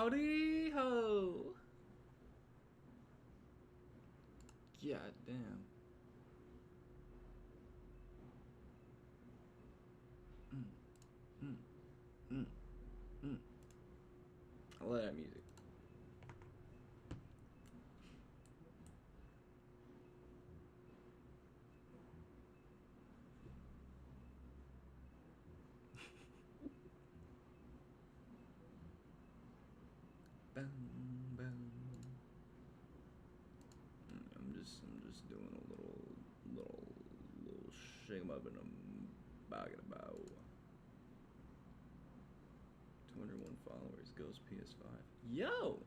Howdy ho! God damn. I love that music. Boom, boom. I'm just doing a little shake 'em up and I'm bagging about. 201 followers, Ghost PS5. Yo!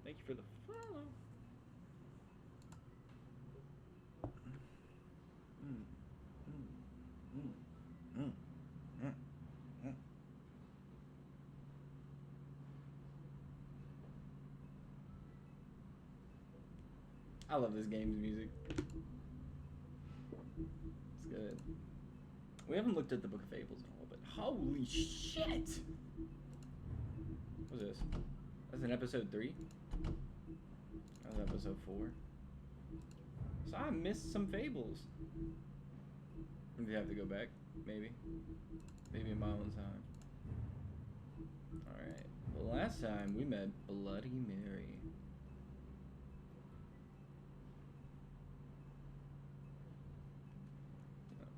Thank you for the follow. I love this game's music. It's good. We haven't looked at the Book of Fables in a little bit. Holy shit! What's this? That's in episode 3? That was episode 4. So I missed some Fables. We have to go back, maybe. Maybe in my own time. Alright. Well, last time we met Bloody Mary.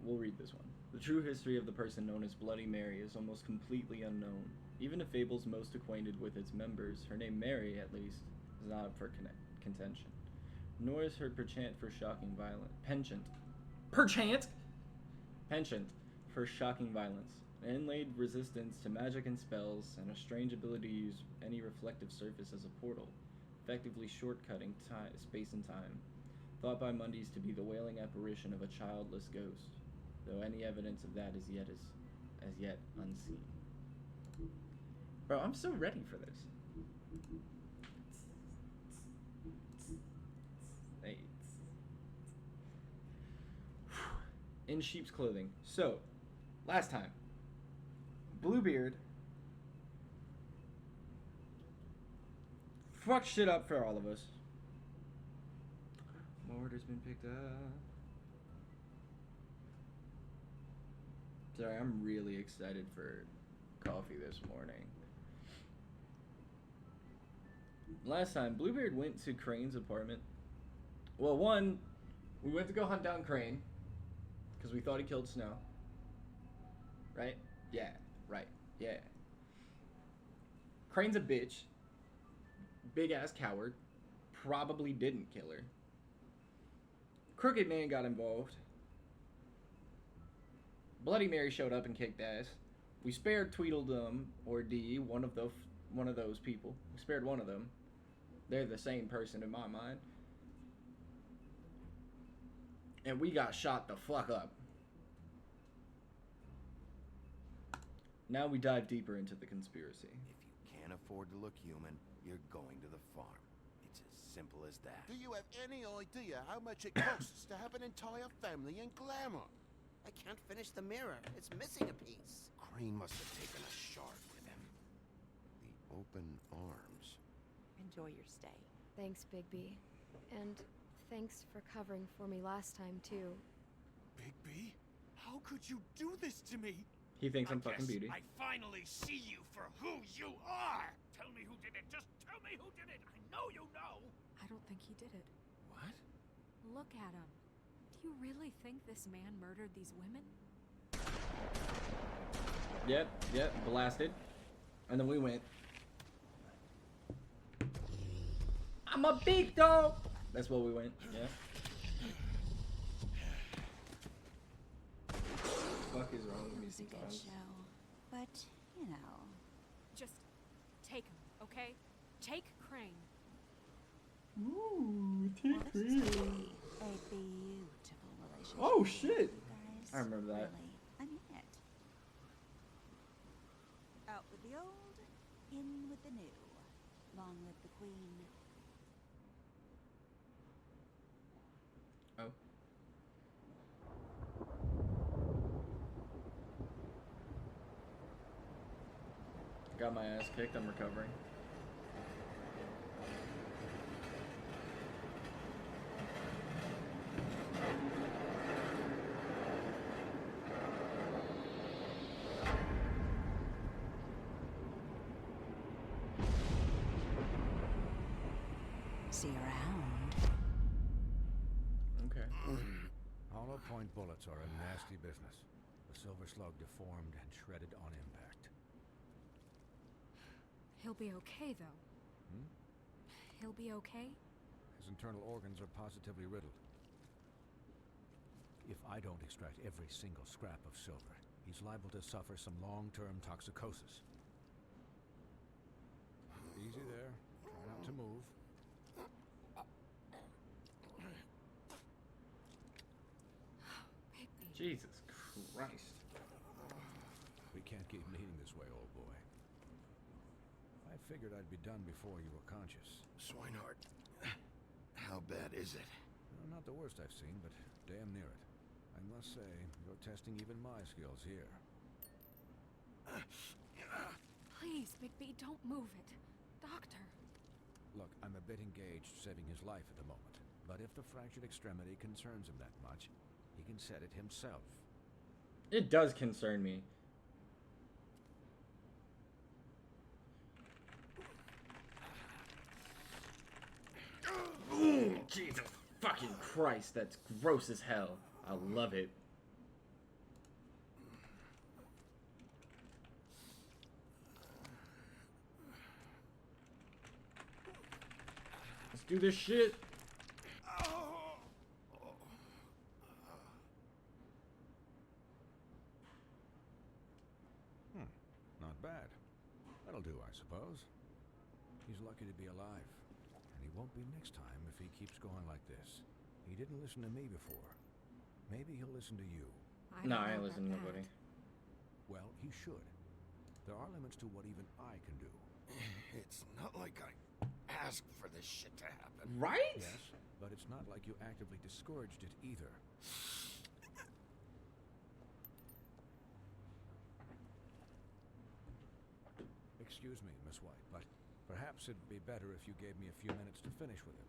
We'll read this one. The true history of the person known as Bloody Mary is almost completely unknown. Even if Fable's most acquainted with its members, her name Mary, at least, is not up for contention. Nor is her penchant for shocking violence. Penchant for shocking violence. An inlaid resistance to magic and spells, and a strange ability to use any reflective surface as a portal, effectively shortcutting space and time. Thought by Mondays to be the wailing apparition of a childless ghost, though any evidence of that is as yet unseen. Bro, I'm so ready for this. Hey. In sheep's clothing. So, last time, Bluebeard fucked shit up for all of us. Order's been picked up. Sorry, I'm really excited for coffee this morning. Last time, Bluebeard went to Crane's apartment. Well, one, we went to go hunt down Crane because we thought he killed Snow. Right? Yeah, right. Yeah. Crane's a bitch. Big ass coward. Probably didn't kill her. Crooked Man got involved. Bloody Mary showed up and kicked ass. We spared Tweedledum or D, one of those people. We spared one of them. They're the same person in my mind. And we got shot the fuck up. Now we dive deeper into the conspiracy. If you can't afford to look human, you're going to the farm. It's as simple as that. Do you have any idea how much it costs to have an entire family in glamour? I can't finish the mirror. It's missing a piece. Crane must have taken a shard with him. The open arms. Enjoy your stay. Thanks, Bigby. And thanks for covering for me last time, too. Bigby? How could you do this to me? He thinks I'm fucking beauty. I finally see you for who you are! Tell me who did it! Just tell me who did it! I know you know! I don't think he did it. What? Look at him. Do you really think this man murdered these women? Yep, blasted. And then we went. I'm a big dog! That's what we went, yeah. What the fuck is wrong with me It was a good sometimes? show, but you know. Just take him, okay? Take Crane. Ooh, Well, this is gonna be a beautiful relationship. Oh, shit. You guys. I remember that. Really, I mean it. Out with the old, in with the new. Long live the queen. Oh. Got my ass kicked. I'm recovering. See you around. Okay. Hollow point bullets are a nasty business. The silver slug deformed and shredded on impact. He'll be okay, though. Hmm? He'll be okay? His internal organs are positively riddled. If I don't extract every single scrap of silver, he's liable to suffer some long-term toxicosis. Easy there. Try not to move. Baby. Jesus Christ. We can't keep meeting this way, old boy. I figured I'd be done before you were conscious. Swinehart, how bad is it? Well, not the worst I've seen, but damn near it. I must say, you're testing even my skills here. Please, Bigby, don't move it. Doctor. Look, I'm a bit engaged saving his life at the moment, but if the fractured extremity concerns him that much, he can set it himself. It does concern me. Ooh, Jesus fucking Christ, that's gross as hell. I love it. Let's do this shit. Not bad. That'll do, I suppose. He's lucky to be alive. And he won't be next time if he keeps going like this. He didn't listen to me before. Maybe he'll listen to you. No, don't I know ain't listening to about nobody. that. Well, he should. There are limits to what even I can do. It's not like I asked for this shit to happen. Right? Yes, but it's not like you actively discouraged it either. Excuse me, Miss White, but perhaps it'd be better if you gave me a few minutes to finish with him.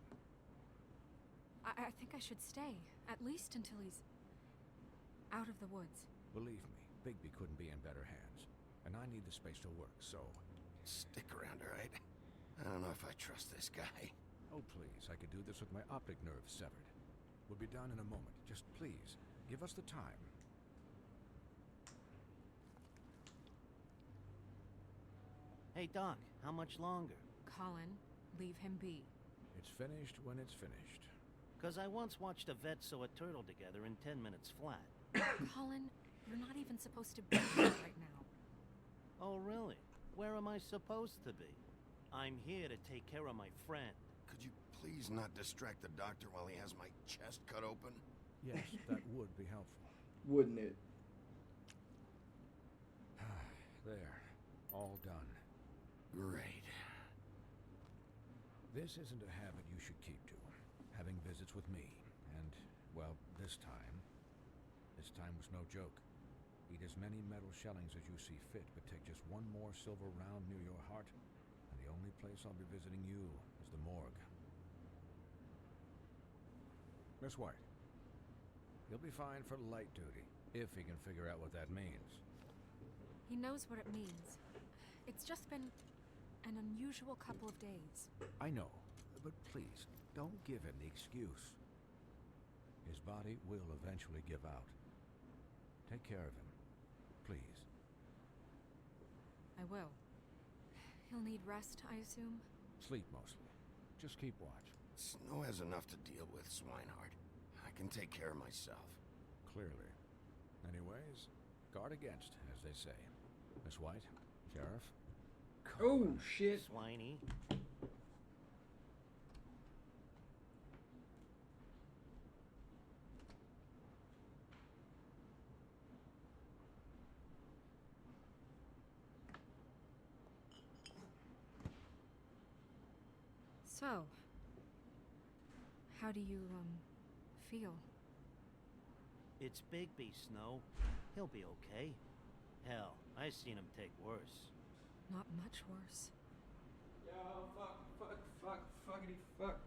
I think I should stay, at least until he's out of the woods. Believe me, Bigby couldn't be in better hands, and I need the space to work, so... Stick around, all right? I don't know if I trust this guy. Oh, please, I could do this with my optic nerve severed. We'll be done in a moment. Just please, give us the time. Hey, Doc, how much longer? Colin, leave him be. It's finished when it's finished. 'Cause I once watched a vet sew a turtle together in 10 minutes flat. Colin, you're not even supposed to be here right now. Oh, really? Where am I supposed to be? I'm here to take care of my friend. Could you please not distract the doctor while he has my chest cut open? Yes, that would be helpful. Wouldn't it? There. All done. Great. This isn't a habit you should keep to. Having visits with me. And, well, this time was no joke. Eat as many metal shellings as you see fit, but take just one more silver round near your heart, and the only place I'll be visiting you is the morgue. Miss White, he'll be fine for light duty, if he can figure out what that means. He knows what it means. It's just been an unusual couple of days. I know, but please, don't give him the excuse. His body will eventually give out. Take care of him, please. I will. He'll need rest, I assume? Sleep mostly. Just keep watch. Snow has enough to deal with, Swinehart. I can take care of myself. Clearly. Anyways, guard against, as they say. Miss White, Sheriff. Oh, shit. Swiney. So, how do you, feel? It's Bigby, Snow. He'll be okay. Hell, I seen him take worse. not much worse. Yo, fuckity fuck.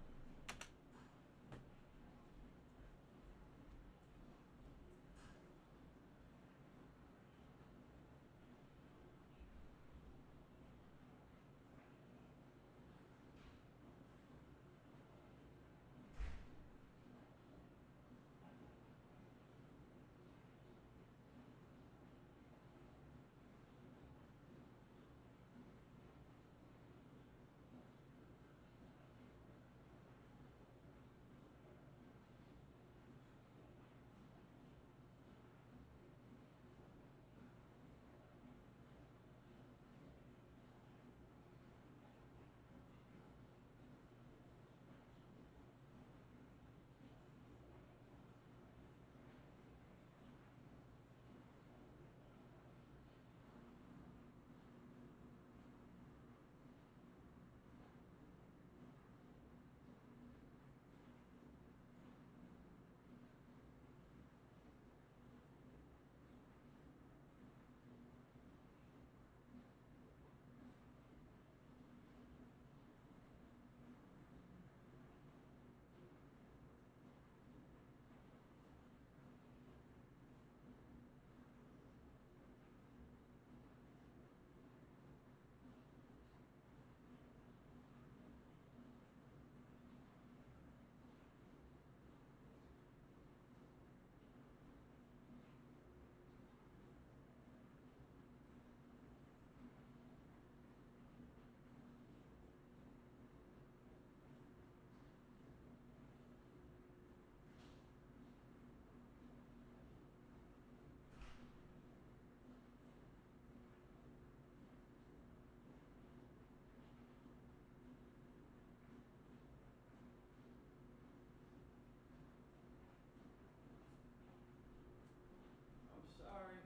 Sorry.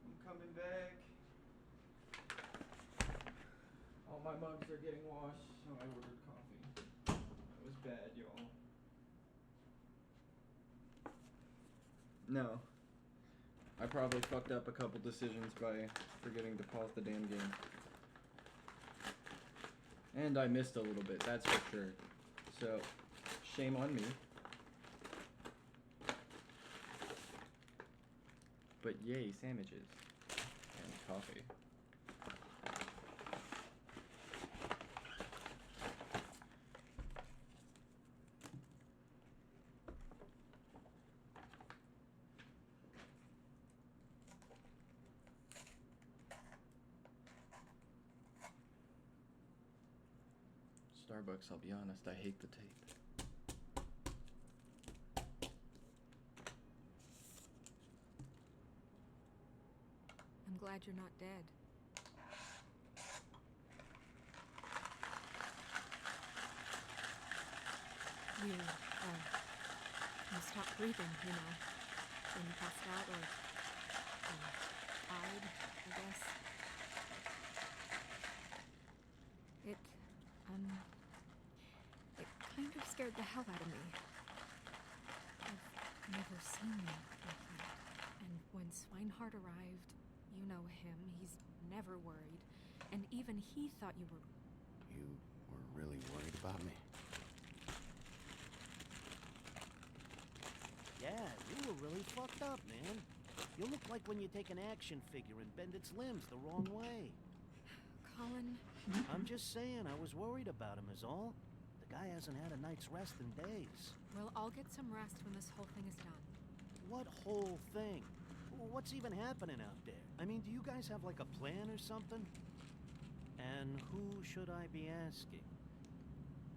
I'm coming back. All my mugs are getting washed, so I ordered coffee. That was bad, y'all. No. I probably fucked up a couple decisions by forgetting to pause the damn game. And I missed a little bit, that's for sure. So, shame on me. But yay, sandwiches. And coffee. Starbucks, I'll be honest, I hate the tape. I'm glad you're not dead. You stopped breathing, you know, when you passed out, or died, I guess. It kind of scared the hell out of me. I've never seen you like that. And when Swinehart arrived, you know him, he's never worried. And even he thought you were... You were really worried about me? Yeah, you were really fucked up, man. You look like when you take an action figure and bend its limbs the wrong way. Colin... I'm just saying, I was worried about him is all. The guy hasn't had a night's rest in days. Well, I'll get some rest when this whole thing is done. What whole thing? What's even happening out there? I mean, do you guys have like a plan or something? And who should I be asking?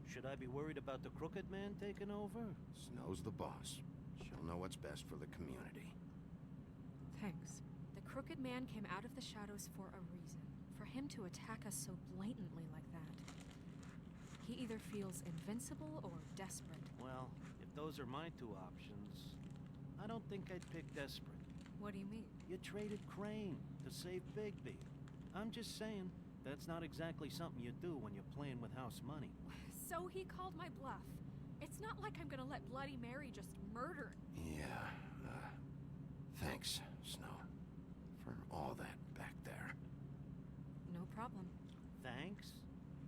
Should I be worried about the Crooked Man taking over? Snow's the boss. She'll know what's best for the community. Thanks. The Crooked Man came out of the shadows for a reason. For him to attack us so blatantly like that. He either feels invincible or desperate. Well, if those are my two options, I don't think I'd pick desperate. What do you mean? You traded Crane to save Bigby. I'm just saying, that's not exactly something you do when you're playing with house money. So he called my bluff. It's not like I'm gonna let Bloody Mary just murder. Yeah, thanks, Snow, for all that back there. No problem. Thanks?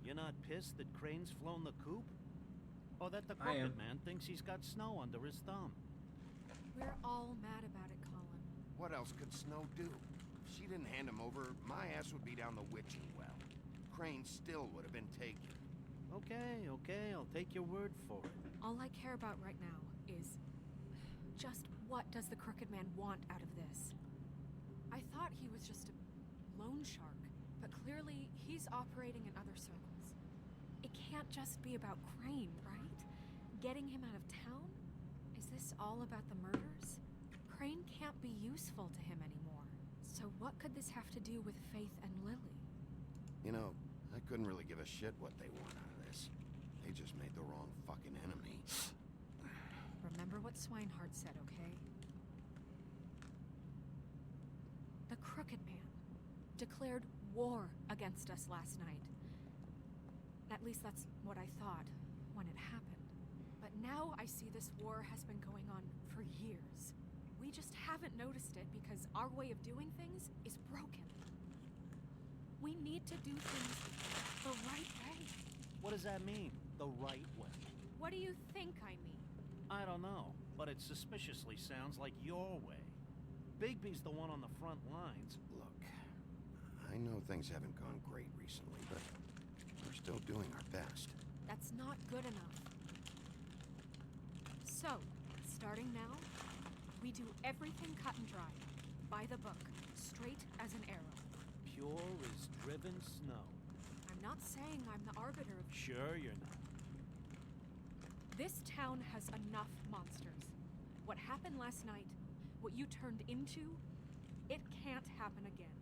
You're not pissed that Crane's flown the coop? Or that the I am. crooked man thinks he's got snow under his thumb? We're all mad about it, Colin. What else could Snow do? If she didn't hand him over, my ass would be down the witching well. Crane still would have been taken. Okay, I'll take your word for it. All I care about right now is just what does the Crooked Man want out of this? I thought he was just a loan shark, but clearly he's operating in other circles. It can't just be about Crane, right? Getting him out of town? Is this all about the murders? Crane can't be useful to him anymore. So what could this have to do with Faith and Lily? You know, I couldn't really give a shit what they want out of this. They just made the wrong fucking enemy. Remember what Swinehart said, okay? The Crooked Man declared war against us last night. At least that's what I thought when it happened. But now I see this war has been going on for years. We just haven't noticed it because our way of doing things is broken. We need to do things the right way. What does that mean? The right way? What do you think I mean? I don't know, but it suspiciously sounds like your way. Bigby's the one on the front lines. Look, I know things haven't gone great recently, but we're still doing our best. That's not good enough. So, starting now, we do everything cut and dry, by the book, straight as an arrow. Pure as driven snow. I'm not saying I'm the arbiter of... Sure you're not. This town has enough monsters. What happened last night, what you turned into, it can't happen again.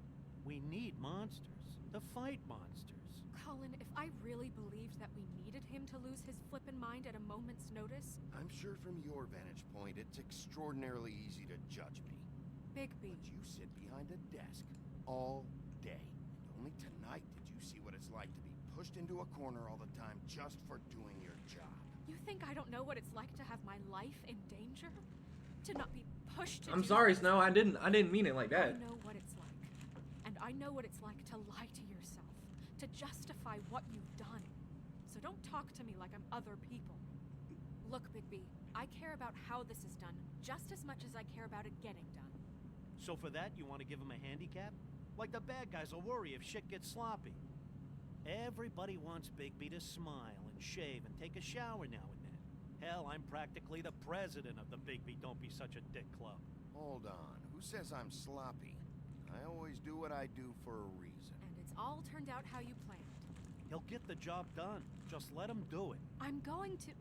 We need monsters. To fight monsters. Colin, if I really believed that we needed him to lose his flippin' mind at a moment's notice... I'm sure from your vantage point, it's extraordinarily easy to judge me. Bigby. But you sit behind a desk all day. And only tonight did you see what it's like to be pushed into a corner all the time just for doing your job. You think I don't know what it's like to have my life in danger? To not be pushed to I'm do sorry, things? Snow. I didn't mean it like that. I know what it's like. And I know what it's like to lie to yourself. To justify what you've done. So don't talk to me like I'm other people. Look, Bigby, I care about how this is done just as much as I care about it getting done. So for that, you want to give him a handicap? Like the bad guys will worry if shit gets sloppy. Everybody wants Bigby to smile and shave and take a shower now and then. Hell, I'm practically the president of the Bigby Don't Be Such a Dick Club. Hold on. Who says I'm sloppy? I always do what I do for a reason. And it's all turned out how you planned. He'll get the job done. Just let him do it. I'm going to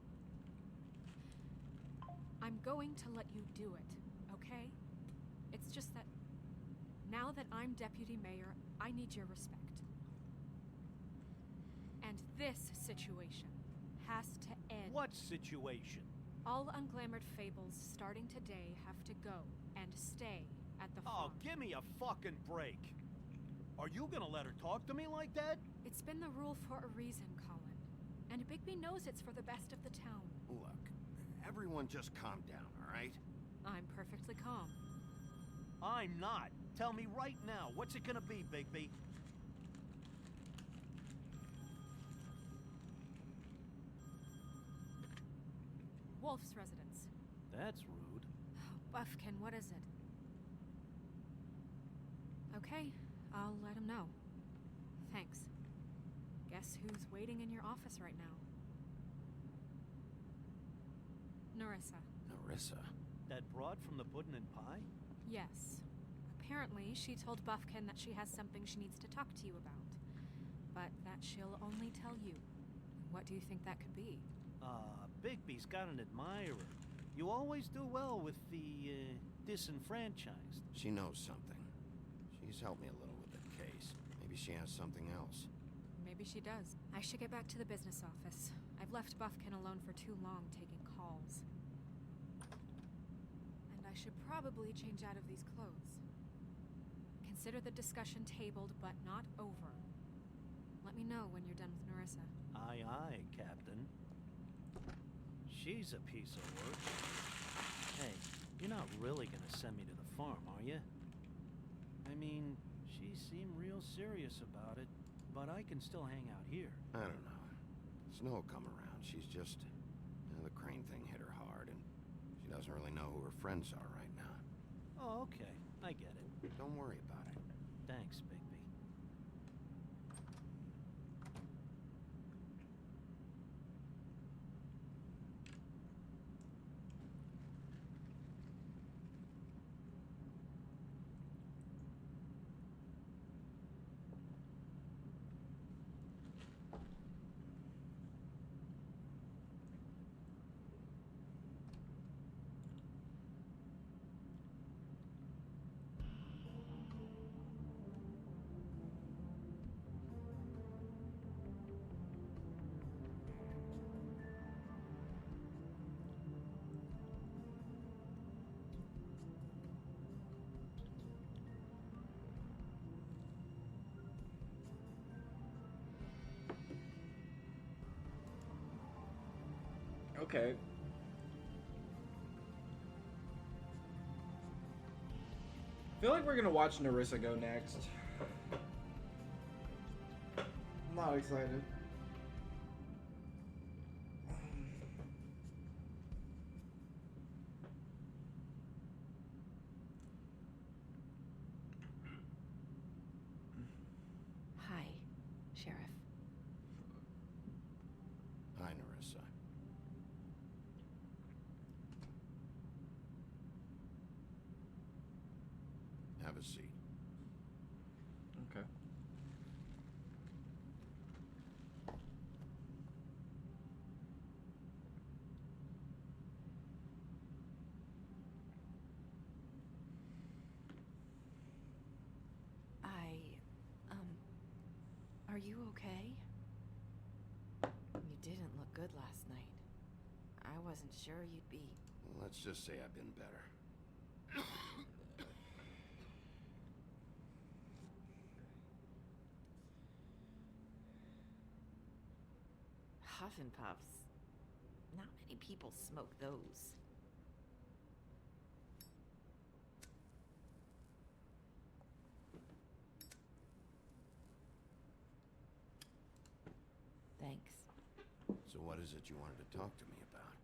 let you do it, okay? It's just that now that I'm deputy mayor, I need your respect. And this situation has to end. What situation? All unglamored fables starting today have to go and stay at the farm. Oh, give me a fucking break. Are you gonna let her talk to me like that? It's been the rule for a reason, Colin. And Bigby knows it's for the best of the town. Look, everyone just calm down, all right? I'm perfectly calm. I'm not. Tell me right now, what's it gonna be, Bigby? Wolf's residence. That's rude. Buffkin, what is it? Okay, I'll let him know. Thanks. Guess who's waiting in your office right now? Narissa. Narissa? That broad from the puddin' and pie? Yes. Apparently, she told Buffkin that she has something she needs to talk to you about. But that she'll only tell you. What do you think that could be? Bigby's got an admirer. You always do well with the, disenfranchised. She knows something. She's helped me a little with the case. Maybe she has something else. Maybe she does. I should get back to the business office. I've left Buffkin alone for too long taking calls. And I should probably change out of these clothes. Consider the discussion tabled, but not over. Let me know when you're done with Narissa. Aye, aye, Captain. She's a piece of work. Hey, you're not really gonna send me to the farm, are you? I mean, she seemed real serious about it. but I can still hang out here. I don't know. Snow will come around. She's just... the crane thing hit her hard, and she doesn't really know who her friends are right now. Oh, okay. I get it. Don't worry about it. Thanks, Bigby. Okay. I feel like we're gonna watch Narissa go next. I'm not excited. Hi, Sheriff. Hi, Narissa. Have a seat. Okay. Are you okay? You didn't look good last night. I wasn't sure you'd be... Let's just say I've been better. Huff and Puffs. Not many people smoke those. Thanks. So what is it you wanted to talk to me about?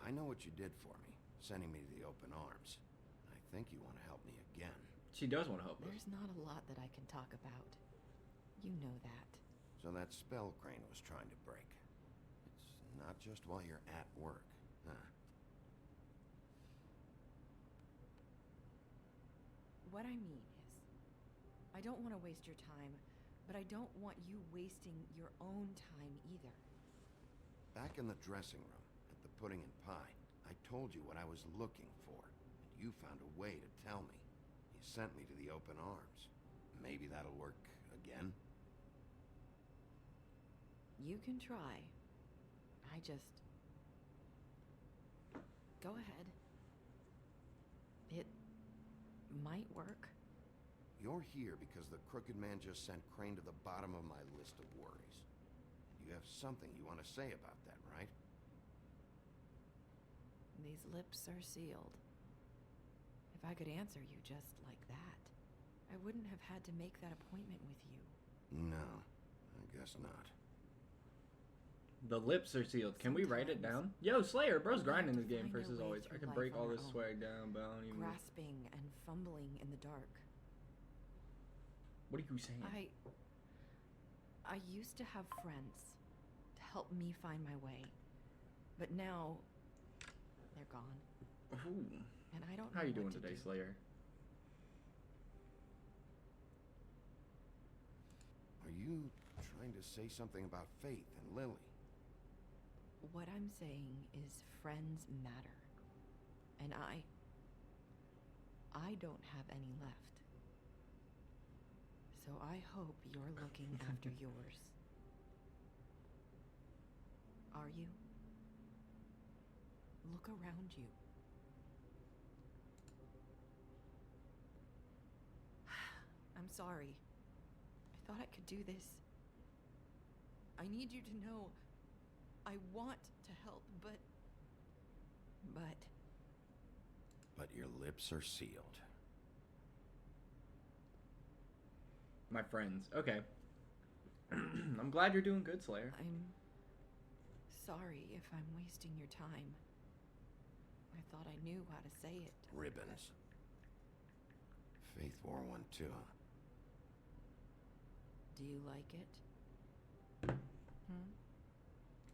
I know what you did for me, sending me to the open arms. I think you want to help me again. She does want to help us. There's not a lot that I can talk about. You know that. So that spell Crane was trying to break. It's not just while you're at work, huh? What I mean is, I don't want to waste your time, but I don't want you wasting your own time either. Back in the dressing room, at the pudding and pie, I told you what I was looking for, and you found a way to tell me. You sent me to the open arms. Maybe that'll work again? You can try. I just... Go ahead. It might work. You're here because the Crooked Man just sent Crane to the bottom of my list of worries. You have something you want to say about that, right? These lips are sealed. If I could answer you just like that, I wouldn't have had to make that appointment with you. No, I guess not. The lips are sealed. Can we write it down? Yo, Slayer, bro's grinding this game first as always. I can break all this swag down, but I don't even... Grasping and fumbling in the dark. What are you saying? I used to have friends to help me find my way. But now, they're gone. Ooh. And I don't know How you what doing to today, do. Slayer? Are you trying to say something about Faith and Lily? What I'm saying is friends matter. And I don't have any left. So I hope you're looking after yours. Are you? Look around you. I'm sorry. I thought I could do this. I need you to know I want to help, but... But your lips are sealed. My friends. Okay. I'm glad you're doing good, Slayer. I'm sorry if I'm wasting your time. I thought I knew how to say it. Ribbons. Faith wore one too. Do you like it?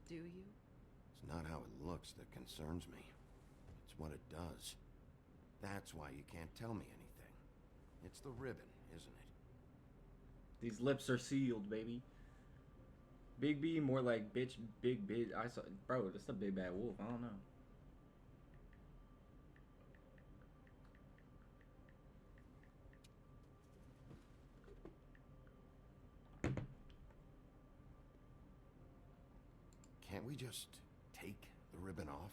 Do you? It's not how it looks that concerns me. It's what it does. That's why you can't tell me anything. It's the ribbon, isn't it? These lips are sealed, baby. Big B, more like bitch, big bitch. I saw, bro, that's the big bad wolf. I don't know. Can't we just take the ribbon off?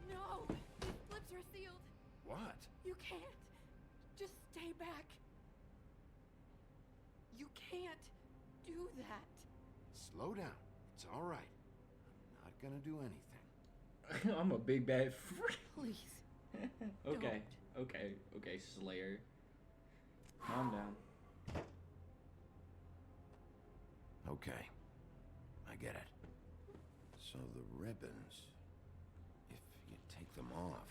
No! These lips are sealed! What? You can't! Just stay back! You can't do that! Slow down. It's all right. I'm not gonna do anything. I'm a big bad freak. Please. Okay, okay, Slayer. Calm down. Okay. I get it. So the ribbons, if you take them off...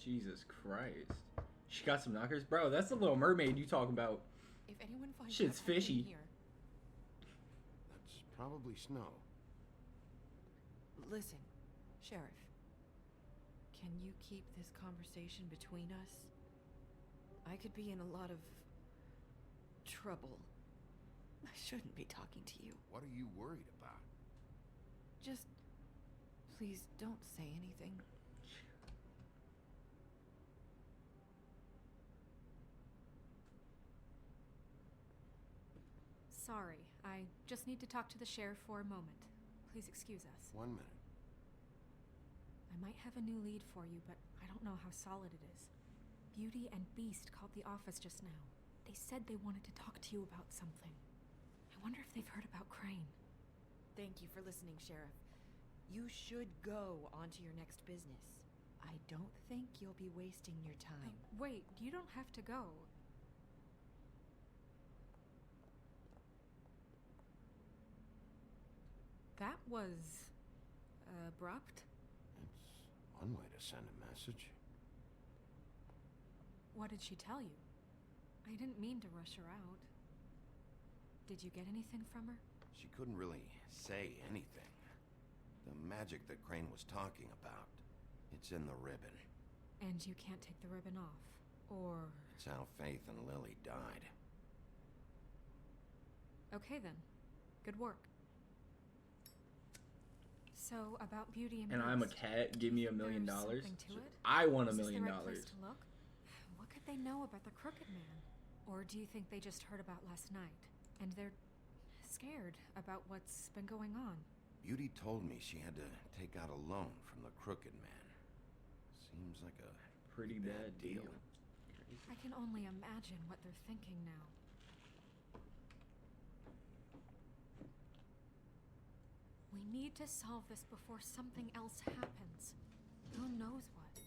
Jesus Christ. She got some knockers? Bro, that's the Little Mermaid you talking about. If anyone finds Shit's out I've been fishy. Here, That's probably snow. listen, Sheriff. Can you keep this conversation between us? I could be in a lot of trouble. I shouldn't be talking to you. What are you worried about? Just please don't say anything. Sorry, I just need to talk to the sheriff for a moment. Please excuse us. 1 minute. I might have a new lead for you, but I don't know how solid it is. Beauty and Beast called the office just now. They said they wanted to talk to you about something. I wonder if they've heard about Crane. Thank you for listening, Sheriff. You should go on to your next business. I don't think you'll be wasting your time. Wait, you don't have to go. That was abrupt. It's one way to send a message. What did she tell you? I didn't mean to rush her out. Did you get anything from her? She couldn't really say anything. The magic that Crane was talking about, it's in the ribbon. And you can't take the ribbon off, or... It's how Faith and Lily died. Okay then. Good work. So, about Beauty and And I'm a Beast, cat. Give me $1 million. there's something to it? I want $1 Is this million. the right place to look? What could they know about the Crooked Man? Or do you think they just heard about last night, and they're scared about what's been going on? Beauty told me she had to take out a loan from the Crooked Man. Seems like a Pretty bad deal. I can only imagine what they're thinking now. We need to solve this before something else happens. Who knows what?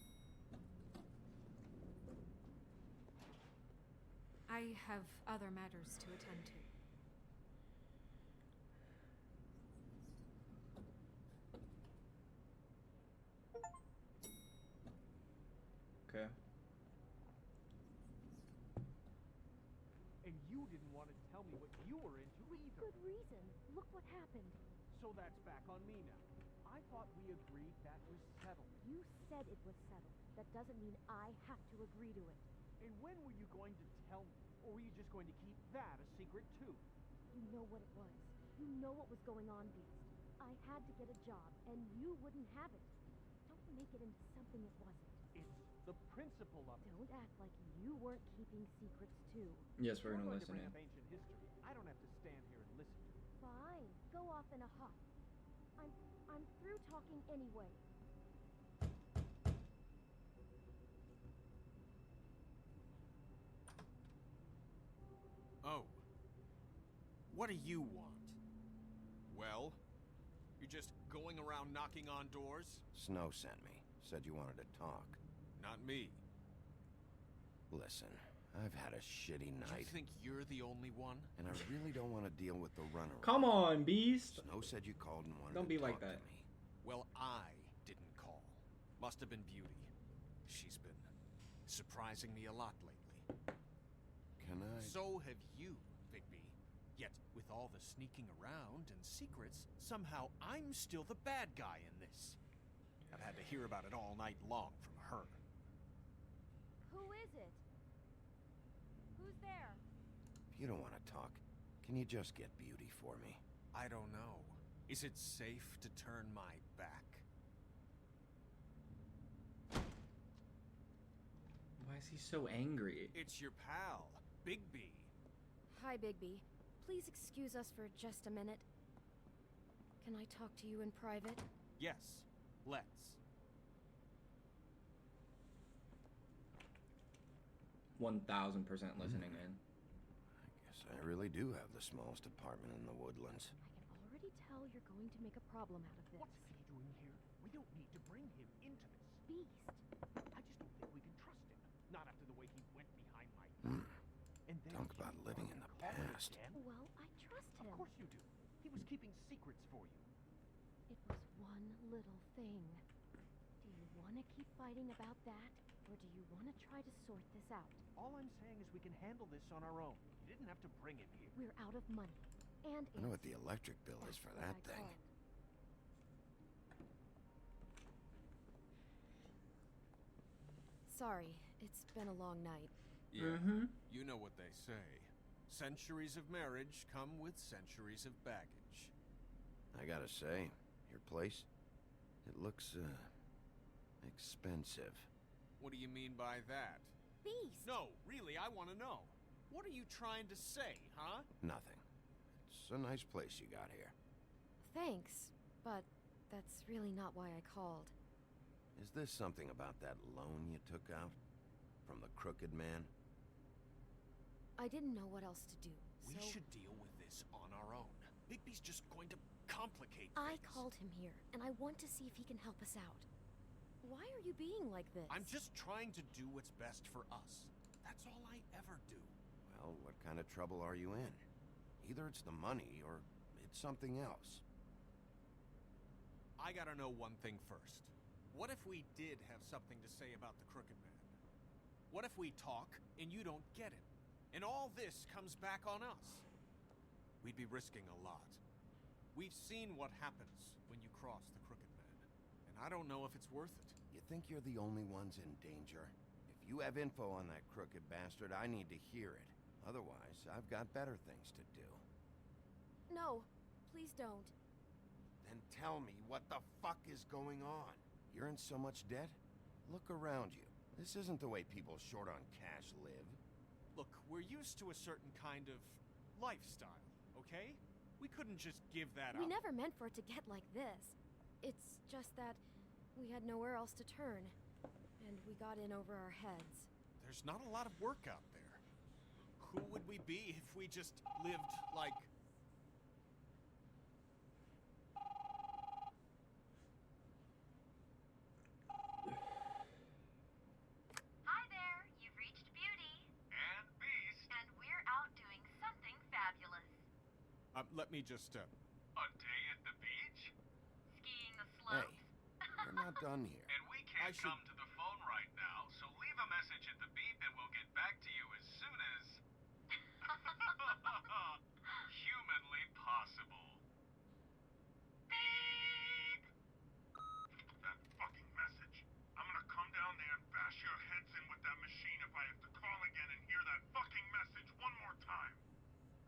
I have other matters to attend to. Okay. And you didn't want to tell me what you were into either. Good reason. Look what happened. So that's back on me now. I thought we agreed that was settled. You said it was settled. That doesn't mean I have to agree to it. And when were you going to tell me? Or were you just going to keep that a secret too? You know what it was. You know what was going on, Beast. I had to get a job, and you wouldn't have it. Don't make it into something it wasn't. It's the principle of it. Don't act like you weren't keeping secrets too. Yes, we're You're gonna going to listen bring in. up ancient history. I don't have to stand here and listen to it. Fine. Go off in a huff. I'm through talking anyway. Oh. What do you want? Well, you're just going around knocking on doors? Snow sent me. Said you wanted to talk. Not me. Listen, I've had a shitty night. You think you're the only one? And I really don't want to deal with the runaround. Come on, Beast. Snow said you called and wanted Don't to be like talk that. to me. Well, I didn't call. Must have been Beauty. She's been surprising me a lot lately. Can I? So have you, Bigby. Yet, with all the sneaking around and secrets, somehow I'm still the bad guy in this. I've had to hear about it all night long from her. Who is it? Who's there? If you don't want to talk, can you just get Beauty for me? I don't know. Is it safe to turn my back? Why is he so angry? It's your pal, Bigby. Hi, Bigby. Please excuse us for just a minute. Can I talk to you in private? Yes, let's. 1000% listening in. I guess I really do have the smallest apartment in the woodlands. I can already tell you're going to make a problem out of this. What's he doing here? We don't need to bring him into this. Beast. I just don't think we can trust him. Not after the way he went behind my Hmm. And then Talk about living in the past. Well, I trust him. Of course you do. He was keeping secrets for you. It was one little thing. Do you want to keep fighting about that? Or do you want to try to sort this out? All I'm saying is we can handle this on our own. You didn't have to bring him here. We're out of money. And I know what the electric bill is for that thing. Sorry, it's been a long night. Yeah, you know what they say. Centuries of marriage come with centuries of baggage. I gotta say, your place, it looks, expensive. What do you mean by that? Beast! No, really, I want to know. What are you trying to say, huh? Nothing. It's a nice place you got here. Thanks, but that's really not why I called. Is this something about that loan you took out? From the crooked man? I didn't know what else to do, We so should deal with this on our own. Bigby's just going to complicate I things. called him here, and I want to see if he can help us out. Why are you being like this? I'm just trying to do what's best for us. That's all I ever do. Well, what kind of trouble are you in? Either it's the money, or it's something else. I gotta know one thing first. What if we did have something to say about the Crooked Man? What if we talk, and you don't get him? And all this comes back on us? We'd be risking a lot. We've seen what happens when you cross the Crooked Man, and I don't know if it's worth it. You think you're the only ones in danger? If you have info on that crooked bastard, I need to hear it. Otherwise, I've got better things to do. No, please don't. Then tell me, what the fuck is going on? You're in so much debt? Look around you. This isn't the way people short on cash live. Look, we're used to a certain kind of lifestyle, okay? We couldn't just give that We up. never meant for it to get like this. It's just that we had nowhere else to turn, and we got in over our heads. There's not a lot of work out there. Who would we be if we just lived like... Hi there, you've reached Beauty. And Beast. And we're out doing something fabulous. let me just, A day at the beach? Skiing the Hey, slopes. we're not done here. And we can't come to the phone right now, so leave a message at the beep and we'll get back to you as soon as... humanly possible. Beep! That fucking message. I'm gonna come down there and bash your heads in with that machine if I have to call again and hear that fucking message one more time.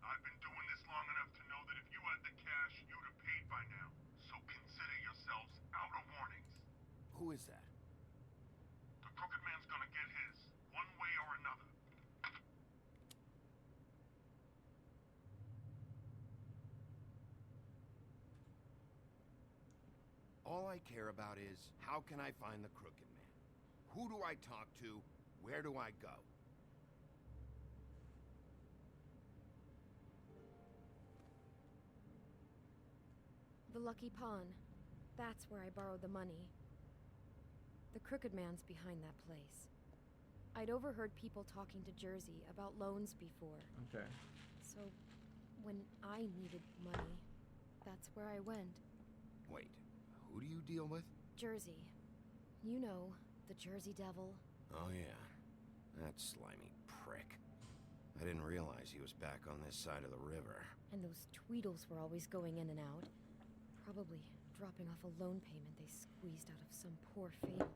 I've been doing this long enough to know that if you had the cash, you'd have paid by now. So consider yourselves out of warnings. Who is that? The Crooked Man's gonna get his, one way or another. All I care about is, how can I find the Crooked Man? Who do I talk to? Where do I go? The Lucky Pawn. That's where I borrowed the money. The Crooked Man's behind that place. I'd overheard people talking to Jersey about loans before. Okay. So, when I needed money, that's where I went. Wait, who do you deal with? Jersey. You know, the Jersey Devil. Oh yeah, that slimy prick. I didn't realize he was back on this side of the river. And those Tweedles were always going in and out. Probably dropping off a loan payment they squeezed out of some poor fable.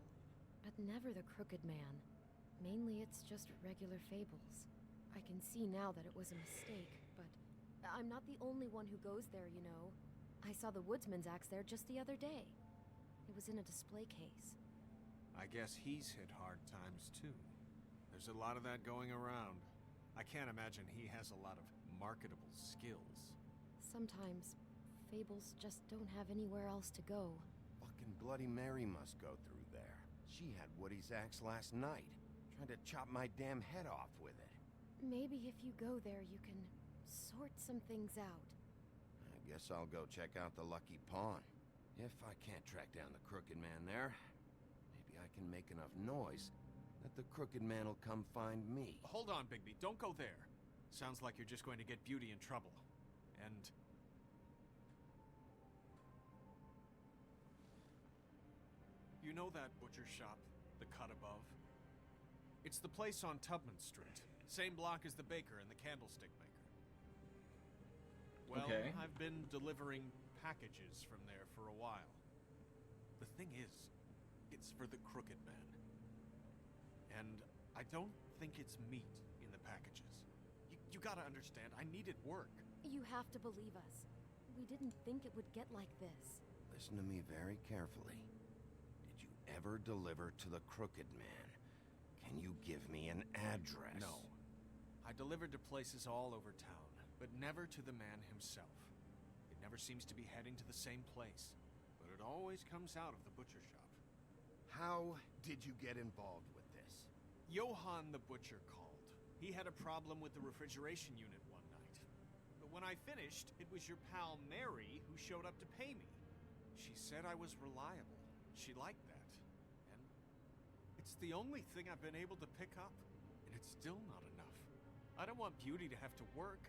But never the Crooked Man. Mainly it's just regular fables. I can see now that it was a mistake, but I'm not the only one who goes there, you know. I saw the Woodsman's axe there just the other day. It was in a display case. I guess he's hit hard times too. There's a lot of that going around. I can't imagine he has a lot of marketable skills. Sometimes fables just don't have anywhere else to go. Fucking Bloody Mary must go through there. She had Woody's axe last night. Tried to chop my damn head off with it. Maybe if you go there, you can sort some things out. I guess I'll go check out the Lucky Pawn. If I can't track down the Crooked Man there, maybe I can make enough noise that the Crooked Man will come find me. Hold on, Bigby. Don't go there. Sounds like you're just going to get Beauty in trouble. And... you know that butcher shop, the cut above? It's the place on Tubman Street. Same block as the baker and the candlestick maker. Well, Okay. I've been delivering packages from there for a while. The thing is, it's for the Crooked Man. And I don't think it's meat in the packages. You gotta understand, I needed work. You have to believe us. We didn't think it would get like this. Listen to me very carefully. Did you ever deliver to the Crooked Man? Can you give me an address? No. I delivered to places all over town, but never to the man himself. It never seems to be heading to the same place, but it always comes out of the butcher shop. How did you get involved with this? Johann the butcher called. He had a problem with the refrigeration unit one night. But when I finished, it was your pal Mary who showed up to pay me. She said I was reliable. She liked that. And it's the only thing I've been able to pick up, and it's still not enough. I don't want Beauty to have to work,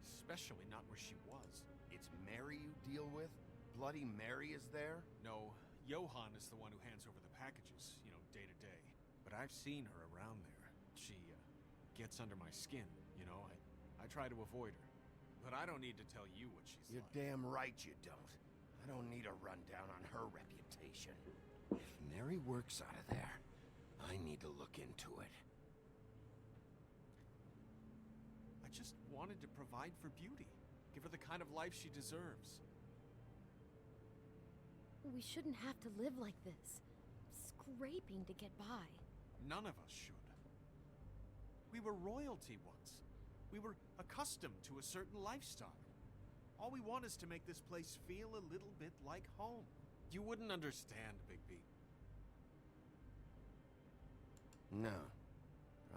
especially not where she was. It's Mary you deal with? Bloody Mary is there? No, Johann is the one who hands over the packages, you know, day to day. But I've seen her around there. She, gets under my skin, you know. I try to avoid her. But I don't need to tell you what she's You're like. damn right you don't. I don't need a rundown on her reputation. If Mary works out of there, I need to look into it. I just wanted to provide for Beauty. Give her the kind of life she deserves. We shouldn't have to live like this. Scraping to get by. None of us should. We were royalty once. We were accustomed to a certain lifestyle. All we want is to make this place feel a little bit like home. You wouldn't understand, Bigby. No,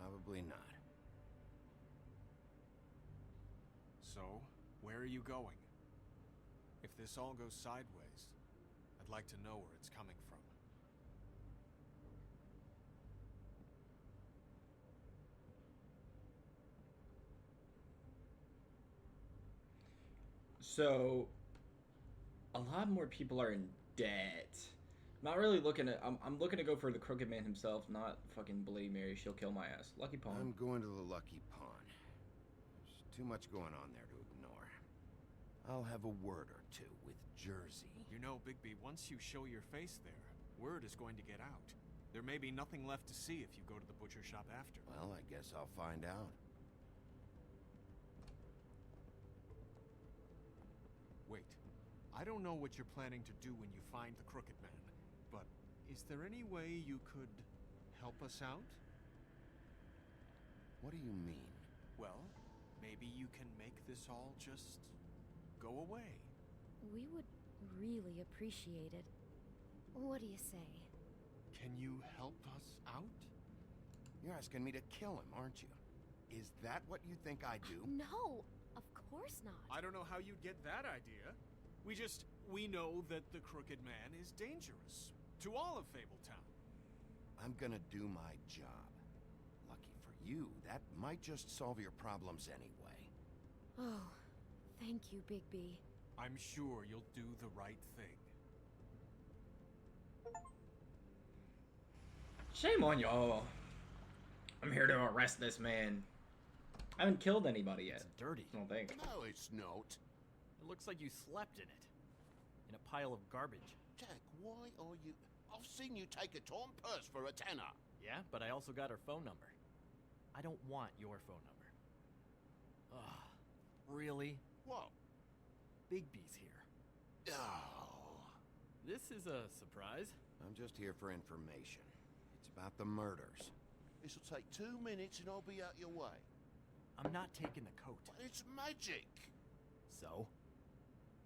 probably not. So, where are you going? If this all goes sideways, I'd like to know where it's coming from. So, a lot more people are in debt. Not really looking at. I'm looking to go for the Crooked Man himself, not fucking Bloody Mary. She'll kill my ass. Lucky Pawn. I'm going to the Lucky Pawn. There's too much going on there to ignore. I'll have a word or two with Jersey. You know, Bigby, once you show your face there, word is going to get out. There may be nothing left to see if you go to the butcher shop after. Well, I guess I'll find out. Wait, I don't know what you're planning to do when you find the Crooked Man, but is there any way you could help us out? What do you mean? Well, maybe you can make this all just go away. We would really appreciate it. What do you say? Can you help us out? You're asking me to kill him, aren't you? Is that what you think I do? No, of course not. I don't know how you'd get that idea. We know that the Crooked Man is dangerous to all of Fabletown. I'm gonna do my job. Lucky for you, that might just solve your problems anyway. Oh, thank you, Bigby. I'm sure you'll do the right thing. Shame on y'all. I'm here to arrest this man. I haven't killed anybody yet. It's dirty. I don't think. No, it's not. It looks like you slept in it. In a pile of garbage. Jack, why are you... I've seen you take a torn purse for a tenner. Yeah, but I also got her phone number. I don't want your phone number. Ugh. Really? What? Bigby's here. Oh. This is a surprise. I'm just here for information. It's about the murders. This'll take 2 minutes and I'll be out your way. I'm not taking the coat. But it's magic. So?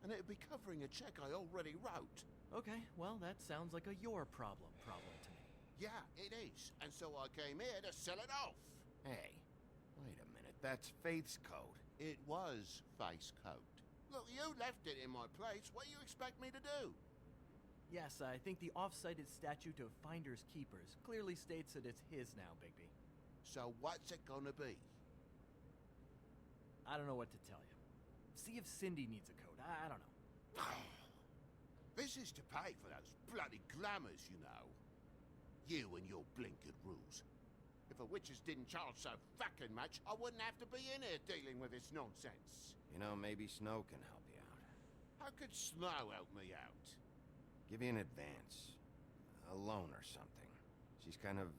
And it'll be covering a check I already wrote. Okay, well, that sounds like a your problem to me. Yeah, it is. And so I came here to sell it off. Hey, wait a minute. That's Faith's coat. It was Faith's coat. Look, you left it in my place. What do you expect me to do? Yes, I think the off-cited statute of Finders Keepers clearly states that it's his now, Bigby. So what's it gonna be? I don't know what to tell you. See if Cindy needs a coat. I don't know. This is to pay for those bloody glamours, you know. You and your blinkered rules. If the witches didn't charge so fucking much, I wouldn't have to be in here dealing with this nonsense. You know, maybe Snow can help you out. How could Snow help me out? Give you an advance. A loan or something. She's kind of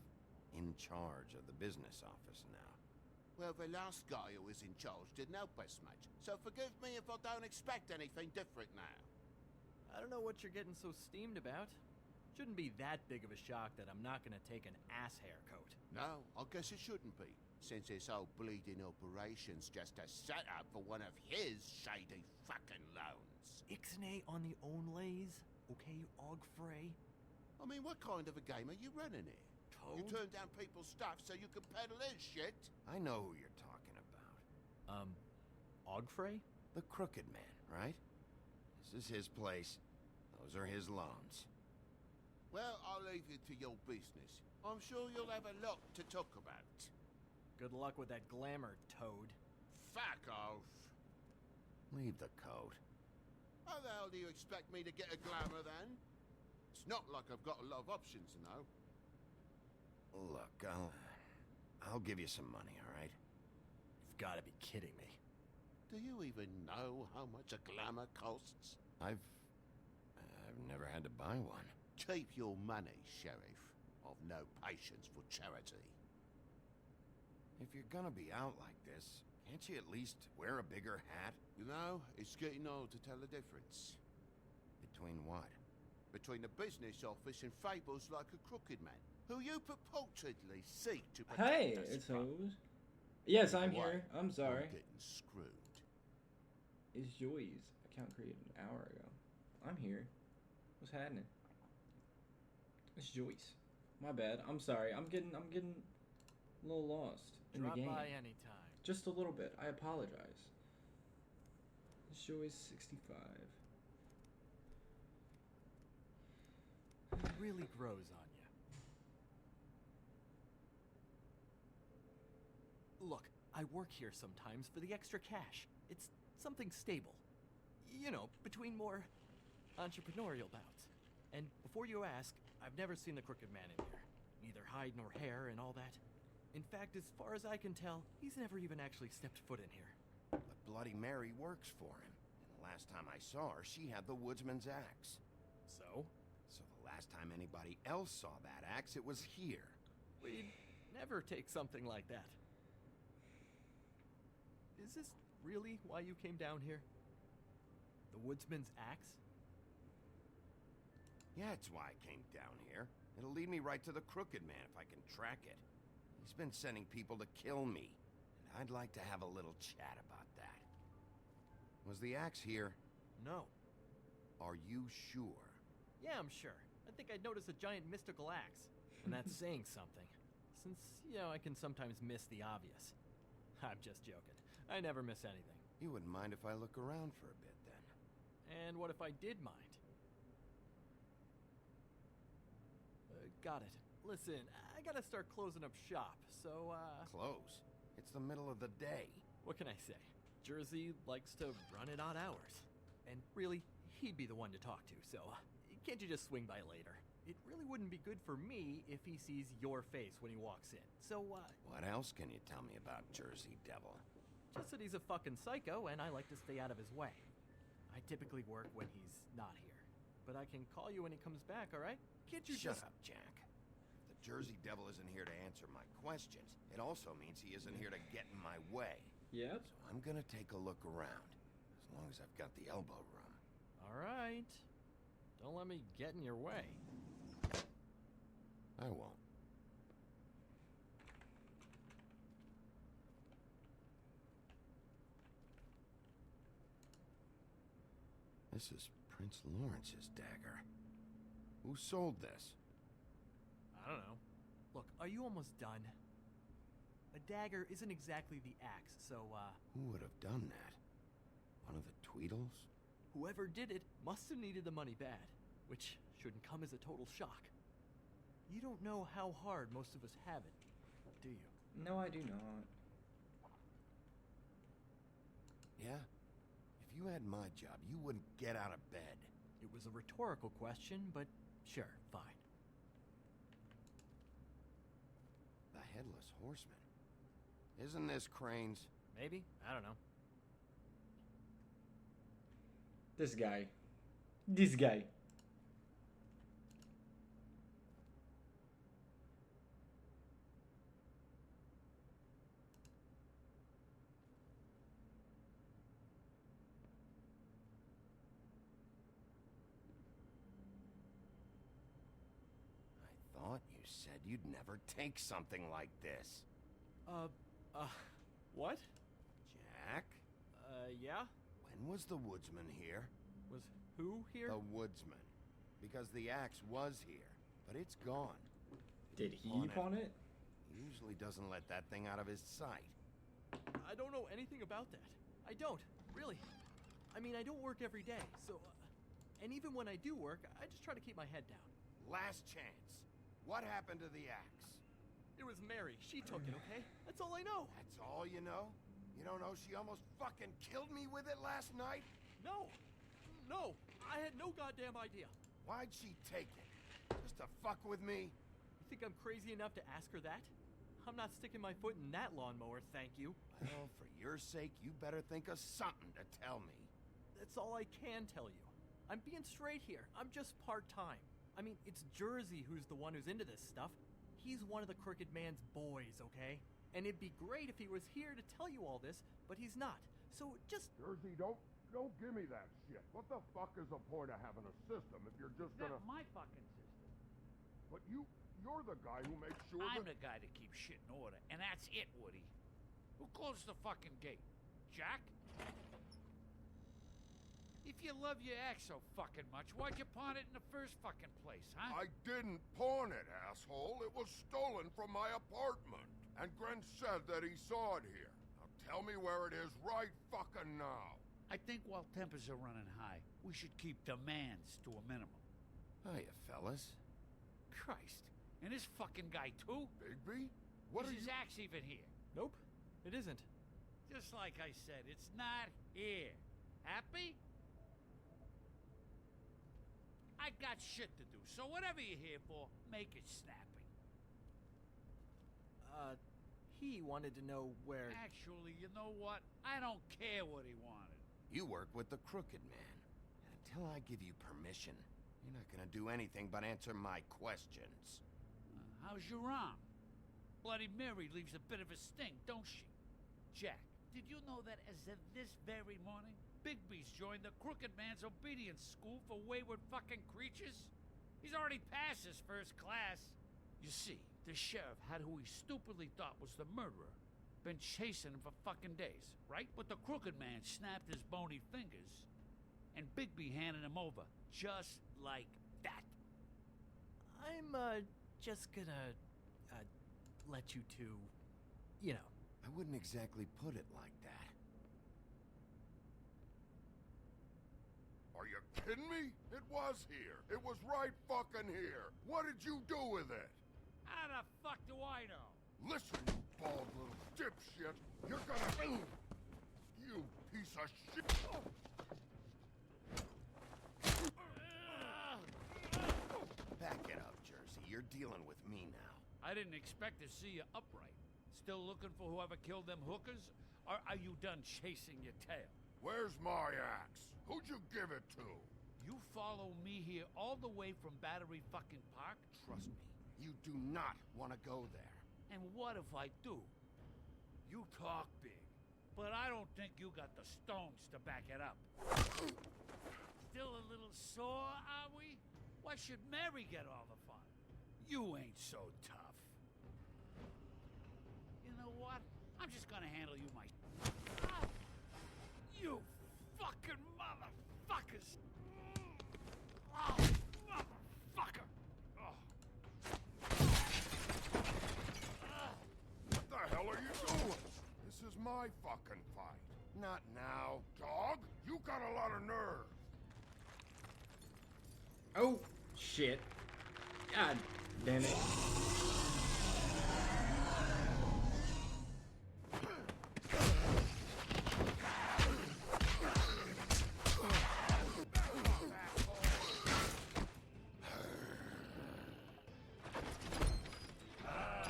in charge of the business office now. Well, the last guy who was in charge didn't help us much, so forgive me if I don't expect anything different now. I don't know what you're getting so steamed about. Shouldn't be that big of a shock that I'm not gonna take an ass haircoat. No, I guess it shouldn't be, since this whole bleeding operation's just a setup for one of his shady fucking loans. Ixnay on the onlays, okay, Ogfrey? I mean, what kind of a game are you running here? You turn down people's stuff so you can peddle his shit? I know who you're talking about. Ogfrey? The Crooked Man, right? This is his place. Those are his loans. Well, I'll leave you to your business. I'm sure you'll have a lot to talk about. Good luck with that glamour, Toad. Fuck off. Leave the coat. How the hell do you expect me to get a glamour then? It's not like I've got a lot of options, you know. Look, I'll give you some money, all right? You've got to be kidding me. Do you even know how much a glamour costs? I've never had to buy one. Keep your money, Sheriff. I've no patience for charity. If you're gonna be out like this, can't you at least wear a bigger hat? You know, it's getting old to tell the difference. Between what? Between the business office and fables like a Crooked Man, who you purportedly seek to protect Hey, us it's from. Hose. Yes, I'm What? here. I'm sorry. I'm getting screwed. It's Joy's account created an hour ago. I'm here. What's happening? It's Joyce. My bad. I'm sorry. I'm getting a little lost in Drop the game. by anytime. Just a little bit. I apologize. It's Joyce 65. It really grows on you. Look, I work here sometimes for the extra cash. It's something stable. You know, between more entrepreneurial bouts. And before you ask, I've never seen the Crooked Man in here. Neither hide nor hair and all that. In fact, as far as I can tell, he's never even actually stepped foot in here. But Bloody Mary works for him. And the last time I saw her, she had the woodsman's axe. So? So the last time anybody else saw that axe, it was here. We'd never take something like that. Is this really why you came down here? The woodsman's axe? Yeah, it's why I came down here. It'll lead me right to the Crooked Man if I can track it. He's been sending people to kill me, and I'd like to have a little chat about that. Was the axe here? No. Are you sure? Yeah, I'm sure. I think I'd notice a giant mystical axe. And that's saying something. Since, you know, I can sometimes miss the obvious. I'm just joking. I never miss anything. You wouldn't mind if I look around for a bit, then? And what if I did mind? Got it. Listen, I gotta start closing up shop, so, Close? It's the middle of the day. what can I say? Jersey likes to run at odd hours. And really, he'd be the one to talk to, so can't you just swing by later? It really wouldn't be good for me if he sees your face when he walks in. So, What else can you tell me about Jersey Devil? just that he's a fucking psycho and I like to stay out of his way. I typically work when he's not here. But I can call you when he comes back, alright? Can't you Shut just... up, Jack. If the Jersey Devil isn't here to answer my questions, it also means he isn't here to get in my way. Yep. So I'm gonna take a look around, as long as I've got the elbow room. Alright. Don't let me get in your way. I won't. This is Prince Lawrence's dagger. Who sold this? I don't know. Look, are you almost done? A dagger isn't exactly the axe, so, Who would have done that? One of the Tweedles? whoever did it must have needed the money bad, which shouldn't come as a total shock. You don't know how hard most of us have it, do you? No, I do not. Yeah? If you had my job, you wouldn't get out of bed. It was a rhetorical question, but sure, fine. The Headless Horseman. Isn't this Crane's? Maybe? I don't know. This guy. This guy. I thought you said you'd never take something like this. What? Jack? Yeah? When was the woodsman here? Was who here? The woodsman. Because the axe was here, but it's gone. Did he pawn it? He usually doesn't let that thing out of his sight. I don't know anything about that. I don't, really. I mean, I don't work every day, so... and even when I do work, I just try to keep my head down. Last chance. What happened to the axe? It was Mary. She took it, okay? That's all I know. That's all you know? You don't know she almost fucking killed me with it last night? No. No. I had no goddamn idea. Why'd she take it? Just to fuck with me? You think I'm crazy enough to ask her that? I'm not sticking my foot in that lawnmower, thank you. Well, for your sake, you better think of something to tell me. That's all I can tell you. I'm being straight here. I'm just part-time. I mean, it's Jersey who's the one who's into this stuff. He's one of the Crooked Man's boys, okay? And it'd be great if he was here to tell you all this, but he's not. So just... Jersey, don't give me that shit. What the fuck is the point of having a system if you're just gonna... That's my fucking system. But you're the guy who makes sure I'm the guy that keeps shit in order, and that's it, Woody. Who closed the fucking gate? Jack? If you love your axe so fucking much, why'd you pawn it in the first fucking place, huh? I didn't pawn it, asshole. It was stolen from my apartment. And Gren said that he saw it here. Now tell me where it is right fucking now. I think while tempers are running high, we should keep demands to a minimum. Hiya, fellas. Christ. And this fucking guy, too? Bigby? What Is are his you... axe even here? Nope, it isn't. Just like I said, it's not here. Happy? I got shit to do, so whatever you're here for, make it snappy. He wanted to know where... Actually, you know what? I don't care what he wanted. You work with the Crooked Man. And until I give you permission, you're not gonna do anything but answer my questions. How's your arm? Bloody Mary leaves a bit of a stink, don't she? Jack, did you know that as of this very morning, Bigby's joined the Crooked Man's obedience school for wayward fucking creatures? He's already passed his first class. You see, the sheriff had who he stupidly thought was the murderer. Been chasing him for fucking days, right? But the Crooked Man snapped his bony fingers, and Bigby handed him over, just like that. I'm, just gonna, let you two, you know. I wouldn't exactly put it like that. Are kidding me? It was here. It was right fucking here. What did you do with it? How the fuck do I know? Listen, you bald little dipshit. You're gonna... You piece of shit. Back it up, Jersey. You're dealing with me now. I didn't expect to see you upright. Still looking for whoever killed them hookers? Or are you done chasing your tail? Where's my axe? Who'd you give it to? You follow me here all the way from Battery fucking Park? Trust me, you do not want to go there. And what if I do? You talk big, but I don't think you got the stones to back it up. Still a little sore, are we? Why should Mary get all the fun? You ain't so tough. You know what? I'm just gonna handle you myself. You fucking motherfuckers! Oh, motherfucker! Oh. What the hell are you doing? This is my fucking fight. Not now. Dog, you got a lot of nerve. Oh, shit. God damn it.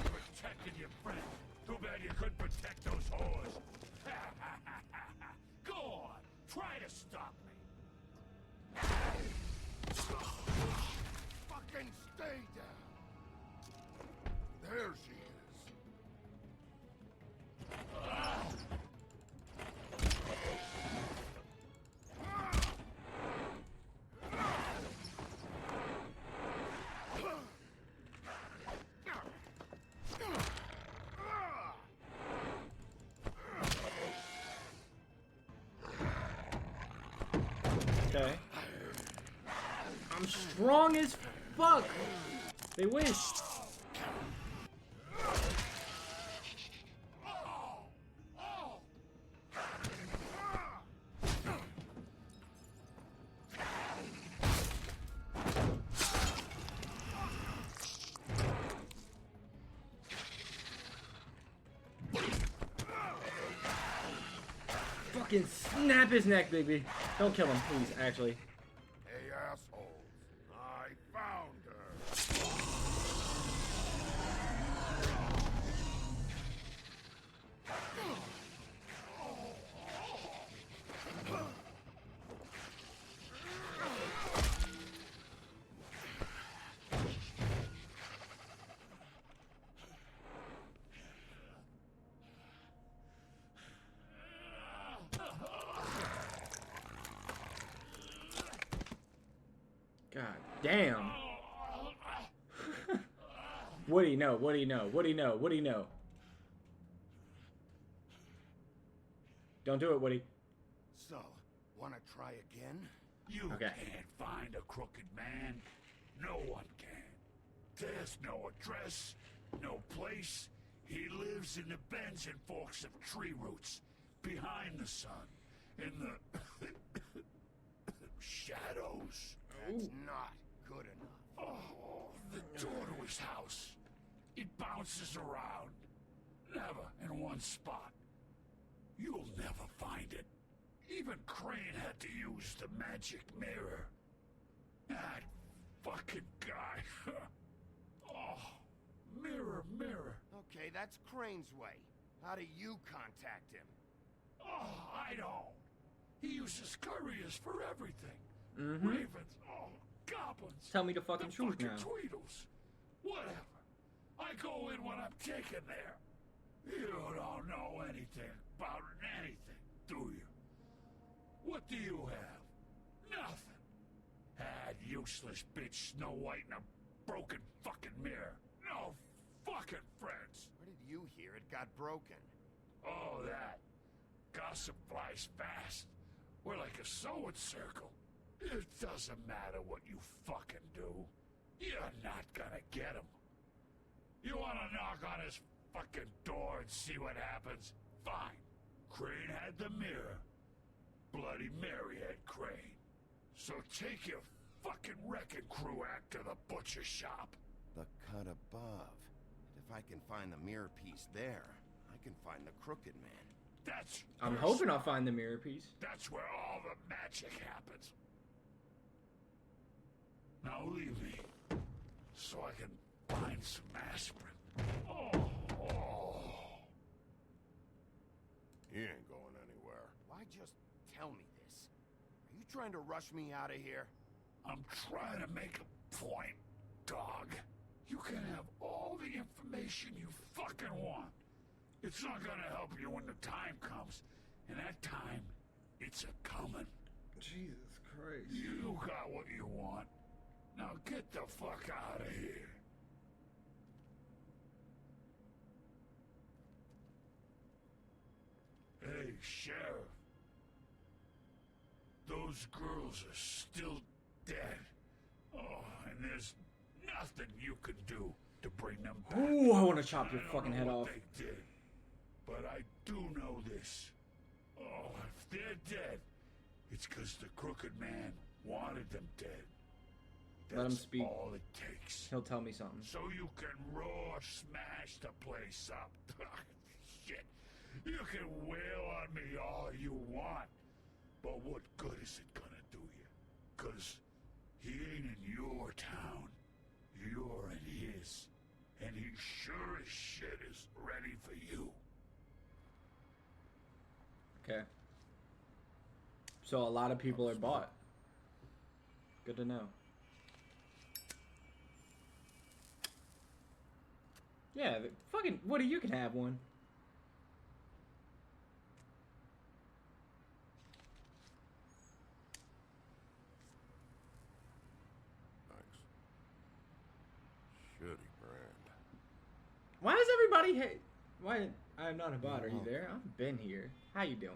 Protecting your friend. Too bad you couldn't protect those whores. Go on, try to stop me. Fucking stay down. There she is. Okay. I'm strong as fuck. They wish. Fucking snap his neck, baby. Don't kill him, please, actually. Hey, assholes. I found her. God damn. What do you know? What do you know? What do you know? What do you know? Don't do it, Woody. So, wanna try again? You Okay. can't find a crooked man. No one can. There's no address, no place. He lives in the bends and forks of tree roots, behind the sun, in the shadows. That's not good enough. Oh, the door to his house. It bounces around. Never in one spot. You'll never find it. Even Crane had to use the magic mirror. That fucking guy. Oh, mirror, mirror. Okay, that's Crane's way. How do you contact him? Oh, I don't. He uses couriers for everything. Mm-hmm. Ravens, oh, goblins. Tell me the fucking truth fucking now. Tweedles. Whatever. I go in when I'm taken there. You don't know anything about anything, do you? What do you have? Nothing. Had useless bitch Snow White and a broken fucking mirror. No fucking friends. Where did you hear it got broken? Oh, that. Gossip flies fast. We're like a sewing circle. It doesn't matter what you fucking do. You're not gonna get him. You wanna knock on his fucking door and see what happens? Fine. Crane had the mirror. Bloody Mary had Crane. So take your fucking wrecking crew act to the butcher shop. The cut above. If I can find the mirror piece there, I can find the Crooked Man. That's... I'm hoping I'll find the mirror piece. That's where all the magic happens. Now leave me, so I can find some aspirin. Oh. He ain't going anywhere. Why just tell me this? Are you trying to rush me out of here? I'm trying to make a point, dog. You can have all the information you fucking want. It's not gonna help you when the time comes. And that time, it's a-coming. Jesus Christ. You got what you want. Now get the fuck out of here. Hey, Sheriff. Those girls are still dead. Oh, and there's nothing you can do to bring them back. Ooh, I want to chop your fucking head off. They did. But I do know this. Oh, if they're dead, it's because the Crooked Man wanted them dead. Let him speak. All it takes. He'll tell me something. So you can roar smash the place up. Shit. You can wail on me all you want. But what good is it gonna do you? 'Cause he ain't in your town. You're in his. And he sure as shit is ready for you. Okay. So a lot of people are bought. Good to know. Yeah, fucking Woody, you can have one. Thanks. Shitty brand. Why does everybody hate? Why? I'm not a bot. Are you there? I've been here. How you doing?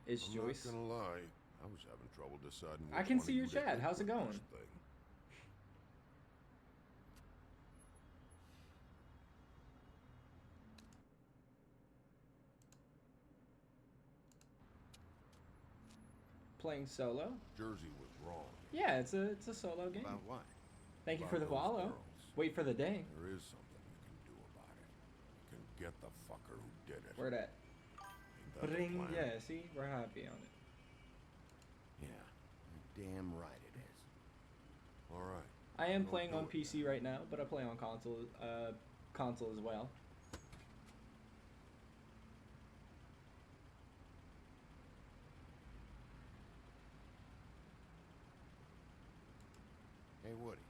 Is I'm Joyce? not gonna lie, I was having trouble deciding. I can see your chat. How's it going? Playing solo? Jersey was wrong. Yeah, it's a solo game. About what? Thank you About for the those follow. girls. Wait for the day. There is something you can do about it. You can get the fucker who did it. Where that? Ain't that the Ring. plan? Yeah, see, we're happy on it. Yeah, you're damn right it is. All right. I am Don't playing do on it, PC right now, but I play on console as well. Hey, Woody.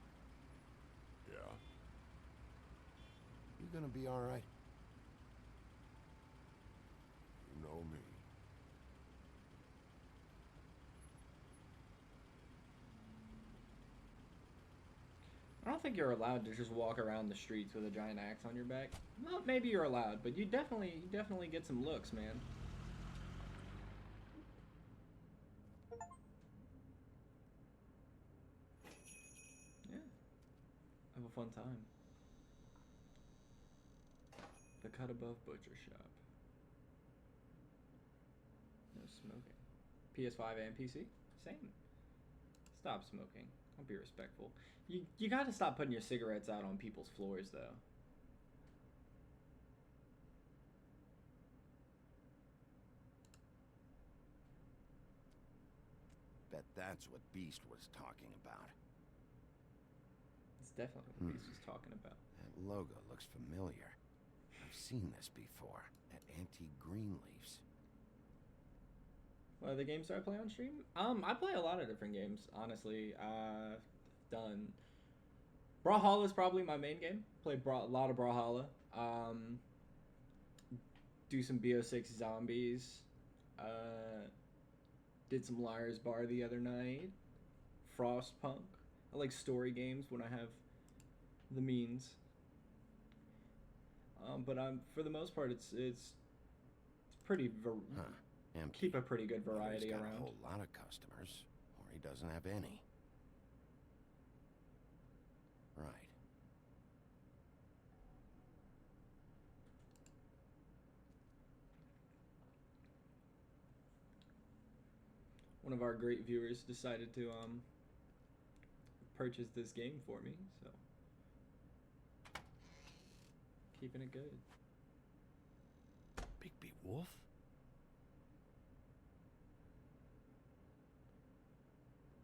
Yeah? You gonna be all right? You know me. I don't think you're allowed to just walk around the streets with a giant axe on your back. Well, maybe you're allowed, but you definitely get some looks, man. Yeah. Have a fun time. The Cut Above Butcher Shop. No smoking. PS5 and PC? Same. Stop smoking. Don't be respectful. You gotta stop putting your cigarettes out on people's floors, though. Bet that's what Beast was talking about. It's definitely what Beast was talking about. That logo looks familiar. I've seen this before at Antique Greenleaf's. What other games do I play on stream? I play a lot of different games, honestly. Done. Brawlhalla is probably my main game. Play a lot of Brawlhalla. Do some BO6 zombies. Did some Liar's Bar the other night. Frostpunk. I like story games when I have the means. But for the most part, it's pretty. Keep a pretty good variety He's got around. a whole lot of customers, or he doesn't have any. Right. one of our great viewers decided to purchase this game for me, so keeping it good. Bigby Wolf?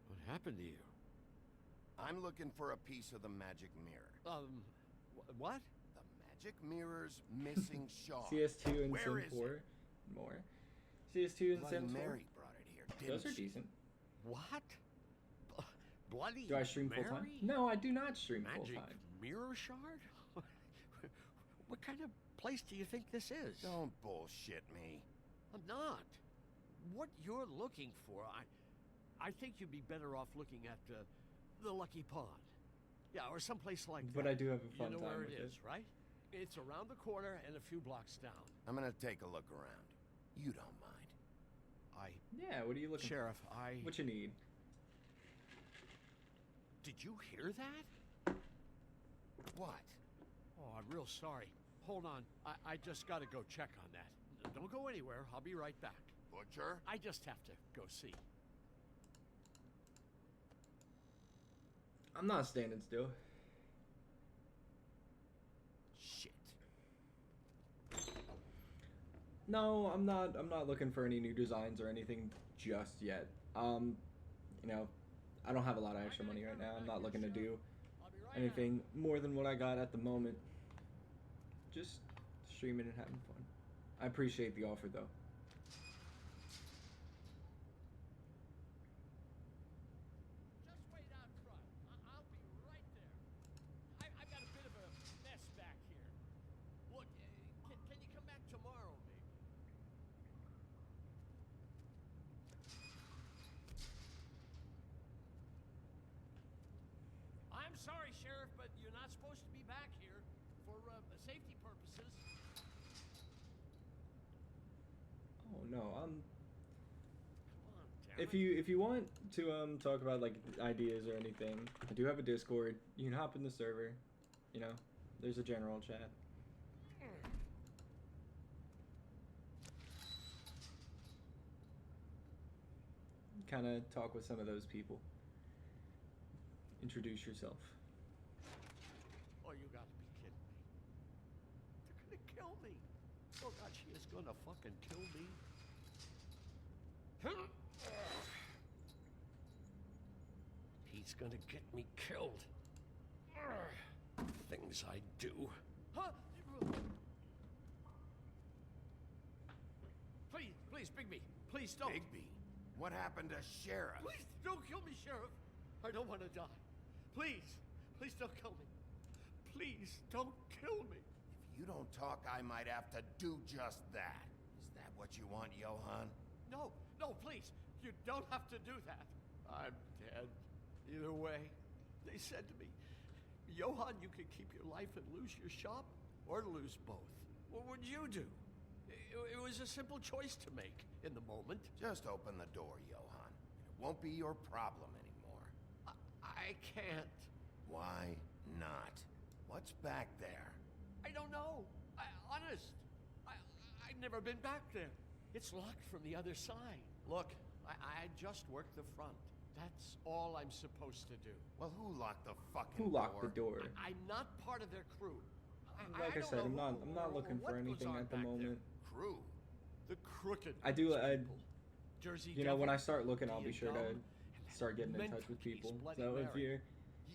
What happened to you? I'm looking for a piece of the magic mirror. What? The magic mirror's missing shard. CS2 and Where Sim is 4 it? more. CS2 and Bloody Sim 4. Mary brought it here, didn't Those are she? decent. What? Bloody Do I stream full time? Mary? No, I do not stream full Magic time. mirror shard? What kind of place do you think this is? Don't bullshit me. I'm not. What you're looking for, I think you'd be better off looking at the Lucky Pond. Yeah, or someplace like that. But I do have a fun You know time where with it is, right? It's around the corner and a few blocks down. I'm gonna take a look around. You don't mind. Yeah, what are you looking Sheriff, for? What you need? Did you hear that? What? Oh, I'm real sorry. Hold on. I just gotta go check on that. Don't go anywhere. I'll be right back. Butcher? I just have to go see. I'm not standing still. Shit. No, I'm not looking for any new designs or anything just yet. You know, I don't have a lot of extra money right now. I'm not looking to do anything more than what I got at the moment. Just streaming and having fun. I appreciate the offer though. Just wait out front. I'll be right there. I've got a bit of a mess back here. Look, can you come back tomorrow, maybe? I'm sorry, Sheriff, but you're not supposed to be back here for safety purposes. Oh no, Come on, damn if it. you want to talk about like ideas or anything, I do have a Discord. You can hop in the server. You know, there's a general chat. Kind of talk with some of those people. Introduce yourself. Oh, you gotta be kidding me. They're gonna kill me. Oh God, she is gonna fucking kill me. He's gonna get me killed. Things I do. Please, Bigby. Please don't. Bigby? What happened to Sheriff? Please don't kill me, Sheriff. I don't want to die. Please don't kill me. Please don't kill me. If you don't talk, I might have to do just that. Is that what you want, Johan? No, please. You don't have to do that. I'm dead. Either way, they said to me, Johan, you can keep your life and lose your shop, or lose both. What would you do? It was a simple choice to make in the moment. Just open the door, Johan. It won't be your problem anymore. I can't. Why not? What's back there? I don't know. Honest. I've never been back there. It's locked from the other side. Look, I just worked the front. That's all I'm supposed to do. Well, who locked the fucking Who locked the door? I'm not part of their crew. Like I don't said, know I'm not looking for what goes anything on at the back there. moment. Crew? The crooked. I do. people. Jersey You know, when I Devil, start looking, I'll be being sure to dumb, start getting in meant touch with to be people. Bloody So if Mary. you're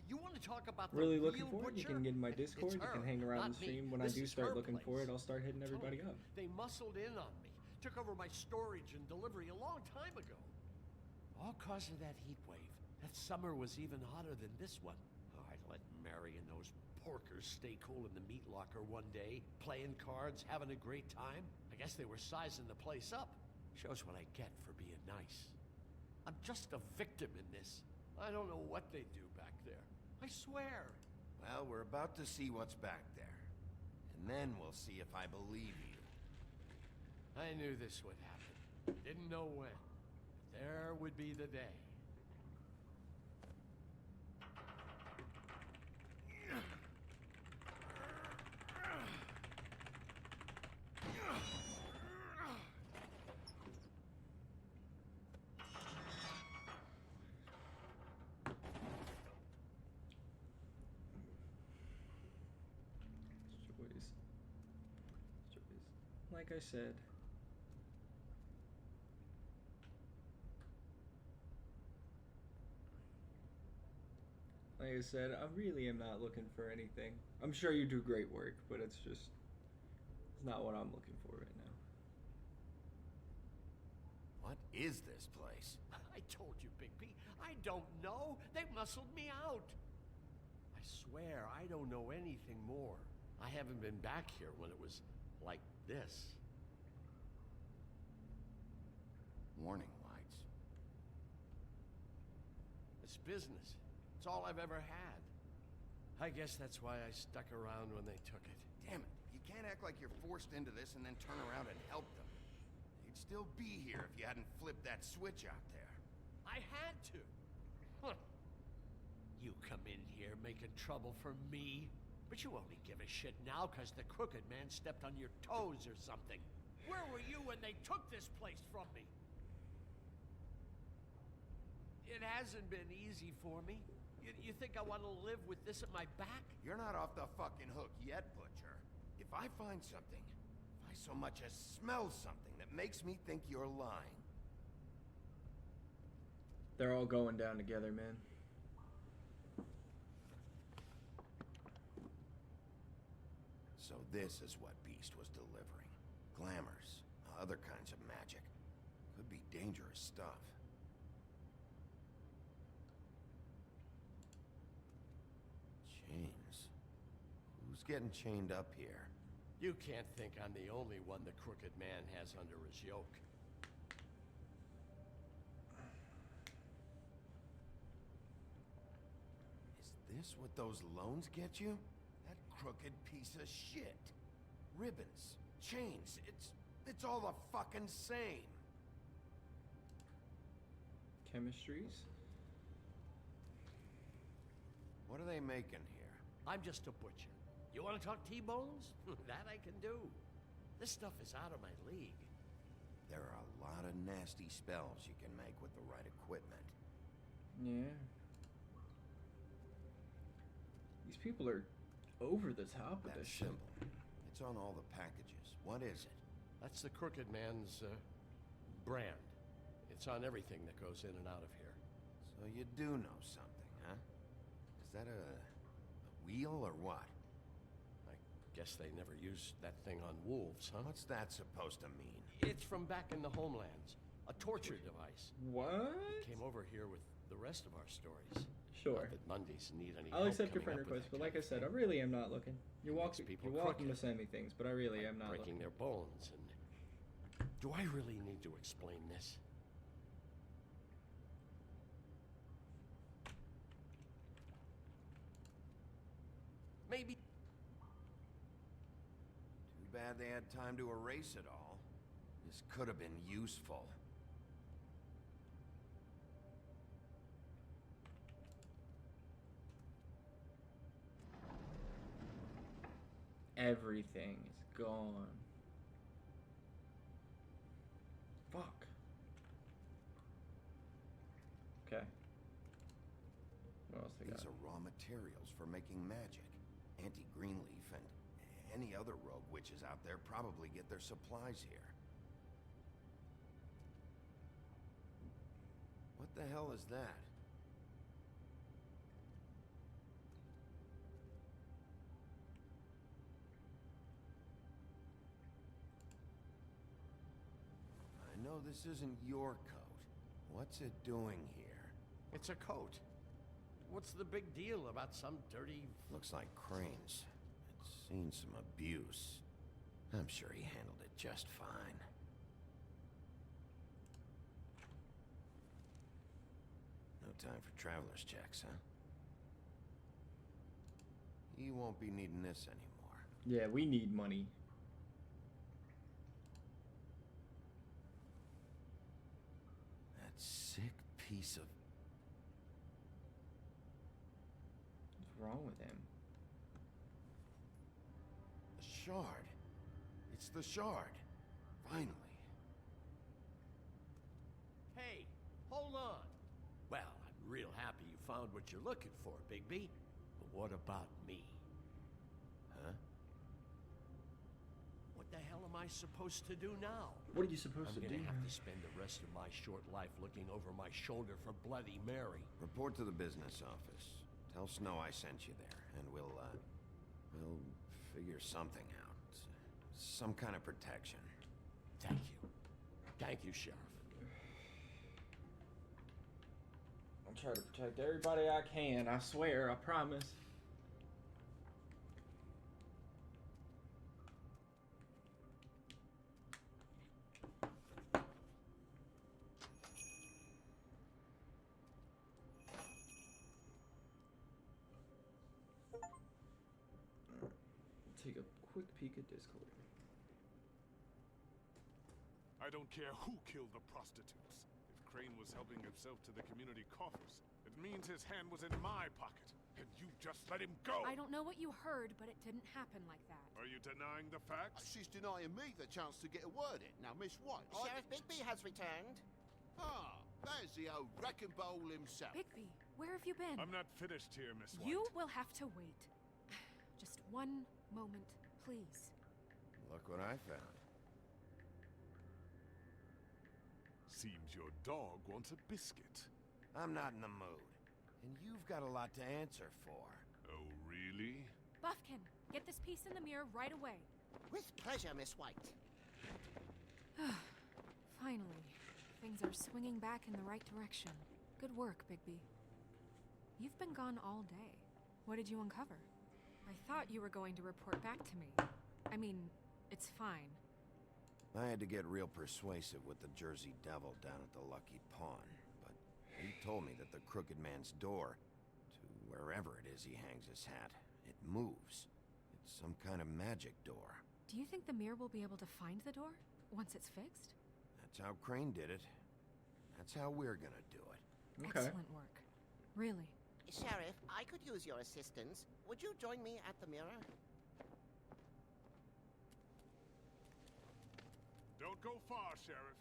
You want to talk about really the looking real for it, you butcher? can get in my It's Discord. You can her, hang around not the stream. me. When This I do is start her looking for place. it, I'll start hitting Told everybody you, up. They muscled in on me. Took over my storage and delivery a long time ago. All cause of that heat wave. That summer was even hotter than this one. Oh, I let Mary and those porkers stay cool in the meat locker one day, playing cards, having a great time. I guess they were sizing the place up. Shows what I get for being nice. I'm just a victim in this. I don't know what they do back there. I swear. Well, we're about to see what's back there. And then we'll see if I believe you. I knew this would happen. Didn't know when. There would be the day. like I said, I really am not looking for anything. I'm sure you do great work, but it's not what I'm looking for right now. What is this place? I told you, Bigby. I don't know. They muscled me out. I swear, I don't know anything more. I haven't been back here when it was like this. Warning lights. It's business. It's all I've ever had. I guess that's why I stuck around when they took it. Damn it. You can't act like you're forced into this and then turn around and help them. You'd still be here if you hadn't flipped that switch out there. I had to. Huh. You come in here making trouble for me, but you only give a shit now because the Crooked Man stepped on your toes or something. Where were you when they took this place from me? It hasn't been easy for me. You think I want to live with this at my back? You're not off the fucking hook yet, Butcher. If I find something, if I so much as smell something that makes me think you're lying. They're all going down together, man. So this is what Beast was delivering. Glamours, other kinds of magic. Could be dangerous stuff. Chains. Who's getting chained up here? You can't think I'm the only one the Crooked Man has under his yoke. Is this what those loans get you? That crooked piece of shit. Ribbons, chains, it's all the fucking same. Chemistries? What are they making here? I'm just a butcher. You want to talk T-bones? That I can do. This stuff is out of my league. There are a lot of nasty spells you can make with the right equipment. Yeah. These people are over the top with That this shit. symbol. It's on all the packages. What is it? That's the Crooked Man's brand. It's on everything that goes in and out of here. So you do know something, huh? Is that a wheel or what? I guess they never used that thing on wolves, huh? What's that supposed to mean? It's from back in the homelands. A torture device. What? It came over here with the rest of our stories. Sure. Not that Mondays need any I'll help accept your coming friend up with request, that but like I kind of said, I thing. really am not looking. You're Makes welcome. people You're welcome to crooked. send me things, but I really am not breaking looking. their bones and... Do I really need to explain this? Maybe. Too bad they had time to erase it all. This could have been useful. Everything is gone. Fuck. Okay. What else they got? These are raw materials for making magic. Auntie Greenleaf and any other rogue witches out there probably get their supplies here. What the hell is that? I know this isn't your coat. What's it doing here? It's a coat. What's the big deal about some dirty... Looks like Crane's. It's seen some abuse. I'm sure he handled it just fine. No time for traveler's checks, huh? You won't be needing this anymore. Yeah, we need money. That sick piece of... What's wrong with him? The shard. It's the shard. Finally. Hey, hold on. Well, I'm real happy you found what you're looking for, Bigby. But what about me? Huh? What the hell am I supposed to do now? What are you supposed to I'm do? gonna have to spend the rest of my short life looking over my shoulder for Bloody Mary. Report to the business office. Tell Snow I sent you there, and we'll figure something out. Some kind of protection. Thank you. Thank you, Sheriff. I'll try to protect everybody I can, I swear, I promise. Take a quick peek at Discord. I don't care who killed the prostitutes. If Crane was helping himself to the community coffers, it means his hand was in my pocket, and you just let him go! I don't know what you heard, but it didn't happen like that. Are you denying the facts? She's denying me the chance to get a word in. Now, Miss White, Sheriff Bigby has returned. Ah, there's the old wrecking bowl himself. Bigby, where have you been? I'm not finished here, Miss White. You will have to wait. Just one moment, please. Look what I found. Seems your dog wants a biscuit. I'm not in the mood. And you've got a lot to answer for. Oh, really? Buffkin, get this piece in the mirror right away. With pleasure, Miss White. Finally, things are swinging back in the right direction. Good work, Bigby. You've been gone all day. What did you uncover? I thought you were going to report back to me. I mean, it's fine. I had to get real persuasive with the Jersey Devil down at the Lucky Pawn, but he told me that the Crooked Man's door, to wherever it is he hangs his hat, it moves. It's some kind of magic door. Do you think the mirror will be able to find the door once it's fixed? That's how Crane did it. That's how we're gonna do it. Okay. Excellent work. Really. Sheriff, I could use your assistance. Would you join me at the mirror? Don't go far, Sheriff.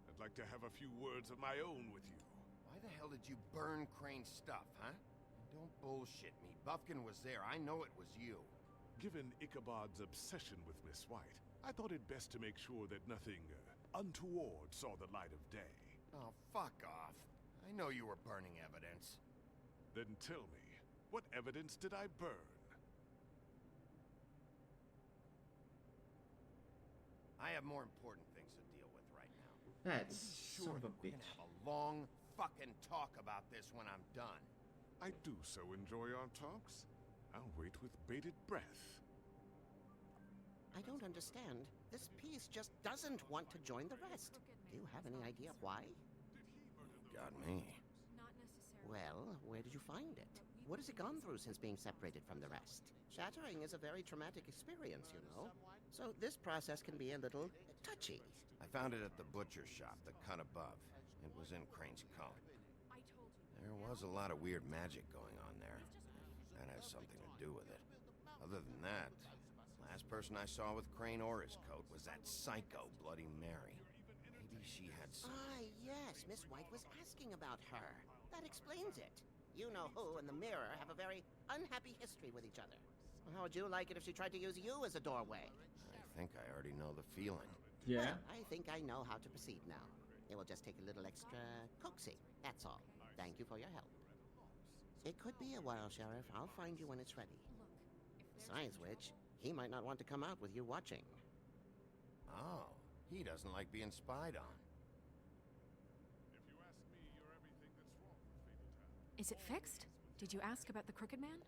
I'd like to have a few words of my own with you. Why the hell did you burn Crane's stuff, huh? Don't bullshit me. Buffkin was there. I know it was you. Given Ichabod's obsession with Miss White, I thought it best to make sure that nothing untoward saw the light of day. Oh, fuck off. I know you were burning evidence. Then tell me, what evidence did I burn? I have more important things to deal with right now. That's Sure, son of a we're bitch. gonna have a long fucking talk about this when I'm done. I do so enjoy our talks. I'll wait with bated breath. I don't understand. This piece just doesn't want to join the rest. Do you have any idea why? Got me. Not necessarily. Well, where did you find it? What has it gone through since being separated from the rest? Shattering is a very traumatic experience, you know. So this process can be a little touchy. I found it at the butcher shop, the cut above. It was in Crane's coat. I told you. There was a lot of weird magic going on there. That has something to do with it. Other than that, last person I saw with Crane or his coat was that psycho Bloody Mary. Maybe she had some... Ah, yes, Miss White was asking about her. That explains it. You know who and the mirror have a very unhappy history with each other. How would you like it if she tried to use you as a doorway? I think I already know the feeling. Yeah? Well, I think I know how to proceed now. It will just take a little extra coaxing, that's all. Thank you for your help. It could be a while, Sheriff. I'll find you when it's ready. Besides which, he might not want to come out with you watching. Oh, he doesn't like being spied on. If you ask me, you're everything that's wrong with Fabletown. Is it fixed? Did you ask about the Crooked Man?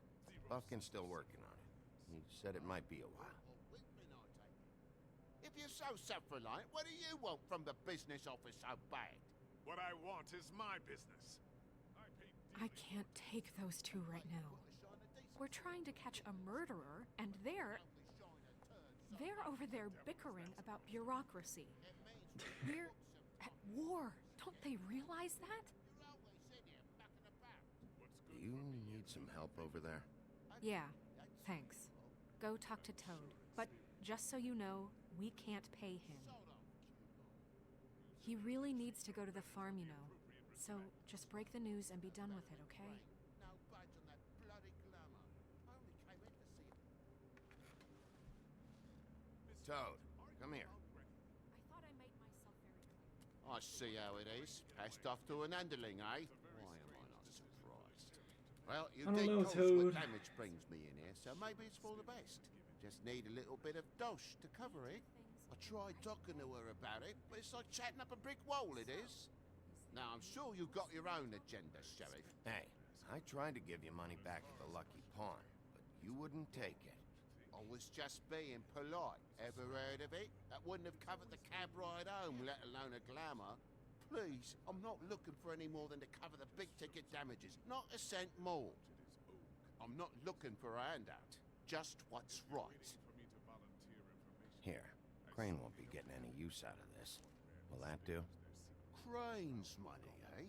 Buffkin's still working on it. He said it might be a while. If you're so self-reliant, what do you want from the business office so bad? What I want is my business. I can't take those two right now. We're trying to catch a murderer, and they're over there bickering about bureaucracy. We're at war. Don't they realize that? Do you need some help over there? Yeah, thanks. Go talk to Toad. But just so you know, we can't pay him. He really needs to go to the farm, you know. So just break the news and be done with it, okay? No budge on that bloody glamour. I only came in to see it. Toad, Come here. I thought I made myself very clear. I see how it is. Passed off to an underling, eh? Why am I not surprised? Well, you I don't did know, cause Toad. what damage brings me in here, so maybe it's for the best. Just need a little bit of dosh to cover it. I tried talking to her about it, but it's like chatting up a brick wall, it is. Now, I'm sure you've got your own agenda, Sheriff. Hey, I tried to give you money back at the Lucky Pawn, but you wouldn't take it. I was just being polite. Ever heard of it? That wouldn't have covered the cab ride home, let alone a glamour. Please, I'm not looking for any more than to cover the big-ticket damages. Not a cent more. I'm not looking for a handout. Just what's right. Here, Crane won't be getting any use out of this. Will that do? Crane's money, eh?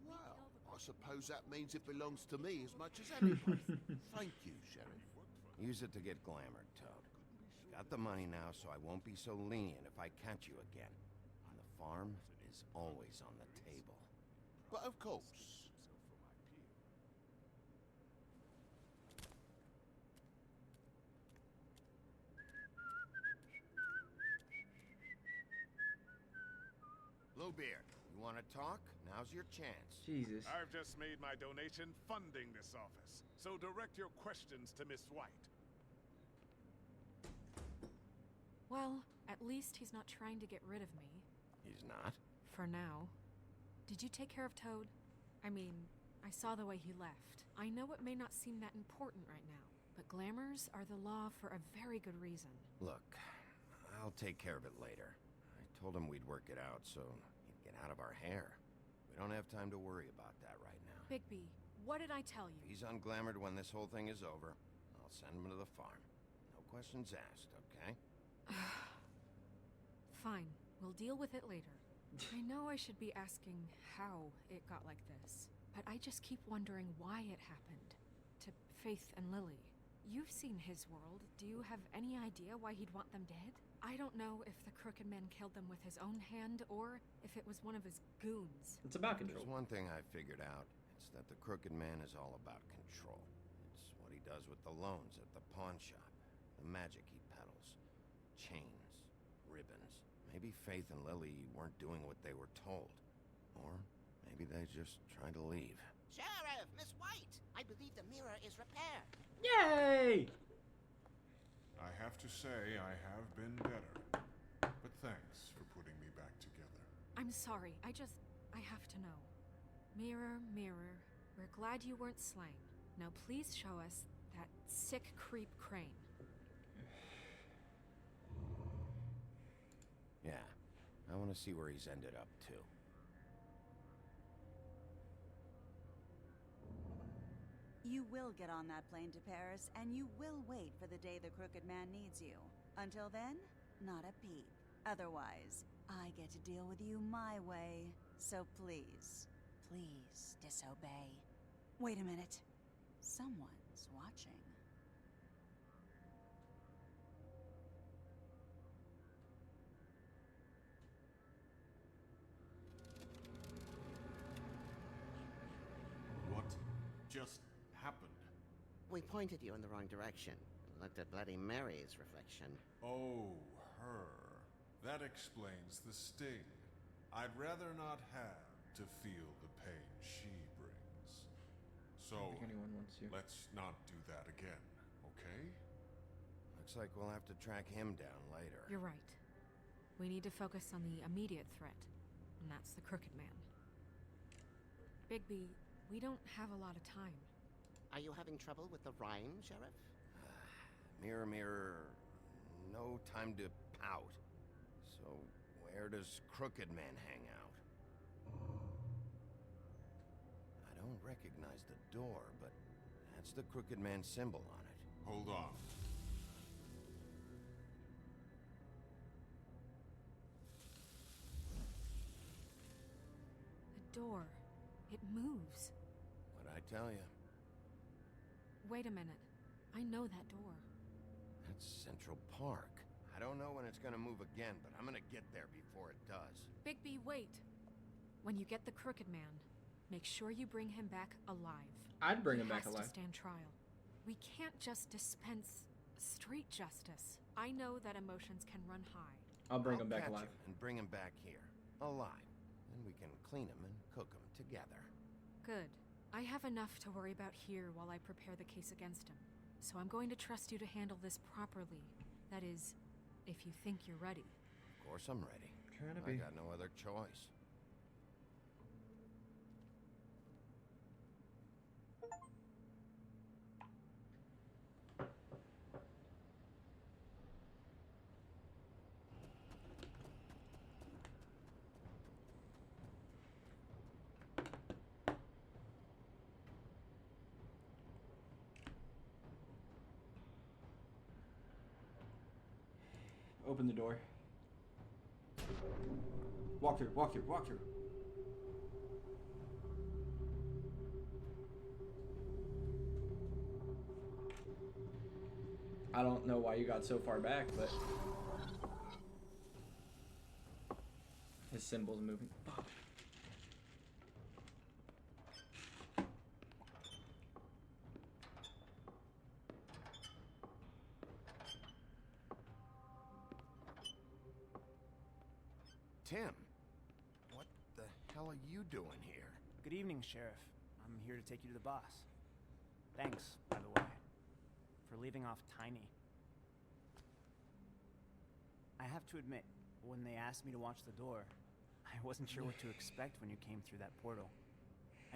Well, I suppose that means it belongs to me as much as anybody. Thank you, Sheriff. Use it to get glamored, Toad. Got the money now, so I won't be so lenient if I catch you again. And the farm is always on the table. But of course. Bluebeard, you want to talk? Now's your chance. Jesus. I've just made my donation funding this office, so direct your questions to Miss White. Well, at least he's not trying to get rid of me. He's not? For now. Did you take care of Toad? I mean, I saw the way he left. I know it may not seem that important right now, but glamours are the law for a very good reason. Look, I'll take care of it later. I told him we'd work it out so he'd get out of our hair. We don't have time to worry about that right now. Bigby, what did I tell you? If he's unglamored when this whole thing is over, I'll send him to the farm. No questions asked, okay? Fine, we'll deal with it later. I know I should be asking how it got like this, but I just keep wondering why it happened. To Faith and Lily. You've seen his world. Do you have any idea why he'd want them dead? I don't know if the Crooked Man killed them with his own hand, or if it was one of his goons. It's about control. There's one thing I figured out. It's that the Crooked Man is all about control. It's what he does with the loans at the pawn shop, the magic he peddles, chains, ribbons. Maybe Faith and Lily weren't doing what they were told. Or maybe they just tried to leave. Sheriff, Miss White! I believe the mirror is repaired. Yay! I have to say I have been better, but thanks for putting me back together. I'm sorry, I have to know. Mirror, mirror, we're glad you weren't slain. Now please show us that sick creep Crane. Yeah, I want to see where he's ended up, too. You will get on that plane to Paris, and you will wait for the day the Crooked Man needs you. Until then, not a peep. Otherwise, I get to deal with you my way. So please, please disobey. Wait a minute. Someone's watching. What just happened? We pointed you in the wrong direction. Looked at Bloody Mary's reflection. Oh, her. That explains the sting. I'd rather not have to feel the pain she brings. So, I don't think anyone wants you. let's not do that again, okay? Looks like we'll have to track him down later. You're right. We need to focus on the immediate threat, and that's the Crooked Man. Bigby, we don't have a lot of time. Are you having trouble with the rhyme, Sheriff? Mirror, mirror, no time to pout. So, where does Crooked Man hang out? I don't recognize the door, but that's the Crooked Man symbol on it. Hold on. The door. It moves. What'd I tell you? Wait a minute. I know that door. That's Central Park. I don't know when it's gonna move again, but I'm gonna get there before it does. Bigby, wait. When you get the Crooked Man, make sure you bring him back alive. I'd bring him back He has alive. to stand trial. We can't just dispense street justice. I know that emotions can run high. I'll bring I'll him back catch alive. him and bring him back here, alive. And we can clean him and cook him together. Good. I have enough to worry about here while I prepare the case against him. So I'm going to trust you to handle this properly. That is, if you think you're ready. Of course I'm ready. Trying to I be. got no other choice. Open the door. Walk through, walk through, walk through. I don't know why you got so far back, but his symbol's moving. Fuck. Tim, what the hell are you doing here? Good evening, Sheriff. I'm here to take you to the boss. Thanks, by the way, for leaving off Tiny. I have to admit, when they asked me to watch the door, I wasn't sure what to expect when you came through that portal.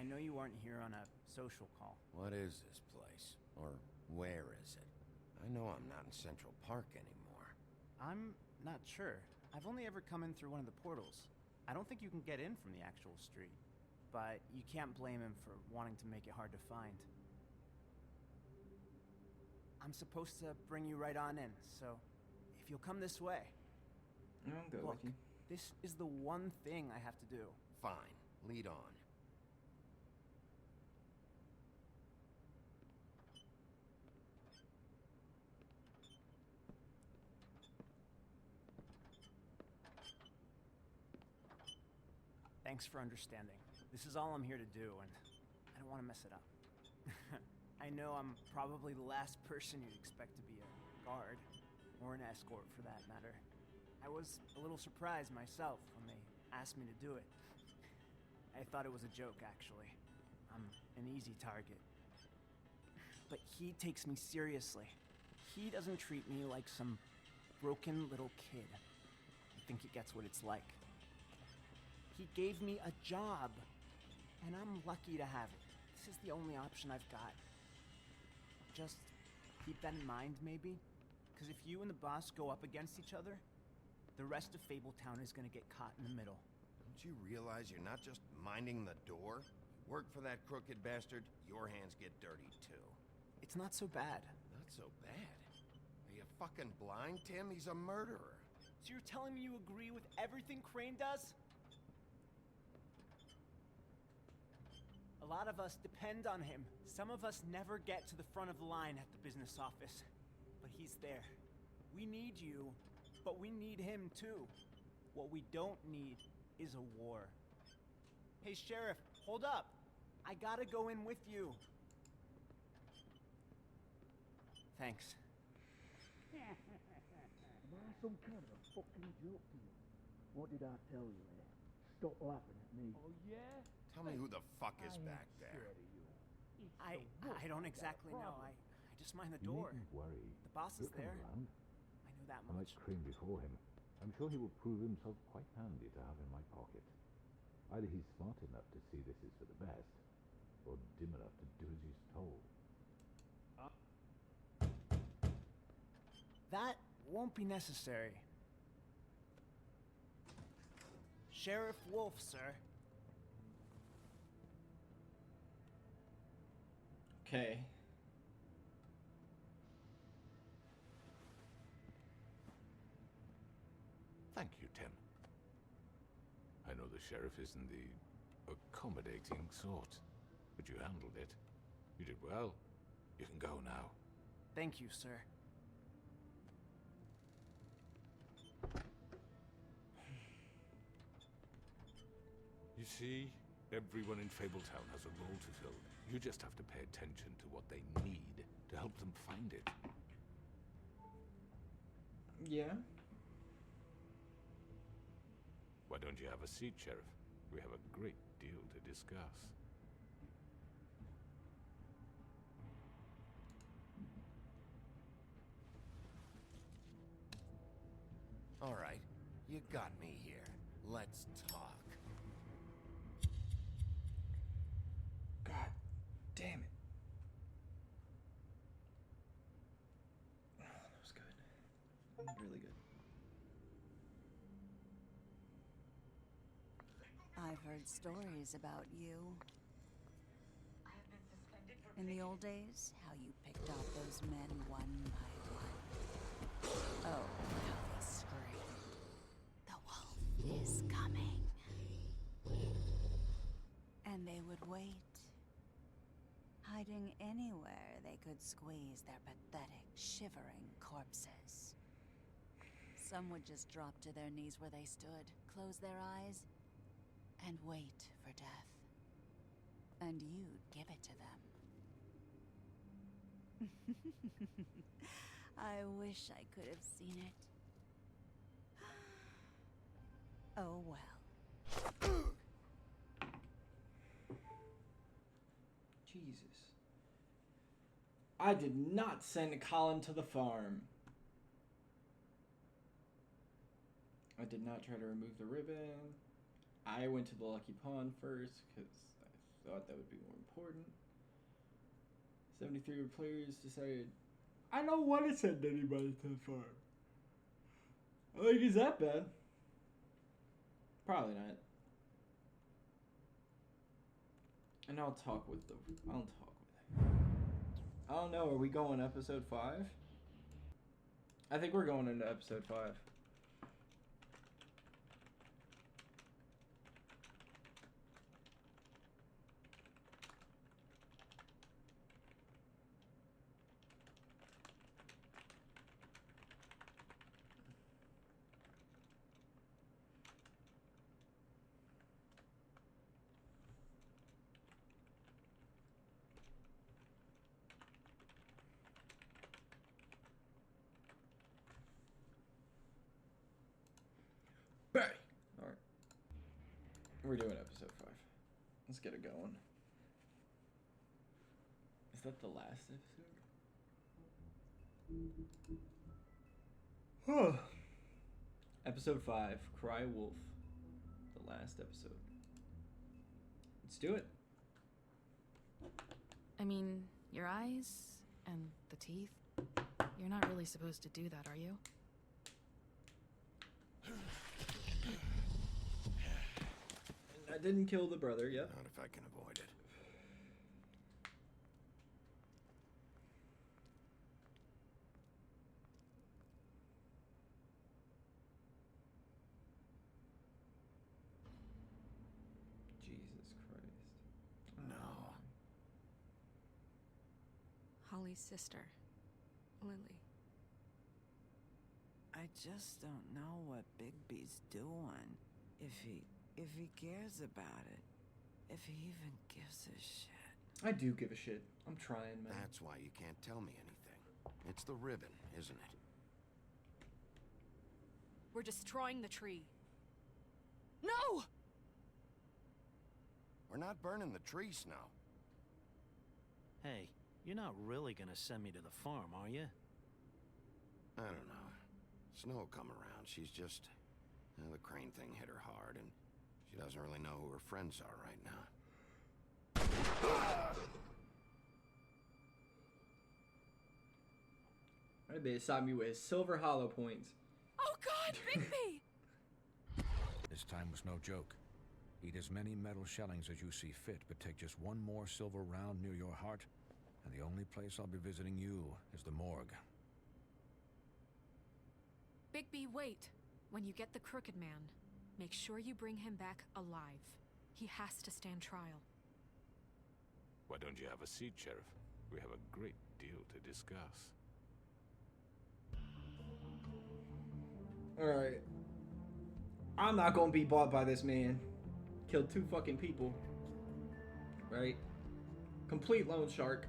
I know you aren't here on a social call. What is this place? Or where is it? I know I'm not in Central Park anymore. I'm not sure. I've only ever come in through one of the portals. I don't think you can get in from the actual street. But you can't blame him for wanting to make it hard to find. I'm supposed to bring you right on in, so if you'll come this way. I'll go Look, with you. this is the one thing I have to do. Fine, lead on. Thanks for understanding. This is all I'm here to do, and I don't want to mess it up. I know I'm probably the last person you'd expect to be a guard, or an escort for that matter. I was a little surprised myself when they asked me to do it. I thought it was a joke, actually. I'm an easy target. But he takes me seriously. He doesn't treat me like some broken little kid. I think he gets what it's like. He gave me a job, and I'm lucky to have it. This is the only option I've got. Just keep that in mind, maybe? Because if you and the boss go up against each other, the rest of Fabletown is gonna get caught in the middle. Don't you realize you're not just minding the door? Work for that crooked bastard, your hands get dirty too. It's not so bad. Not so bad? Are you fucking blind, Tim? He's a murderer. So you're telling me you agree with everything Crane does? A lot of us depend on him. Some of us never get to the front of the line at the business office. But he's there. We need you, but we need him too. What we don't need is a war. Hey, Sheriff, hold up. I gotta go in with you. Thanks. Am I some kind of a fucking joke to you? What did I tell you, eh? Stop laughing at me. Oh, yeah? Tell me who the fuck is back there. I don't exactly know. I just mind the door. You needn't worry. The boss is He'll come there. around. I know that I much. like Crane before him. I'm sure he will prove himself quite handy to have in my pocket. Either he's smart enough to see this is for the best, or dim enough to do as he's told. That won't be necessary. Sheriff Wolf, sir. Okay. Thank you, Tim. I know the sheriff isn't the accommodating sort, but you handled it. You did well. You can go now. Thank you, sir. You see, everyone in Fabletown has a role to fill. You just have to pay attention to what they need to help them find it. Yeah. Why don't you have a seat, Sheriff? We have a great deal to discuss. All right, you got me here. Let's talk. God damn it. Oh, that was good. Really good. I've heard stories about you. In the old days, how you picked off those men one by one. Oh, how they screamed. The wolf is coming. And they would wait, hiding anywhere they could squeeze their pathetic, shivering corpses. Some would just drop to their knees where they stood, close their eyes, and wait for death. And you'd give it to them. I wish I could have seen it. Oh well. Jesus. I did not send Colin to the farm. I did not try to remove the ribbon. I went to the Lucky Pawn first because I thought that would be more important. 73 players decided, I don't want to send anybody to the farm. Like, is that bad? Probably not. And I'll talk with it. I don't know, are we going episode 5? I think we're going into episode 5. Alright. We're doing episode 5. Let's get it going. Is that the last episode? Episode 5, Cry Wolf. The last episode. Let's do it. I mean, your eyes and the teeth. You're not really supposed to do that, are you? I didn't kill the brother yet. Not if I can avoid it. Jesus Christ. No. Holly's sister, Lily. I just don't know what Bigby's doing. If he cares about it. If he even gives a shit. I do give a shit. I'm trying, man. That's why you can't tell me anything. It's the ribbon, isn't it? We're destroying the tree. No! We're not burning the tree, Snow. Hey, you're not really gonna send me to the farm, are you? I don't know. Snow will come around. She's just... the crane thing hit her hard, and she doesn't really know who her friends are right now. I bet it shot me with silver hollow points. Oh God, Bigby! This time was no joke. Eat as many metal shellings as you see fit, but take just one more silver round near your heart, and the only place I'll be visiting you is the morgue. Bigby, wait. When you get the Crooked Man, make sure you bring him back alive. He has to stand trial. Why don't you have a seat, Sheriff? We have a great deal to discuss. Alright. I'm not gonna be bought by this man. Killed 2 fucking people. Right? Complete loan shark.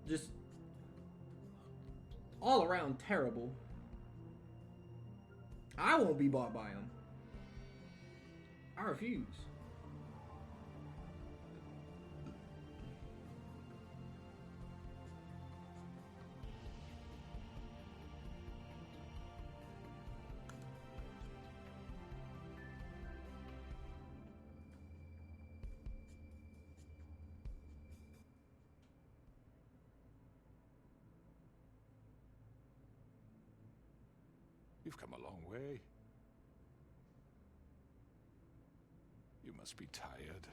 Just all around terrible. I won't be bought by him. I refuse. You've come a long way. You must be tired.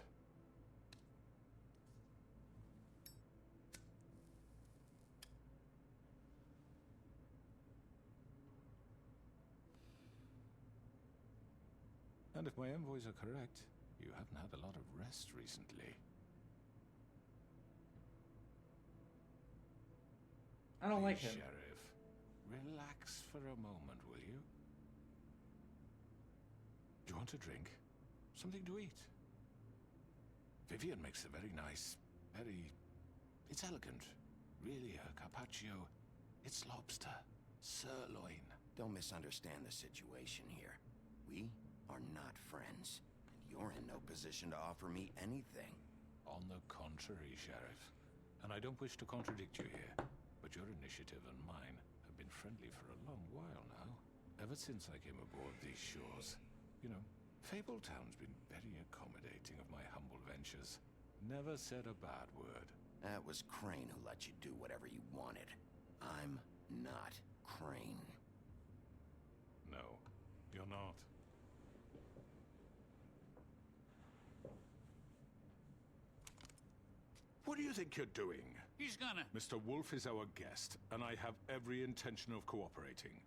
And if my envoys are correct, you haven't had a lot of rest recently. I don't like him. Sheriff, relax for a moment, will you? Do you want a drink? Something to eat? Vivian makes a very nice, it's elegant. Really a carpaccio. It's lobster, sirloin. Don't misunderstand the situation here. We are not friends, and you're in no position to offer me anything. On the contrary, Sheriff. And I don't wish to contradict you here, but your initiative and mine have been friendly for a long while now. Ever since I came aboard these shores. You know, Fabletown's been very accommodating of my humble ventures. Never said a bad word. That was Crane who let you do whatever you wanted. I'm not Crane. No, you're not. What do you think you're doing? He's gonna... Mr. Wolf is our guest, and I have every intention of cooperating.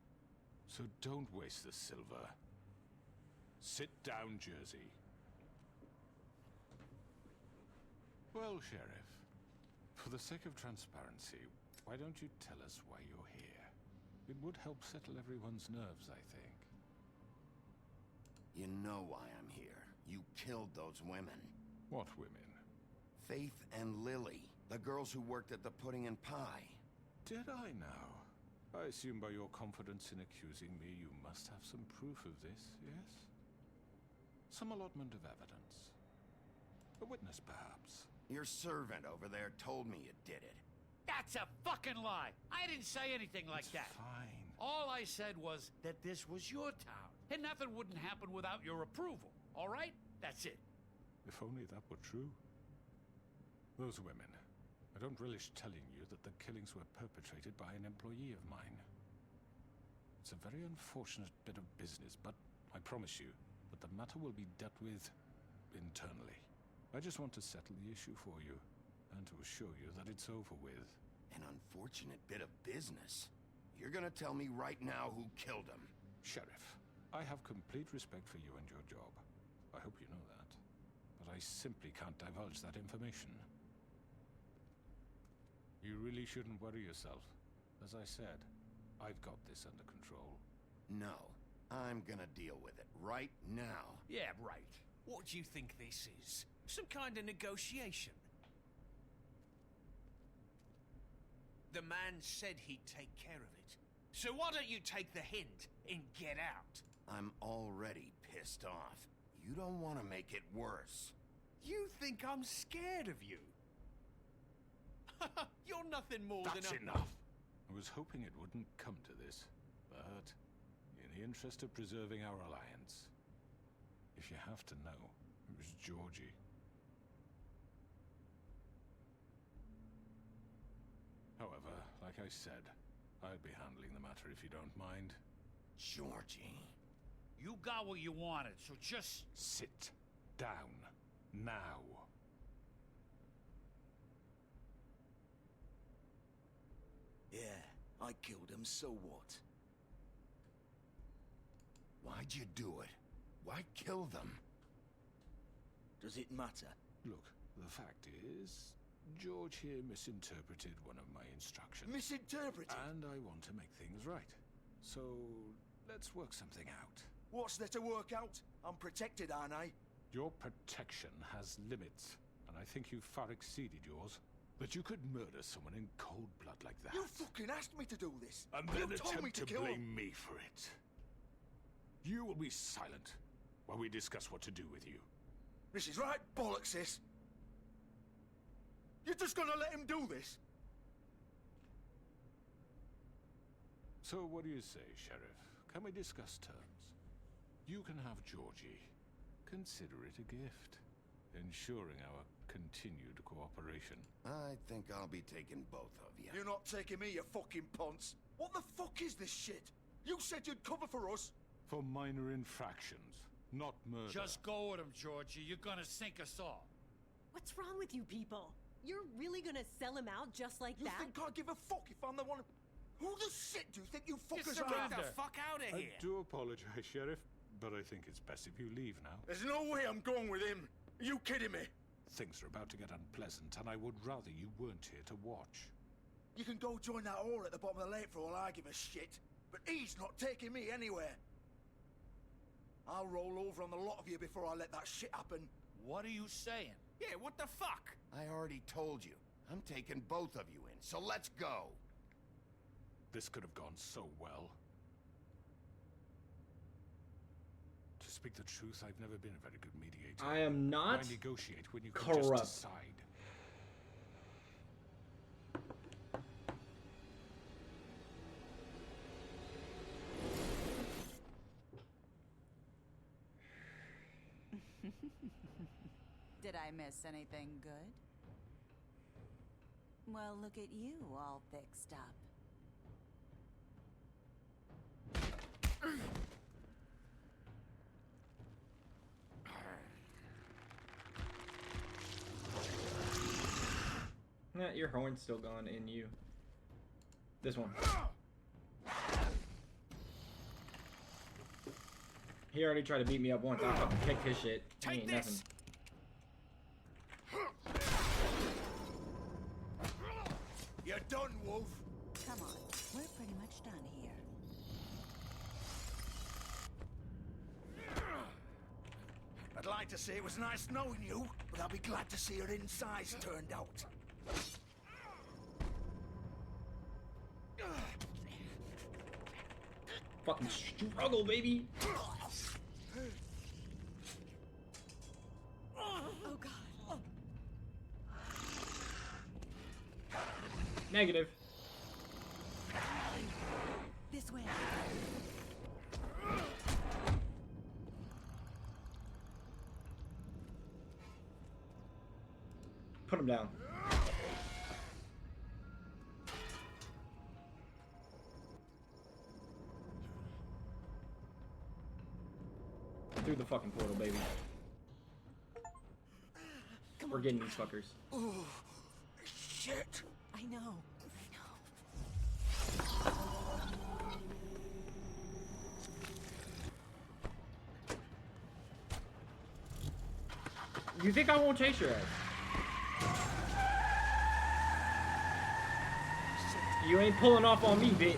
So don't waste the silver. Sit down, Jersey. Well, Sheriff, for the sake of transparency, why don't you tell us why you're here? It would help settle everyone's nerves, I think. You know why I'm here. You killed those women. What women? Faith and Lily, the girls who worked at the Pudding and Pie. Did I now? I assume by your confidence in accusing me, you must have some proof of this, yes? Some allotment of evidence. A witness, perhaps. Your servant over there told me you did it. That's a fucking lie! I didn't say anything like that. Fine. All I said was that this was your town, and nothing wouldn't happen without your approval, all right? That's it. If only that were true. Those women. I don't relish telling you that the killings were perpetrated by an employee of mine. It's a very unfortunate bit of business, but I promise you that the matter will be dealt with internally. I just want to settle the issue for you, and to assure you that it's over with. An unfortunate bit of business? You're gonna tell me right now who killed him? Sheriff, I have complete respect for you and your job. I hope you know that. But I simply can't divulge that information. You really shouldn't worry yourself. As I said, I've got this under control. No, I'm gonna deal with it right now. Yeah, right. What do you think this is? Some kind of negotiation? The man said he'd take care of it. So why don't you take the hint and get out? I'm already pissed off. You don't want to make it worse. You think I'm scared of you? You're nothing more That's than a... enough! I was hoping it wouldn't come to this, but in the interest of preserving our alliance, if you have to know, it was Georgie. However, like I said, I'll be handling the matter if you don't mind. Georgie. You got what you wanted, so just... Sit down. Now. Yeah, I killed him, so what? Why'd you do it? Why kill them? Does it matter? Look, the fact is, George here misinterpreted one of my instructions. Misinterpreted? And I want to make things right. So, let's work something out. What's there to work out? I'm protected, aren't I? Your protection has limits, and I think you've far exceeded yours. That you could murder someone in cold blood like that. You fucking asked me to do this! And You then told me attempt to kill blame him. me for it. You will be silent. while we discuss what to do with you. This is right bollocks, this. You're just gonna let him do this? So what do you say, Sheriff? Can we discuss terms? You can have Georgie. Consider it a gift, ensuring our continued cooperation. I think I'll be taking both of you. You're not taking me, you fucking ponce. What the fuck is this shit? You said you'd cover for us. For minor infractions, not murder. Just go with him, Georgie. You're gonna sink us all. What's wrong with you people? You're really gonna sell him out just like that? You think I give a fuck if I'm the one? Who the shit do you think you fuckers are? Get the fuck out of here! I do apologize, Sheriff, but I think it's best if you leave now. There's no way I'm going with him. Are you kidding me? Things are about to get unpleasant, and I would rather you weren't here to watch. You can go join that whore at the bottom of the lake for all I give a shit. But he's not taking me anywhere. I'll roll over on the lot of you before I let that shit happen. What are you saying? Yeah, what the fuck? I already told you. I'm taking both of you in, so let's go. This could have gone so well. To speak the truth, I've never been a very good mediator. I am not Why negotiate when you can corrupt. just decide? Did I miss anything good? Well, look at you, all fixed up. Yeah, your horn's still gone in you. This one. He already tried to beat me up once. I fucking kicked his shit. He ain't nothing. You're done, Wolf. Come on, we're pretty much done here. I'd like to say it was nice knowing you, but I'll be glad to see your insides turned out. Fucking struggle, baby. Oh god. Negative. This way. Put him down. Through the fucking portal, baby. We're getting these fuckers. Oh, shit. I know. You think I won't chase your ass? You ain't pulling off on me, bitch.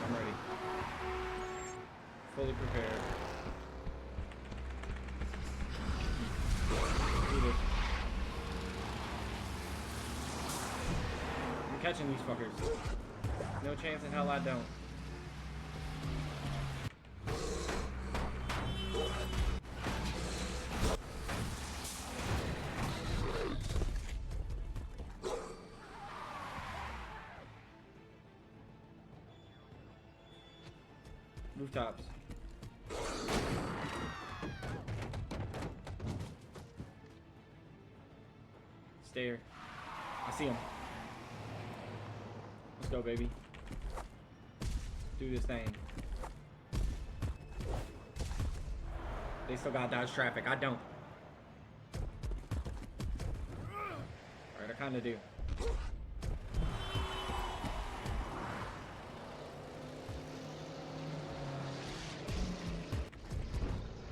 I'm ready. Fully prepared. Do this. I'm catching these fuckers. No chance in hell I don't. Rooftops. Stair. I see him. Let's go, baby. Do this thing. They still got dodge traffic. I don't. Alright, I kinda do.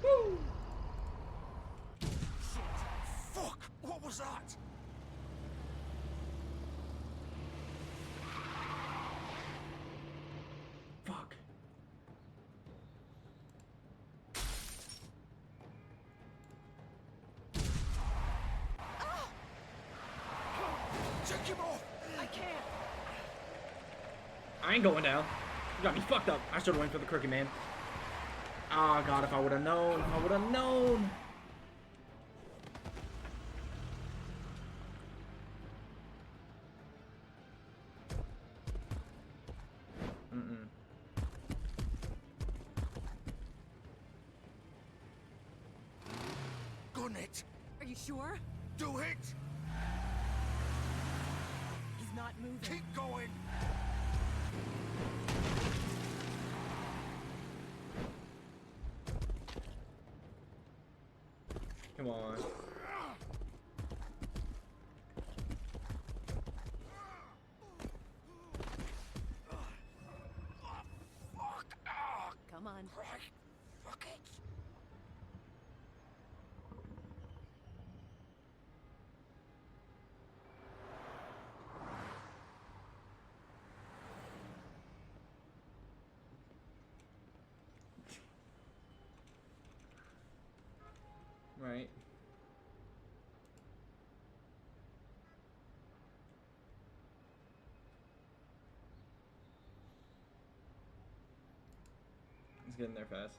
Woo! Fuck! What was that? Fuck. ain't going down. You got me fucked up. I should've went for the Crooked Man. Oh god, if I would've known. I would've known. Gun it. Are you sure? Do it. He's not moving. Keep going. Come on. Come on. Fuck it. Right. He's getting there fast.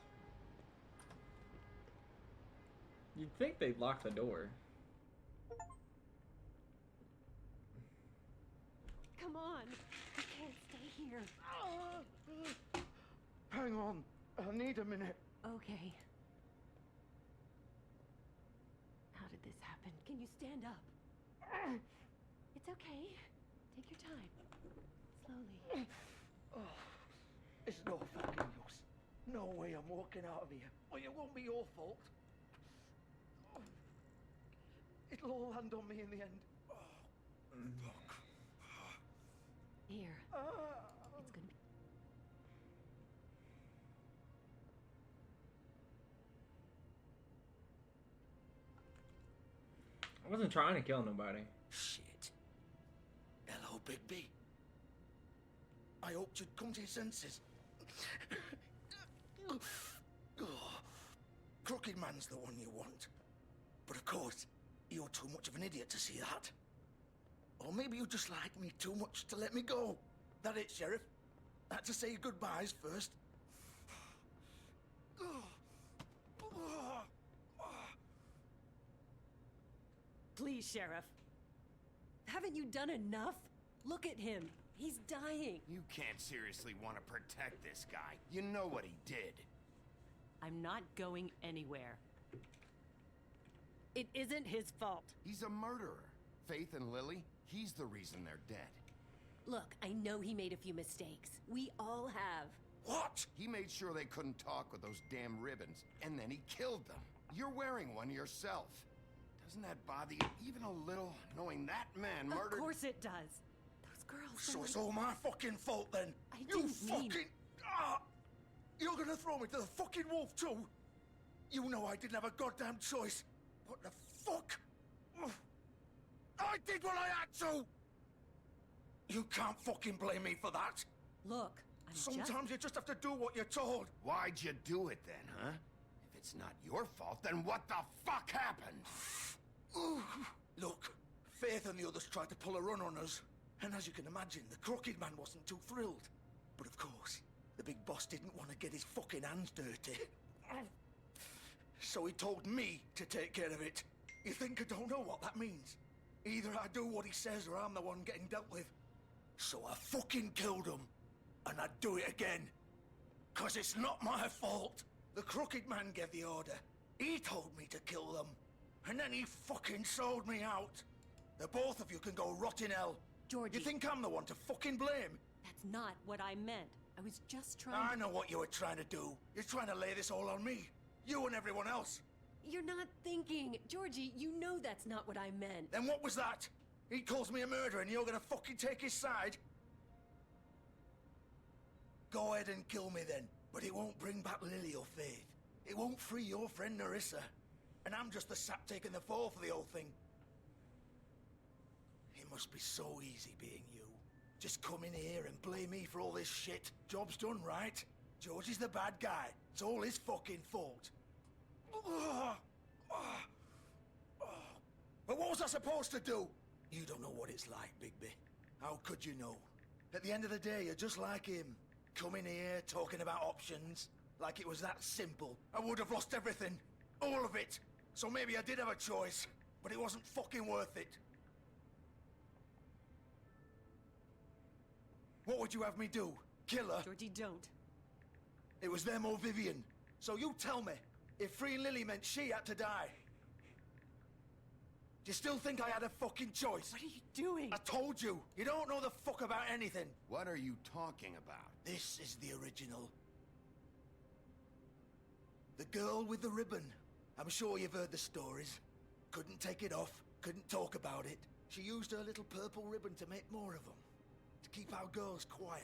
You'd think they'd lock the door. Come on. We can't stay here. Hang on. I need a minute. Okay. How did this happen? Can you stand up? It's okay. Take your time. Slowly. Oh, it's no fucking use. No way I'm walking out of here. Well, it won't be your fault. It'll all land on me in the end. Fuck. Here. It's gonna be... I wasn't trying to kill nobody. Shit. Hello, Bigby. I hoped you'd come to your senses. Crooked Man's the one you want. But of course, you're too much of an idiot to see that. Or maybe you just like me too much to let me go. That it, Sheriff? Had to say goodbyes first. Please, Sheriff. Haven't you done enough? Look at him. He's dying. You can't seriously want to protect this guy. You know what he did. I'm not going anywhere. It isn't his fault. He's a murderer. Faith and Lily, he's the reason they're dead. Look, I know he made a few mistakes. We all have. What? He made sure they couldn't talk with those damn ribbons, and then he killed them. You're wearing one yourself. Doesn't that bother you even a little, knowing that man murdered... Of course it does. Those girls... So it's all my fucking fault then? You fucking... You're gonna throw me to the fucking wolf too? You know I didn't have a goddamn choice. What the fuck? I did what I had to! You can't fucking blame me for that. Look, Sometimes you just have to do what you're told. Why'd you do it then, huh? If it's not your fault, then what the fuck happened? Look, Faith and the others tried to pull a run on us. And as you can imagine, the Crooked Man wasn't too thrilled. But of course, the big boss didn't want to get his fucking hands dirty. So he told me to take care of it. You think I don't know what that means? Either I do what he says or I'm the one getting dealt with. So I fucking killed him. And I'd do it again. 'Cause it's not my fault. The Crooked Man gave the order. He told me to kill them. And then he fucking sold me out. The both of you can go rot in hell. Georgie. You think I'm the one to fucking blame? That's not what I meant. I was just trying I know what you were trying to do. You're trying to lay this all on me. You and everyone else. You're not thinking. Georgie, you know that's not what I meant. Then what was that? He calls me a murderer and you're gonna fucking take his side? Go ahead and kill me then. But it won't bring back Lily or Faith. It won't free your friend Narissa. And I'm just the sap taking the fall for the whole thing. It must be so easy being you. Just come in here and blame me for all this shit. Job's done, right? Georgie's the bad guy. It's all his fucking fault. But what was I supposed to do? You don't know what it's like, Bigby. How could you know? At the end of the day, you're just like him. Coming here, talking about options. Like it was that simple. I would have lost everything. All of it. So maybe I did have a choice. But it wasn't fucking worth it. What would you have me do? Kill her? Georgie, don't. It was them or Vivian. So you tell me, if freeing Lily meant she had to die. Do you still think I had a fucking choice? What are you doing? I told you. You don't know the fuck about anything. What are you talking about? This is the original. The girl with the ribbon. I'm sure you've heard the stories. Couldn't take it off, couldn't talk about it. She used her little purple ribbon to make more of them. To keep our girls quiet.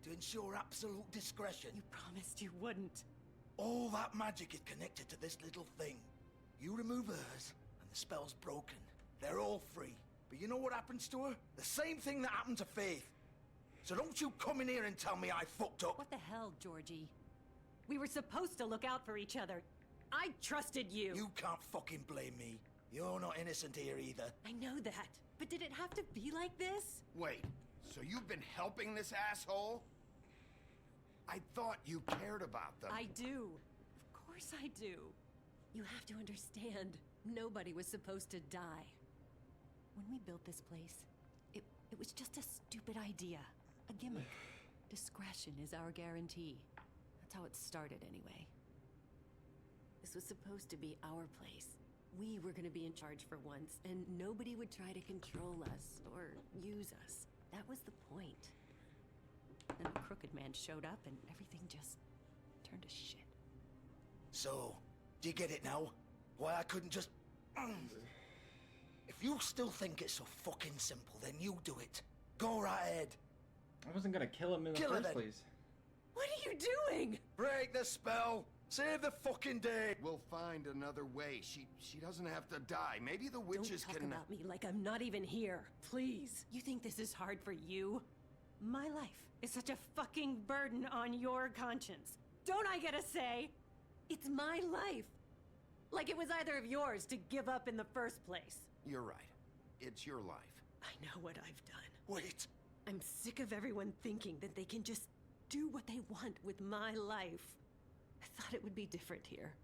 To ensure absolute discretion. You promised you wouldn't. All that magic is connected to this little thing. You remove hers, and the spell's broken. They're all free. But you know what happens to her? The same thing that happened to Faith. So don't you come in here and tell me I fucked up. What the hell, Georgie? We were supposed to look out for each other. I trusted you. You can't fucking blame me. You're not innocent here either. I know that. But did it have to be like this? Wait, so you've been helping this asshole? I thought you cared about them. I do. Of course I do. You have to understand, nobody was supposed to die. When we built this place, it was just a stupid idea. A gimmick. Discretion is our guarantee. That's how it started anyway. This was supposed to be our place. We were gonna be in charge for once, and nobody would try to control us or use us. That was the point. Then the Crooked Man showed up and everything just turned to shit. So, do you get it now? Why I couldn't just... If you still think it's so fucking simple, then you do it. Go right ahead. I wasn't gonna kill him in the first place. What are you doing? Break the spell. Save the fucking day. We'll find another way. She doesn't have to die. Maybe the witches Don't talk can... about me like I'm not even here. Please. You think this is hard for you? My life is such a fucking burden on your conscience. Don't I get a say? It's my life. Like it was either of yours to give up in the first place. You're right. It's your life. I know what I've done. Wait. I'm sick of everyone thinking that they can just do what they want with my life. I thought it would be different here.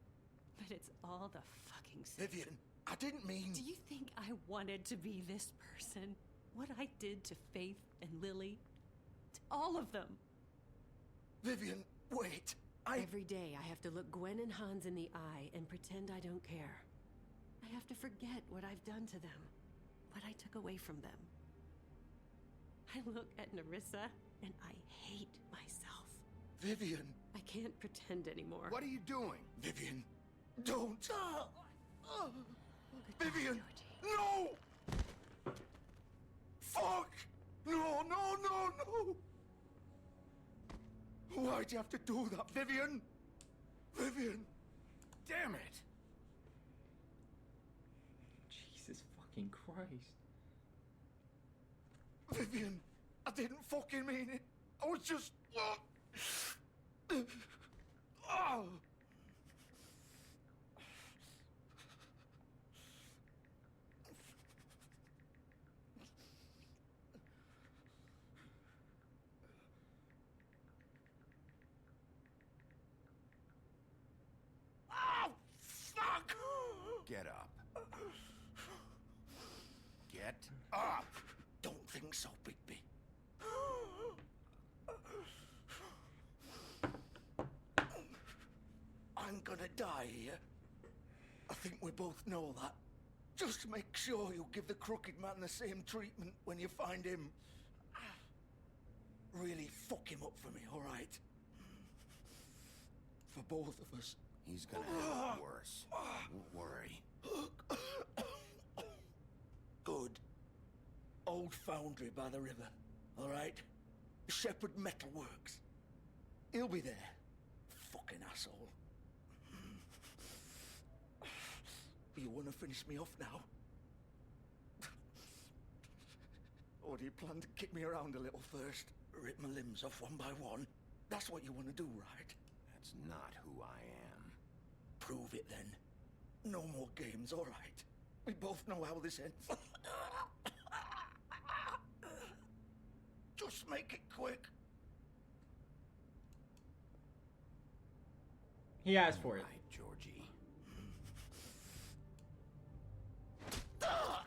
But it's all the fucking same. Vivian, I didn't mean... Do you think I wanted to be this person? What I did to Faith and Lily? To all of them. Vivian, wait. Every day I have to look Gwen and Hans in the eye and pretend I don't care. I have to forget what I've done to them. What I took away from them. I look at Nerissa and I hate myself. Vivian. I can't pretend anymore. What are you doing? Vivian, don't. Vivian, no! Fuck! No, no, no, no! Why'd you have to do that, Vivian? Vivian! Damn it! Jesus fucking Christ. Vivian, I didn't fucking mean it. I was just... Oh. Fuck! Get up. Get up! Don't think so, Bigby. I'm gonna die here. I think we both know that. Just make sure you give the Crooked Man the same treatment when you find him. Really fuck him up for me, all right? For both of us. He's gonna have it worse. Don't worry. Good. Old foundry by the river, all right? Shepherd Metalworks. He'll be there. Fucking asshole. You want to finish me off now? Or do you plan to kick me around a little first? Rip my limbs off one by one? That's what you want to do, right? That's not who I am. Prove it then. No more games, all right? We both know how this ends. Just make it quick. He asked for it. Right, Georgie. Fuck.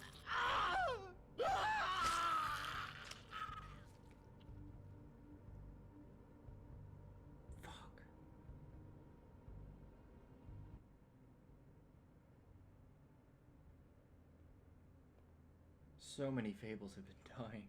So many fables have been dying.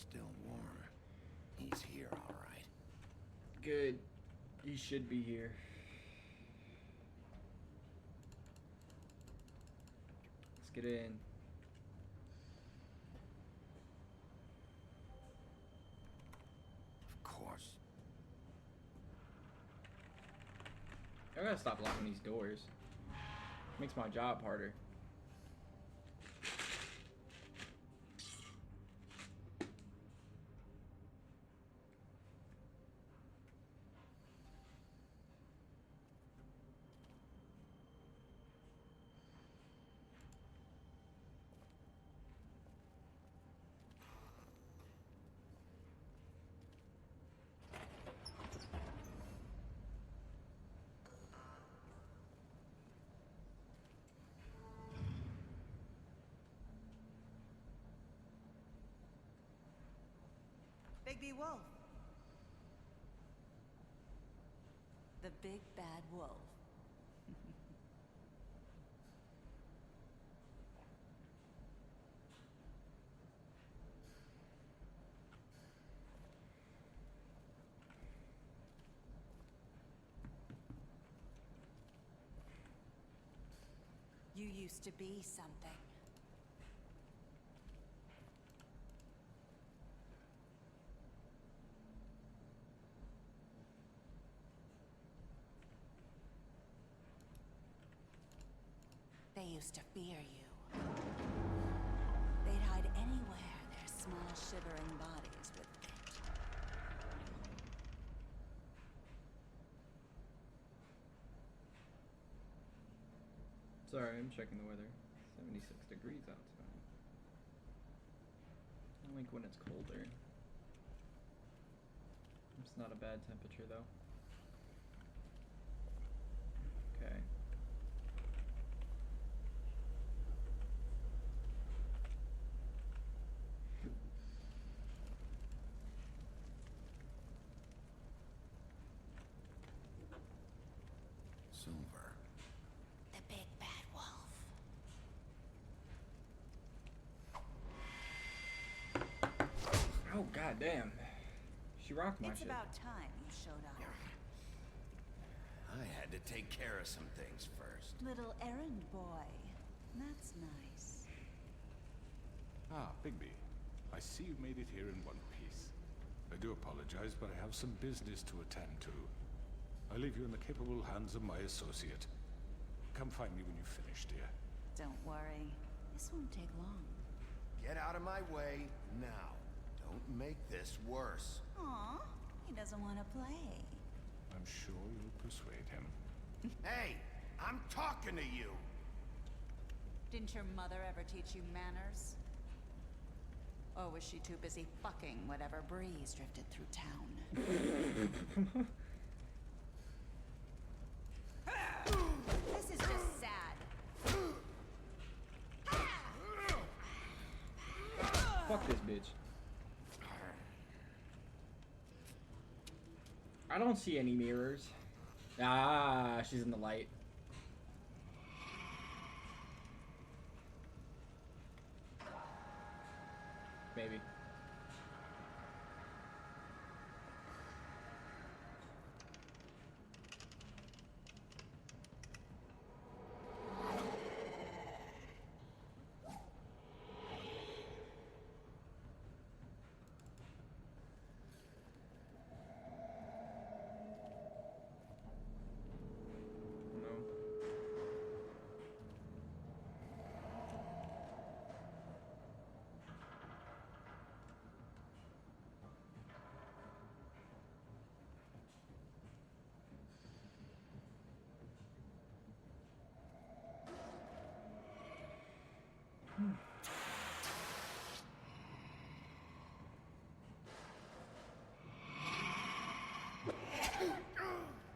Still warm. He's here, all right. Good. He should be here. Let's get in. Of course. I gotta stop locking these doors. Makes my job harder. Bigby Wolf. The big bad wolf. You used to be something. They used to fear you. They'd hide anywhere their small, shivering bodies would fit. Sorry, I'm checking the weather. 76 degrees outside. I like when it's colder. It's not a bad temperature though. Okay. Oh, goddamn. She rocked my It's shit. about time you showed up. I had to take care of some things first. Little errand boy. That's nice. Ah, Bigby. I see you made it here in one piece. I do apologize, but I have some business to attend to. I leave you in the capable hands of my associate. Come find me when you've finished, dear. Don't worry. This won't take long. Get out of my way now. Don't make this worse. Aw, he doesn't want to play. I'm sure you'll persuade him. Hey, I'm talking to you. Didn't your mother ever teach you manners? Or was she too busy fucking whatever breeze drifted through town? This is just sad. Fuck this bitch. I don't see any mirrors. Ah, she's in the light. Maybe.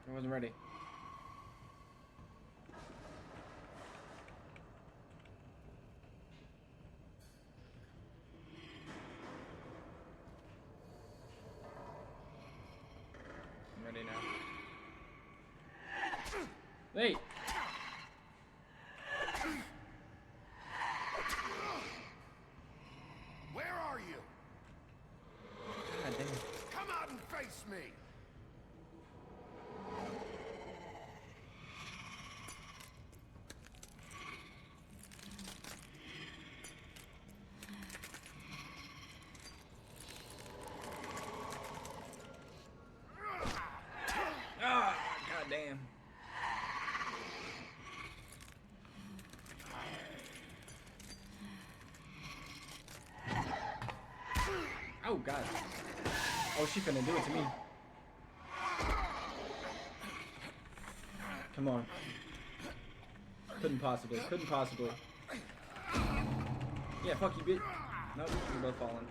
I wasn't ready. I'm ready now. Hey! Where are you? God damn. Come out and face me. Ah, goddamn. Oh god. Oh, she finna do it to me. Come on. Couldn't possibly. Couldn't possibly. Yeah, fuck you, bitch. Nope, we're both falling.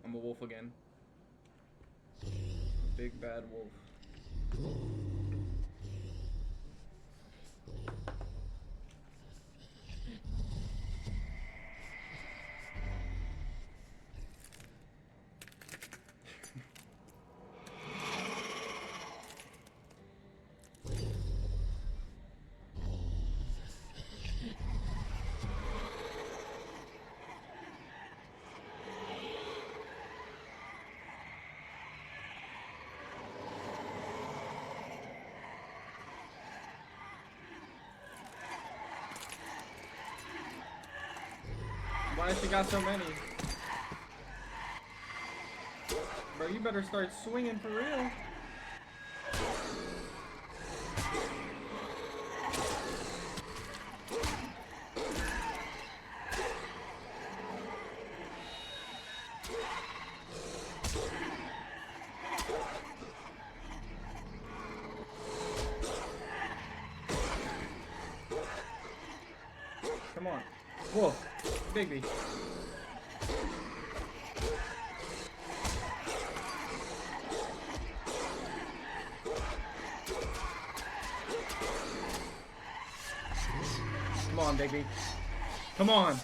I'm a wolf again. Big bad wolf. Why has she got so many? Bro, you better start swinging for real. Come on. Whoa. Bigby. Come on, Bigby. Come on.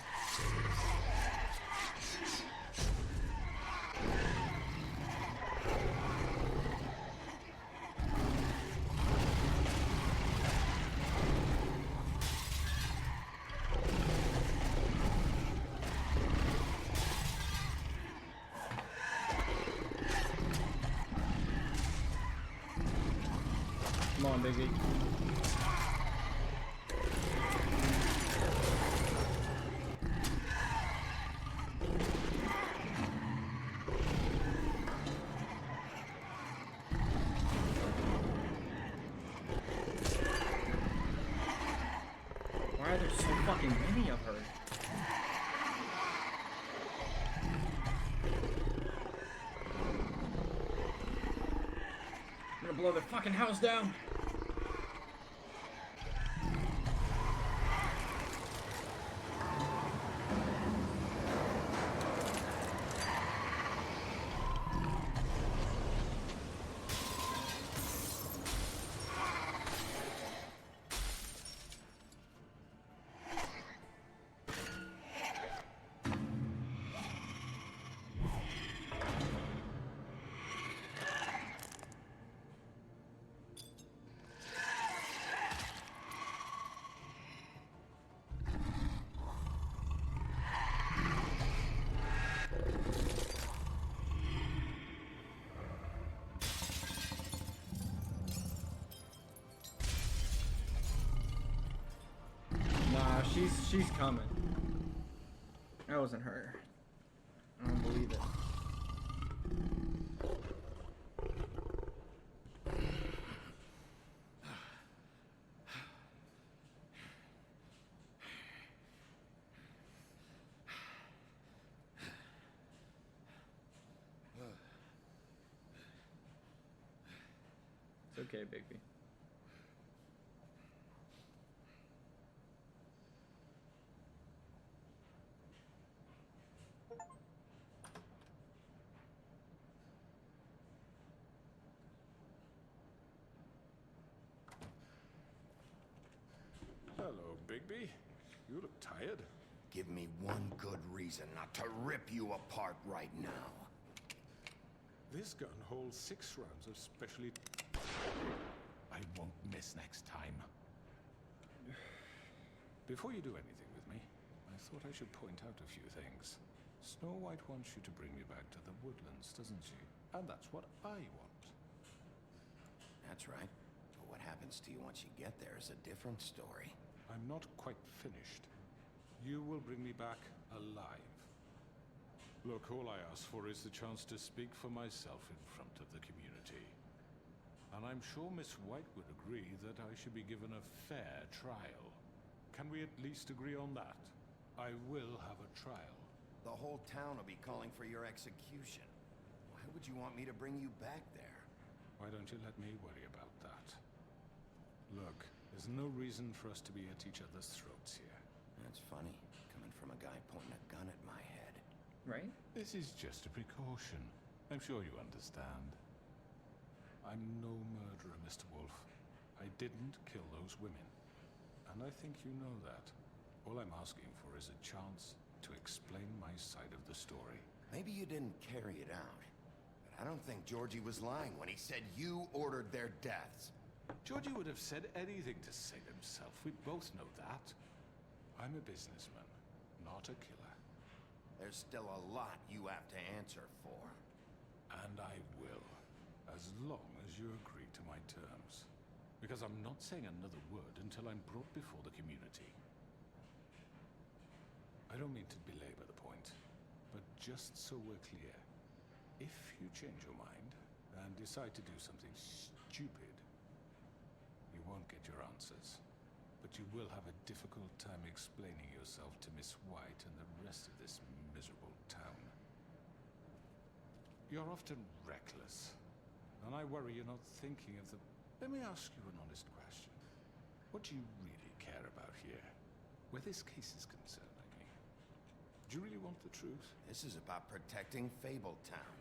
on, Biggie. Why are there so fucking many of her? I'm gonna blow the fucking house down. She's coming. That wasn't her. I don't believe it. It's okay, Bigby. Hello, Bigby. You look tired. Give me one good reason not to rip you apart right now. This gun holds 6 rounds of specially... I won't miss next time. Before you do anything with me, I thought I should point out a few things. Snow White wants you to bring me back to the woodlands, doesn't she? And that's what I want. That's right. But what happens to you once you get there is a different story. I'm not quite finished. You will bring me back alive. Look, all I ask for is the chance to speak for myself in front of the community. And I'm sure Miss White would agree that I should be given a fair trial. Can we at least agree on that? I will have a trial. The whole town will be calling for your execution. Why would you want me to bring you back there? Why don't you let me worry about that? Look, there's no reason for us to be at each other's throats here. That's funny, coming from a guy pointing a gun at my head. Right? This is just a precaution. I'm sure you understand. I'm no murderer, Mr. Wolf. I didn't kill those women. And I think you know that. All I'm asking for is a chance to explain my side of the story. Maybe you didn't carry it out. But I don't think Georgie was lying when he said you ordered their deaths. Georgie would have said anything to save himself. We both know that. I'm a businessman, not a killer. There's still a lot you have to answer for. And I will, as long as you agree to my terms. Because I'm not saying another word until I'm brought before the community. I don't mean to belabor the point, but just so we're clear, if you change your mind and decide to do something stupid, you won't get your answers. But you will have a difficult time explaining yourself to Miss White and the rest of this miserable town. You're often reckless, and I worry you're not thinking of the... Let me ask you an honest question. What do you really care about here? Where this case is concerned, I mean. Do you really want the truth? This is about protecting Fabletown.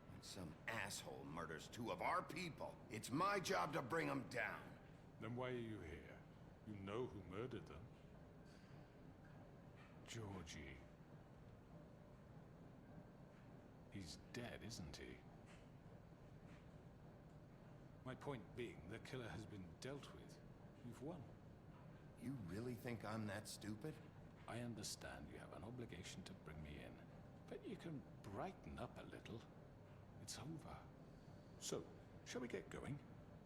When some asshole murders 2 of our people, it's my job to bring them down. Then why are you here? You know who murdered them. Georgie. He's dead, isn't he? My point being, the killer has been dealt with. You've won. You really think I'm that stupid? I understand you have an obligation to bring me in, but you can brighten up a little. It's over. So, shall we get going?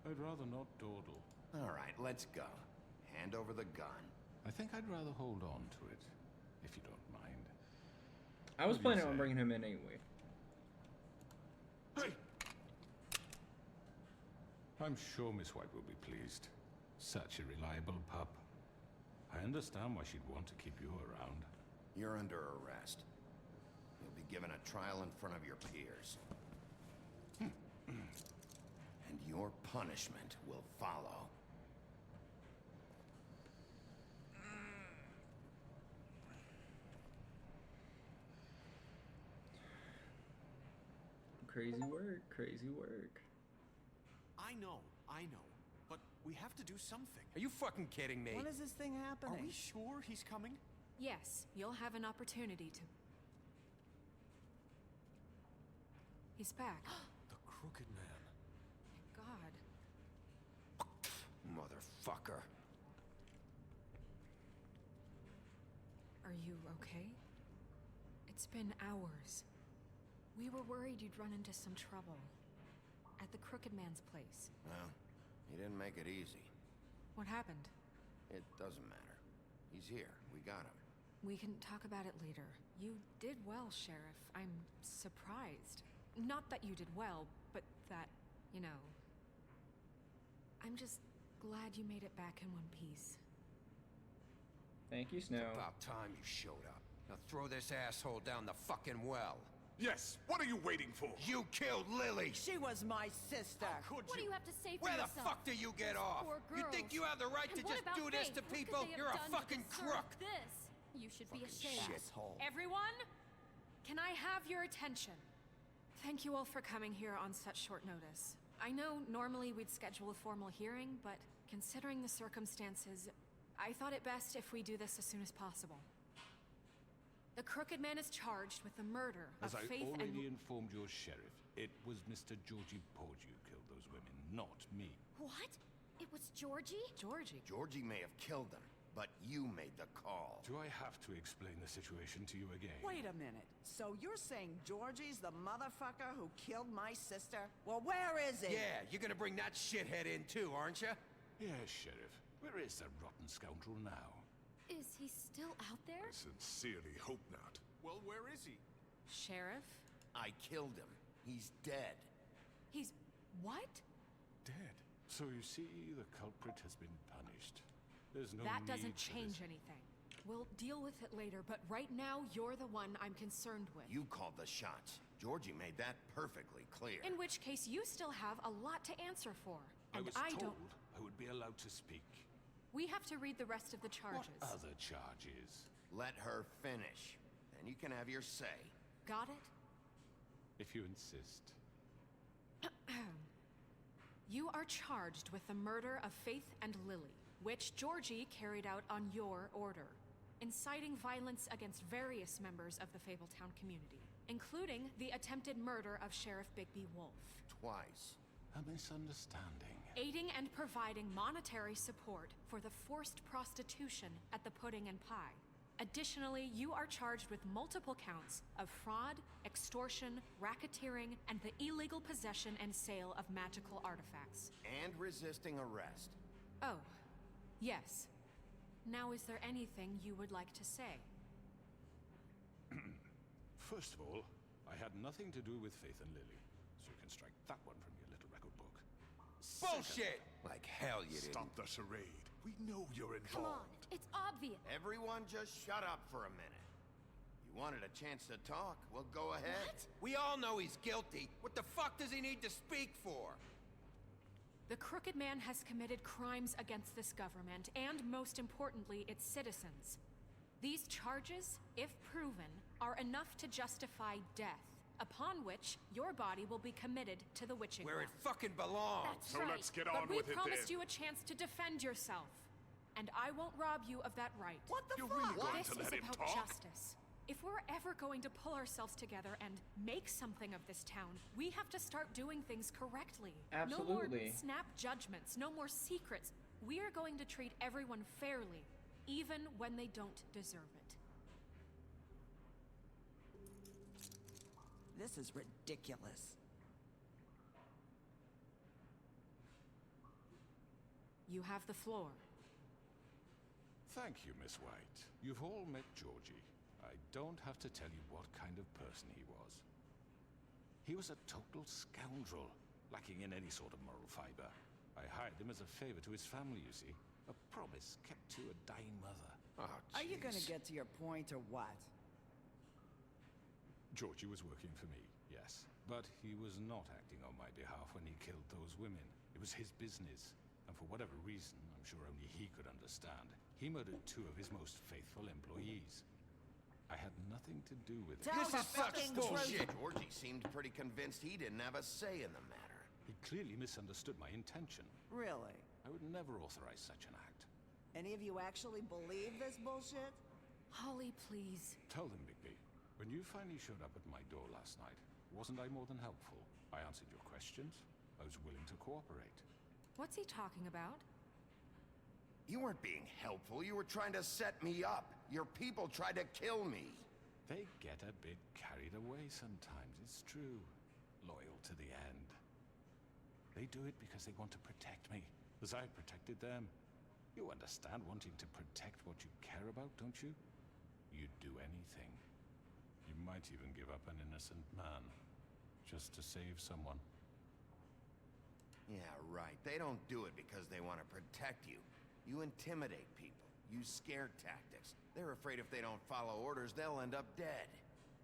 I'd rather not dawdle. All right, let's go. Hand over the gun. I think I'd rather hold on to it, if you don't mind. I was What do you planning on say? bringing him in anyway. Hey! I'm sure Miss White will be pleased. Such a reliable pup. I understand why she'd want to keep you around. You're under arrest. You'll be given a trial in front of your peers. And your punishment will follow. Crazy work, crazy work. I know. But we have to do something. Are you fucking kidding me? When is this thing happening? Are we sure he's coming? Yes, you'll have an opportunity to. He's back. The Crooked Man. God. Motherfucker. Are you okay? It's been hours. We were worried you'd run into some trouble. At the Crooked Man's place. Well, he didn't make it easy. What happened? It doesn't matter. He's here. We got him. We can talk about it later. You did well, Sheriff. I'm surprised. Not that you did well, but that, you know... I'm just glad you made it back in one piece. Thank you, Snow. It's about time you showed up. Now throw this asshole down the fucking well. Yes, what are you waiting for? You killed Lily! She was my sister. Could What do you? you have to say for Where the yourself? fuck do you get off? Poor You think girls. you have the right And to what just about do this Faith? to What could people? they have You're a done to fucking deserve crook! This. You should be ashamed. Shithole. Everyone, can I have your attention? Thank you all for coming here on such short notice. I know normally we'd schedule a formal hearing, but considering the circumstances, I thought it best if we do this as soon as possible. The Crooked Man is charged with the murder As of I Faith already and... informed your sheriff, it was Mr. Georgie Porgy who killed those women, not me. What? It was Georgie? Georgie? Georgie may have killed them, but you made the call. Do I have to explain the situation to you again? Wait a minute. So you're saying Georgie's the motherfucker who killed my sister? Well, where is he? Yeah, you're gonna bring that shithead in too, aren't you? Yes, Sheriff. Where is that rotten scoundrel now? Is he still out there? I sincerely hope not. Well, where is he? Sheriff? I killed him. He's dead. He's... what? Dead. So you see, the culprit has been punished. There's no That need doesn't for change this. anything. We'll deal with it later, but right now, you're the one I'm concerned with. You called the shots. Georgie made that perfectly clear. In which case, you still have a lot to answer for. I And was I told don't... I would be allowed to speak. We have to read the rest of the charges. What other charges? Let her finish. Then you can have your say. Got it? If you insist. You are charged with the murder of Faith and Lily, which Georgie carried out on your order, inciting violence against various members of the Fabletown community, including the attempted murder of Sheriff Bigby Wolf. Twice. A misunderstanding. Aiding and providing monetary support for the forced prostitution at the Pudding and Pie. Additionally, you are charged with multiple counts of fraud, extortion, racketeering, and the illegal possession and sale of magical artifacts. And resisting arrest. Oh, yes. Now, is there anything you would like to say? First of all, I had nothing to do with Faith and Lily, so you can strike that one from your little record book. Bullshit! Like hell you didn't. Stop the charade. We know you're involved. Come on, it's obvious. Everyone just shut up for a minute. You wanted a chance to talk? Well, go ahead. What? We all know he's guilty. What the fuck does he need to speak for? The Crooked Man has committed crimes against this government, and most importantly, its citizens. These charges, if proven, are enough to justify death, upon which your body will be committed to the witching Where it well. fucking belongs. That's So right. let's get on But we with it promised then. you a chance to defend yourself, and I won't rob you of that right. What the You're fuck? really going This to is let him about talk? justice. If we're ever going to pull ourselves together and make something of this town, we have to start doing things correctly. No more Absolutely. snap judgments, no more secrets. We are going to treat everyone fairly, even when they don't deserve it. This is ridiculous. You have the floor. Thank you, Miss White. You've all met Georgie. I don't have to tell you what kind of person he was. He was a total scoundrel, lacking in any sort of moral fiber. I hired him as a favor to his family, you see. A promise kept to a dying mother. Oh, Are you gonna get to your point or what? Georgie was working for me, yes. But he was not acting on my behalf when he killed those women. It was his business. And for whatever reason, I'm sure only he could understand, he murdered 2 of his most faithful employees. I had nothing to do with it. This is fucking bullshit! Georgie seemed pretty convinced he didn't have a say in the matter. He clearly misunderstood my intention. Really? I would never authorize such an act. Any of you actually believe this bullshit? Holly, please. Tell them, Bigby. When you finally showed up at my door last night, wasn't I more than helpful? I answered your questions. I was willing to cooperate. What's he talking about? You weren't being helpful. You were trying to set me up. Your people tried to kill me. They get a bit carried away sometimes, it's true. Loyal to the end. They do it because they want to protect me, as I protected them. You understand wanting to protect what you care about, don't you? You'd do anything. You might even give up an innocent man, just to save someone. Yeah, right. They don't do it because they want to protect you. You intimidate people, use scare tactics. They're afraid if they don't follow orders, they'll end up dead.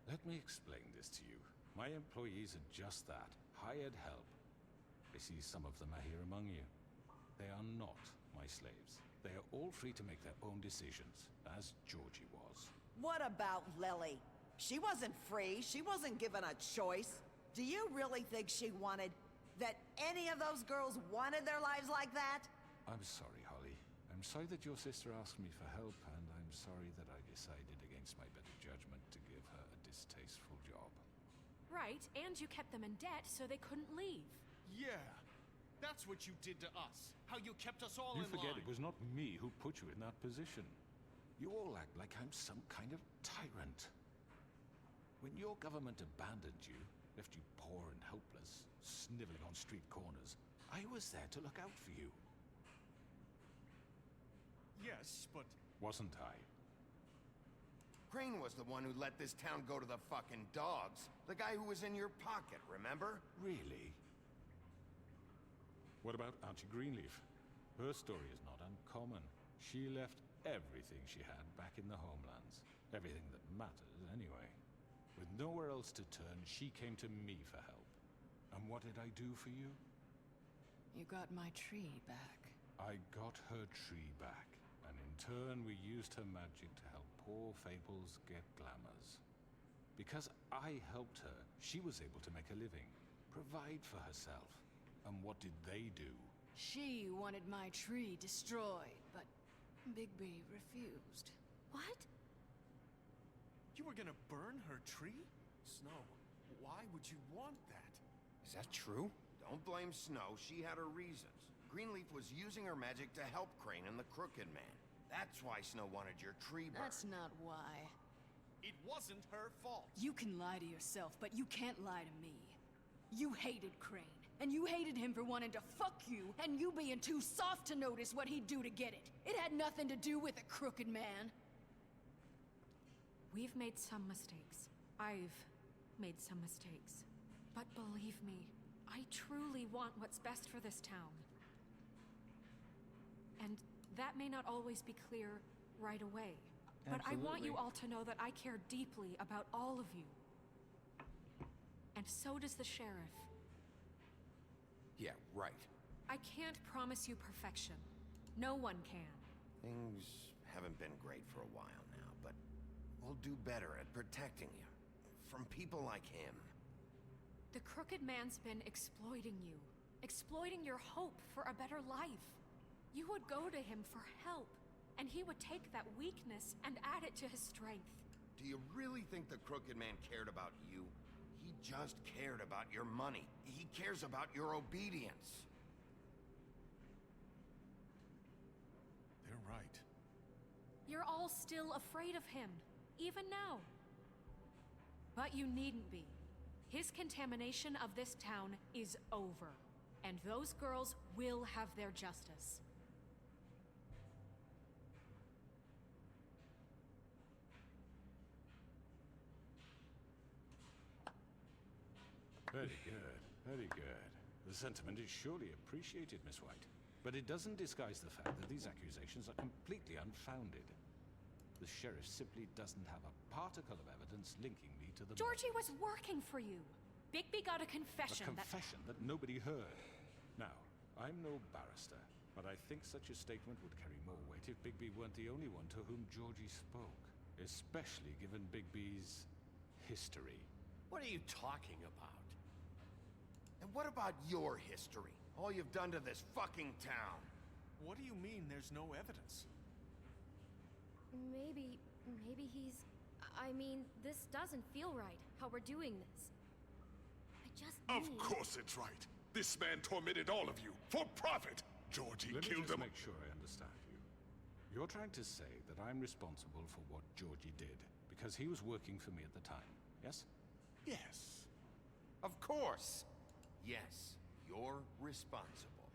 Let me explain this to you. My employees are just that, hired help. I see some of them are here among you. They are not my slaves. They are all free to make their own decisions, as Georgie was. What about Lily? She wasn't free. She wasn't given a choice. Do you really think she wanted... that any of those girls wanted their lives like that? I'm sorry, Holly. I'm sorry that your sister asked me for help, and I'm sorry that I decided against my better judgment to give her a distasteful job. Right, and you kept them in debt so they couldn't leave. Yeah, that's what you did to us. How you kept us all You in forget line. it was not me who put you in that position. You all act like I'm some kind of tyrant. When your government abandoned you, left you poor and helpless, sniveling on street corners, I was there to look out for you. Yes, but... Wasn't I? Crane was the one who let this town go to the fucking dogs. The guy who was in your pocket, remember? Really? What about Auntie Greenleaf? Her story is not uncommon. She left everything she had back in the homelands. Everything that matters, anyway. With nowhere else to turn, she came to me for help. And what did I do for you? You got my tree back. I got her tree back. And in turn, we used her magic to help poor Fables get glamours. Because I helped her, she was able to make a living, provide for herself. And what did they do? She wanted my tree destroyed, but Bigby refused. What? You were gonna burn her tree? Snow, why would you want that? Is that true? Don't blame Snow. She had her reasons. Greenleaf was using her magic to help Crane and the Crooked Man. That's why Snow wanted your tree burned. That's not why. It wasn't her fault. You can lie to yourself, but you can't lie to me. You hated Crane, and you hated him for wanting to fuck you, and you being too soft to notice what he'd do to get it. It had nothing to do with a crooked man. We've made some mistakes. I've made some mistakes. But believe me, I truly want what's best for this town. And that may not always be clear right away. But I want you all to know that I care deeply about all of you. And so does the sheriff. Yeah, right. I can't promise you perfection. No one can. Things haven't been great for a while now, but we'll do better at protecting you. From people like him. The Crooked Man's been exploiting you. Exploiting your hope for a better life. You would go to him for help, and he would take that weakness and add it to his strength. Do you really think the Crooked Man cared about you? He just cared about your money. He cares about your obedience. They're right. You're all still afraid of him, even now. But you needn't be. His contamination of this town is over, and those girls will have their justice. Very good, very good. The sentiment is surely appreciated, Miss White. But it doesn't disguise the fact that these accusations are completely unfounded. The sheriff simply doesn't have a particle of evidence linking me to the Georgie was working for you. Bigby got a confession. A confession that nobody heard. Now, I'm no barrister, but I think such a statement would carry more weight if Bigby weren't the only one to whom Georgie spoke. Especially given Bigby's history. What are you talking about? And what about your history? All you've done to this fucking town. What do you mean there's no evidence? Maybe he's... I mean, this doesn't feel right, how we're doing this. I just Of course it's right. This man tormented all of you, for profit! Georgie killed him. Let me just make sure I understand you. You're trying to say that I'm responsible for what Georgie did, because he was working for me at the time, yes? Yes. Of course. Yes, you're responsible.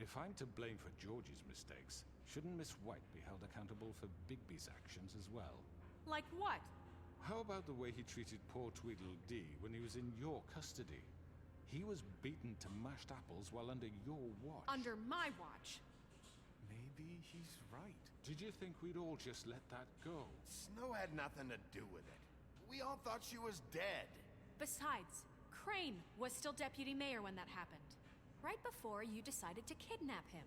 If I'm to blame for Georgie's mistakes, shouldn't Miss White be held accountable for Bigby's actions as well? Like what? How about the way he treated poor Tweedledee when he was in your custody? He was beaten to mashed apples while under your watch. Under my watch. Maybe he's right. Did you think we'd all just let that go? Snow had nothing to do with it. We all thought she was dead. Besides, Crane was still deputy mayor when that happened. Right before you decided to kidnap him.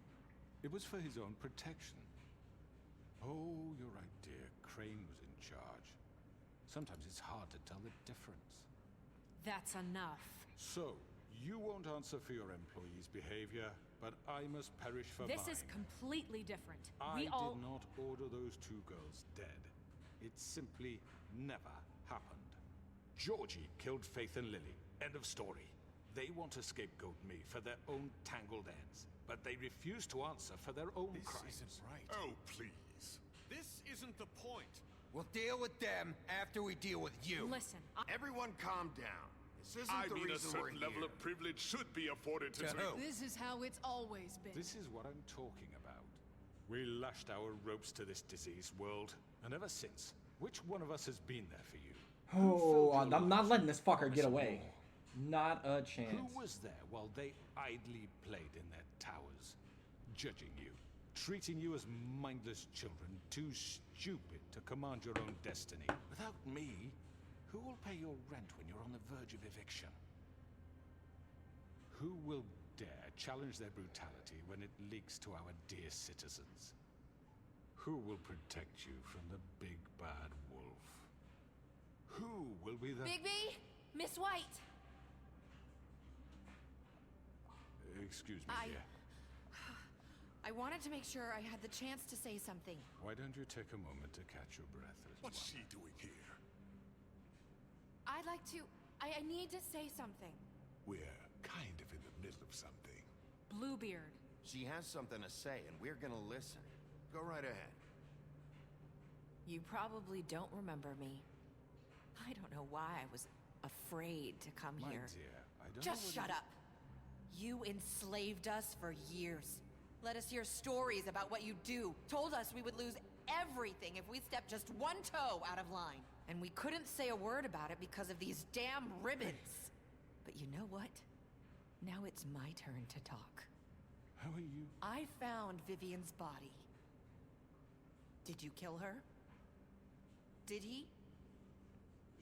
It was for his own protection. Oh, you're right, dear. Crane was in charge. Sometimes it's hard to tell the difference. That's enough. So, you won't answer for your employees' behavior, but I must perish for mine. This is completely different. I did not order those two girls dead. It simply never happened. Georgie killed Faith and Lily. End of story. They want to scapegoat me for their own tangled ends, but they refuse to answer for their own crimes. This isn't right. Oh, please. This isn't the point. We'll deal with them after we deal with you. Listen, Everyone calm down. This isn't I the mean, a reason we're certain level here. of privilege should be afforded to me. This is how it's always been. This is what I'm talking about. We lashed our ropes to this diseased world, and ever since, which one of us has been there for you? Oh, I'm not letting this fucker get away. Not a chance. Who was there while they idly played in their towers, judging you, treating you as mindless children, too stupid to command your own destiny? Without me, who will pay your rent when you're on the verge of eviction? Who will dare challenge their brutality when it leaks to our dear citizens? Who will protect you from the big bad wolf? Who will be the... Bigby! Miss White! Excuse me, dear. I wanted to make sure I had the chance to say something. Why don't you take a moment to catch your breath? What's she doing here? I'd like to... I need to say something. We're kind of in the middle of something. Bluebeard. She has something to say, and we're gonna listen. Go right ahead. You probably don't remember me. I don't know why I was afraid to come My here. dear, I don't Just know shut up. You enslaved us for years. Let us hear stories about what you do. Told us we would lose everything if we stepped just one toe out of line. And we couldn't say a word about it because of these damn ribbons. But you know what? Now it's my turn to talk. How are you? I found Vivian's body. Did you kill her? Did he?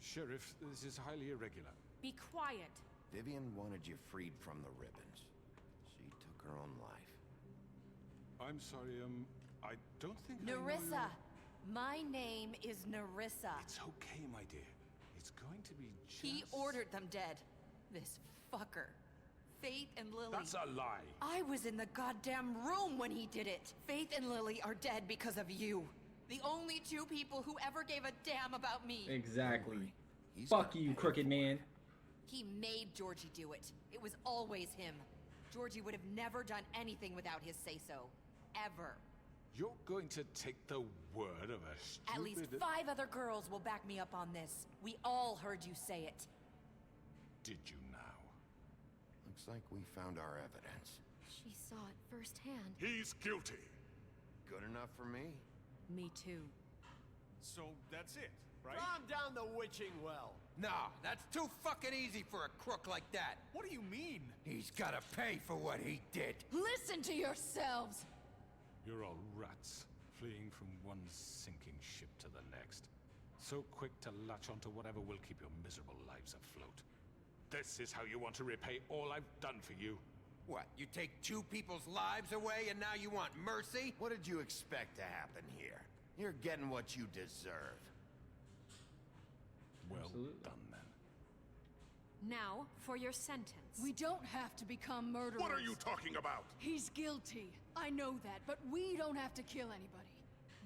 Sheriff, this is highly irregular. Be quiet. Vivian wanted you freed from the ribbons. She took her own life. I'm sorry, I don't think I know Nerissa! My name is Nerissa. It's okay, my dear. It's going to be just... He ordered them dead. This fucker. Faith and Lily. That's a lie. I was in the goddamn room when he did it. Faith and Lily are dead because of you. The only two people who ever gave a damn about me. Exactly. Fuck you, crooked man. He made Georgie do it. It was always him. Georgie would have never done anything without his say-so. Ever. You're going to take the word of a stupid... At least 5 other girls will back me up on this. We all heard you say it. Did you now? Looks like we found our evidence. She saw it firsthand. He's guilty. Good enough for me. Me too. So that's it. right? Calm down the witching well. Nah, that's too fucking easy for a crook like that. What do you mean? He's gotta pay for what he did. Listen to yourselves! You're all rats, fleeing from one sinking ship to the next. So quick to latch onto whatever will keep your miserable lives afloat. This is how you want to repay all I've done for you? What, you take 2 people's lives away and now you want mercy? What did you expect to happen here? You're getting what you deserve. Well Absolutely. done, then. Now, for your sentence. We don't have to become murderers. What are you talking about? He's guilty. I know that, but we don't have to kill anybody.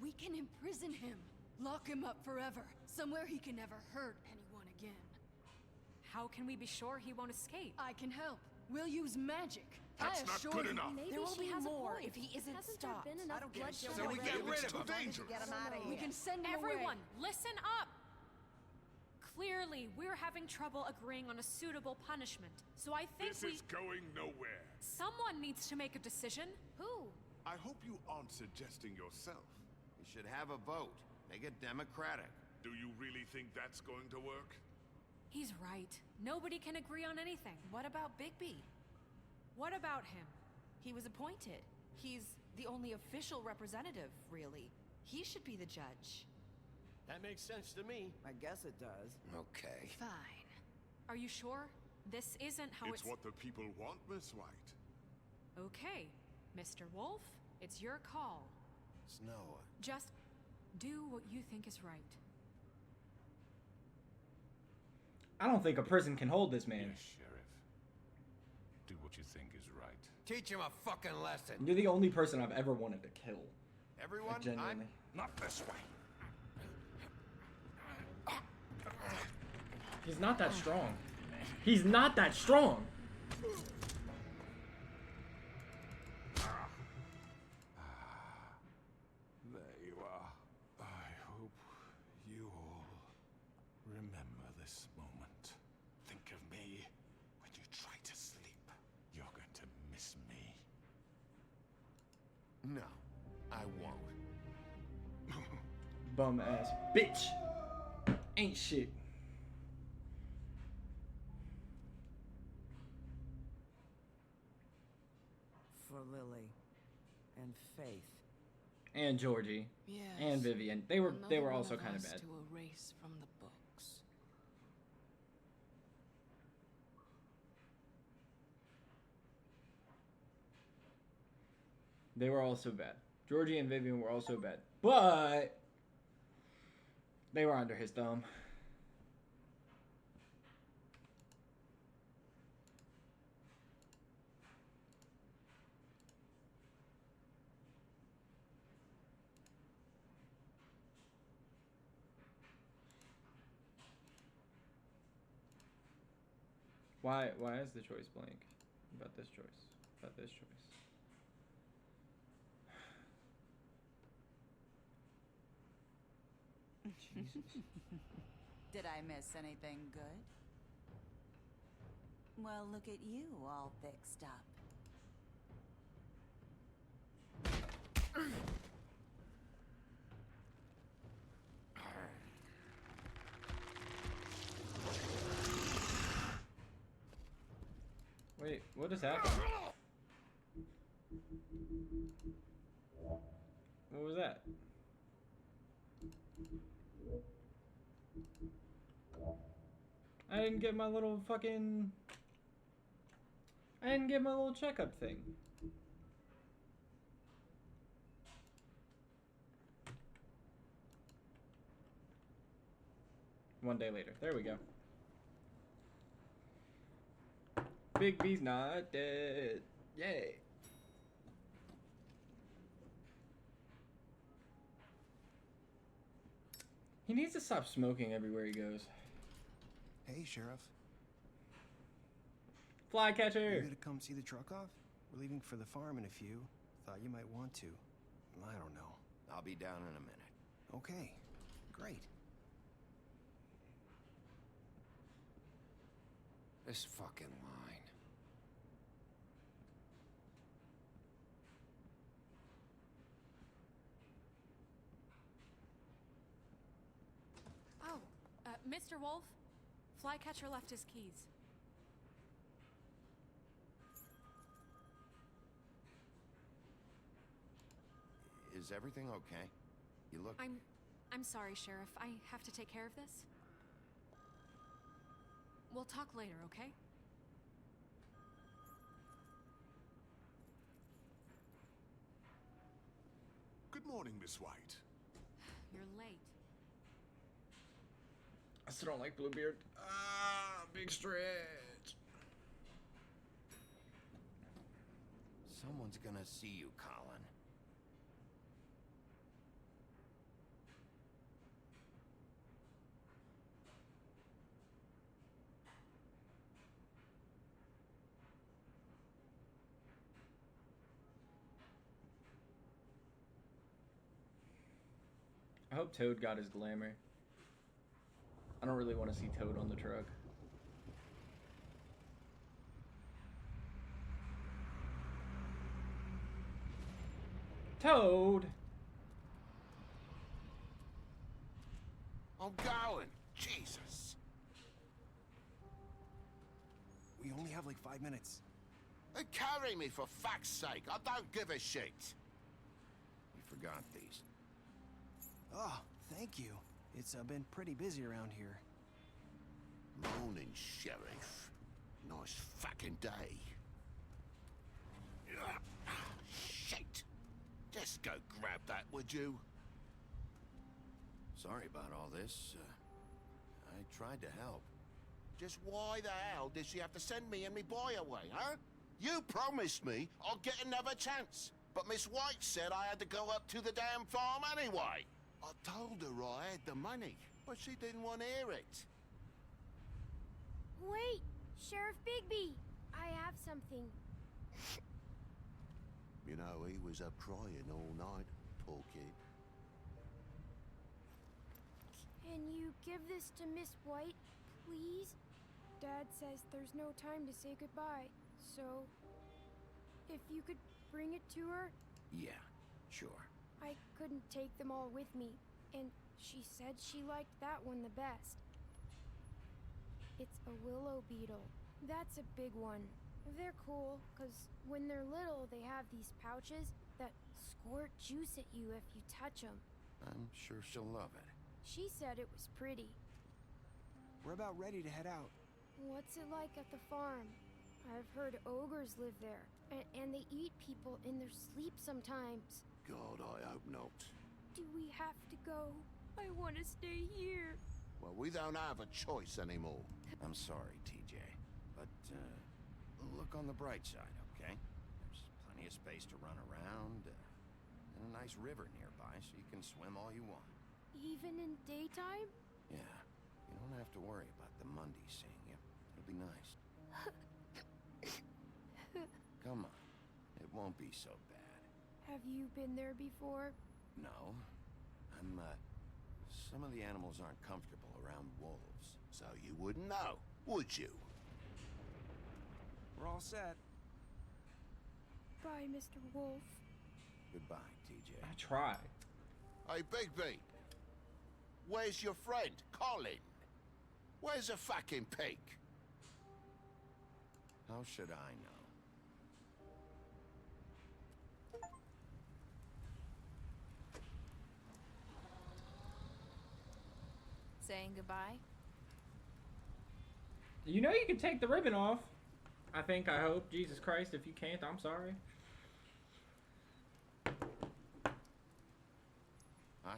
We can imprison him. Lock him up forever. Somewhere he can never hurt anyone again. How can we be sure he won't escape? I can help. We'll use magic. That's I not assure good you. enough. Maybe There will she be has a more point. if he isn't Hasn't stopped. there been enough I don't give a bloodshed shit. So we already? get rid It's of too him. dangerous. Get him out of here. We can send him Everyone, away. listen up! Clearly, we're having trouble agreeing on a suitable punishment, so I think This is going nowhere. someone needs to make a decision. Who? I hope you aren't suggesting yourself. You should have a vote. Make it democratic. Do you really think that's going to work? He's right. Nobody can agree on anything. What about Bigby? What about him? He was appointed. He's the only official representative, really. He should be the judge. That makes sense to me. I guess it does. Okay. Fine. Are you sure? This isn't how It's what the people want, Miss White. Okay, Mr. Wolf, it's your call. Snow. Just do what you think is right. I don't think a person can hold this man. Yes, Sheriff. Do what you think is right. Teach him a fucking lesson. You're the only person I've ever wanted to kill. Everyone, Like, genuinely. Not this way. He's not that strong. He's not that strong. There you are. I hope you all remember this moment. Think of me when you try to sleep. You're going to miss me. No, I won't. Bum ass bitch. Ain't shit. For Lily and Faith. And Georgie. Yes. And Vivian. They were Another also one kind of us bad. to erase from the books. They were also bad. Georgie and Vivian were also bad. But they were under his thumb. Why is the choice blank? About this choice. About this choice. Jesus. Did I miss anything good? Well, look at you, all fixed up. Wait, what just happened? What was that? I didn't get my little fucking... I didn't get my little checkup thing. One day later. There we go. Big B's not dead. Yay. He needs to stop smoking everywhere he goes. Hey, Sheriff. Flycatcher! You ready to come see the truck off? We're leaving for the farm in a few. Thought you might want to. I don't know. I'll be down in a minute. Okay. Great. This fucking line. Mr. Wolf, Flycatcher left his keys. Is everything okay? You look... I'm sorry, Sheriff. I have to take care of this. We'll talk later, okay? Good morning, Miss White. You're late. I still don't like Bluebeard. Ah, big stretch. Someone's gonna see you, Colin. I hope Toad got his glamour. I don't really want to see Toad on the truck. Toad! I'm going. Jesus. We only have like 5 minutes. They carry me for fuck's sake. I don't give a shit. You forgot these. Oh, thank you. It's been pretty busy around here. Morning, Sheriff. Nice fucking day. Shit. Just go grab that, would you? Sorry about all this. I tried to help. Just why the hell did she have to send me and me boy away, huh? You promised me I'll get another chance. But Miss White said I had to go up to the damn farm anyway. I told her I had the money, but she didn't want to hear it. Wait, Sheriff Bigby, I have something. You know, he was up crying all night, poor kid. Can you give this to Miss White, please? Dad says there's no time to say goodbye, so if you could bring it to her? Yeah, sure. I couldn't take them all with me, and she said she liked that one the best. It's a willow beetle. That's a big one. They're cool, because when they're little, they have these pouches that squirt juice at you if you touch them. I'm sure she'll love it. She said it was pretty. We're about ready to head out. What's it like at the farm? I've heard ogres live there, and they eat people in their sleep sometimes. God, I hope not. Do we have to go? I want to stay here. Well, we don't have a choice anymore. I'm sorry, TJ, but look on the bright side, okay? There's plenty of space to run around, and a nice river nearby, so you can swim all you want. Even in daytime? Yeah, you don't have to worry about the Mundies seeing you. It'll be nice. Come on, it won't be so bad. Have you been there before? No, some of the animals aren't comfortable around wolves. So you wouldn't know, would you? We're all set. Bye, Mr. Wolf. Goodbye, TJ. I tried. Hey, Bigby. Where's your friend, Colin? Where's the fucking pig? How should I know? Saying goodbye? You know you can take the ribbon off. I think, I hope. Jesus Christ, if you can't, I'm sorry. Hi.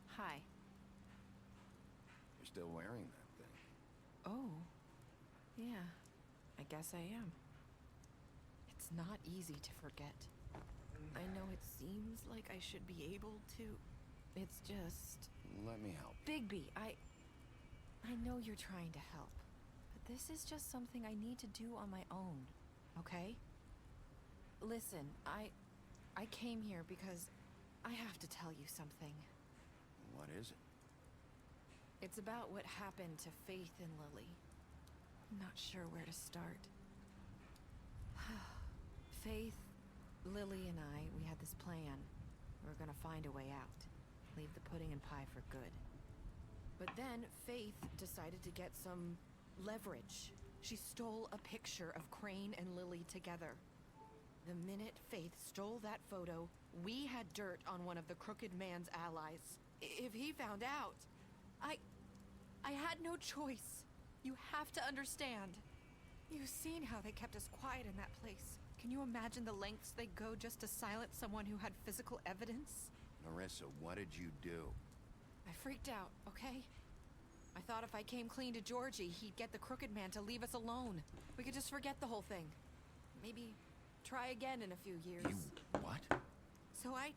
Hi. You're still wearing that thing. Oh. Yeah. I guess I am. It's not easy to forget. I know it seems like I should be able to. It's just... Let me help. Bigby, I know you're trying to help, but this is just something I need to do on my own, okay? Listen, I came here because I have to tell you something. What is it? It's about what happened to Faith and Lily. I'm not sure where to start. Faith, Lily, and we had this plan. We were gonna find a way out. Leave the pudding and pie for good. But then Faith decided to get some leverage. She stole a picture of Crane and Lily together. The minute Faith stole that photo, we had dirt on one of the Crooked Man's allies. If he found out, I had no choice. You have to understand. You've seen how they kept us quiet in that place. Can you imagine the lengths they go just to silence someone who had physical evidence? Nerissa, what did you do? I freaked out, okay? I thought if I came clean to Georgie, he'd get the Crooked Man to leave us alone. We could just forget the whole thing. Maybe try again in a few years. You what? So I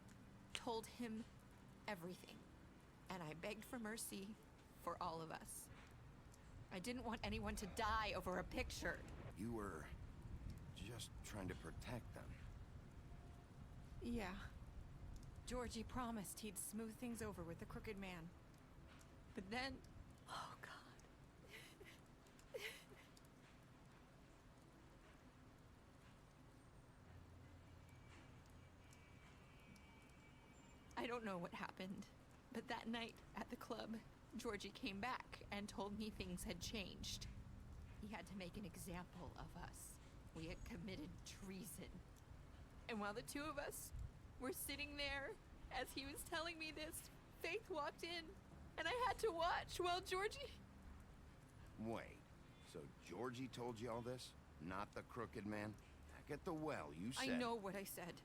told him everything. And I begged for mercy for all of us. I didn't want anyone to die over a picture. You were just trying to protect them. Yeah. Georgie promised he'd smooth things over with the Crooked Man. But then... Oh, God. I don't know what happened, but that night at the club, Georgie came back and told me things had changed. He had to make an example of us. We had committed treason. And while the two of us were sitting there, as he was telling me this, Faith walked in, and I had to watch while Georgie... Wait, so Georgie told you all this? Not the Crooked Man? Back at the well, you said... I know what I said.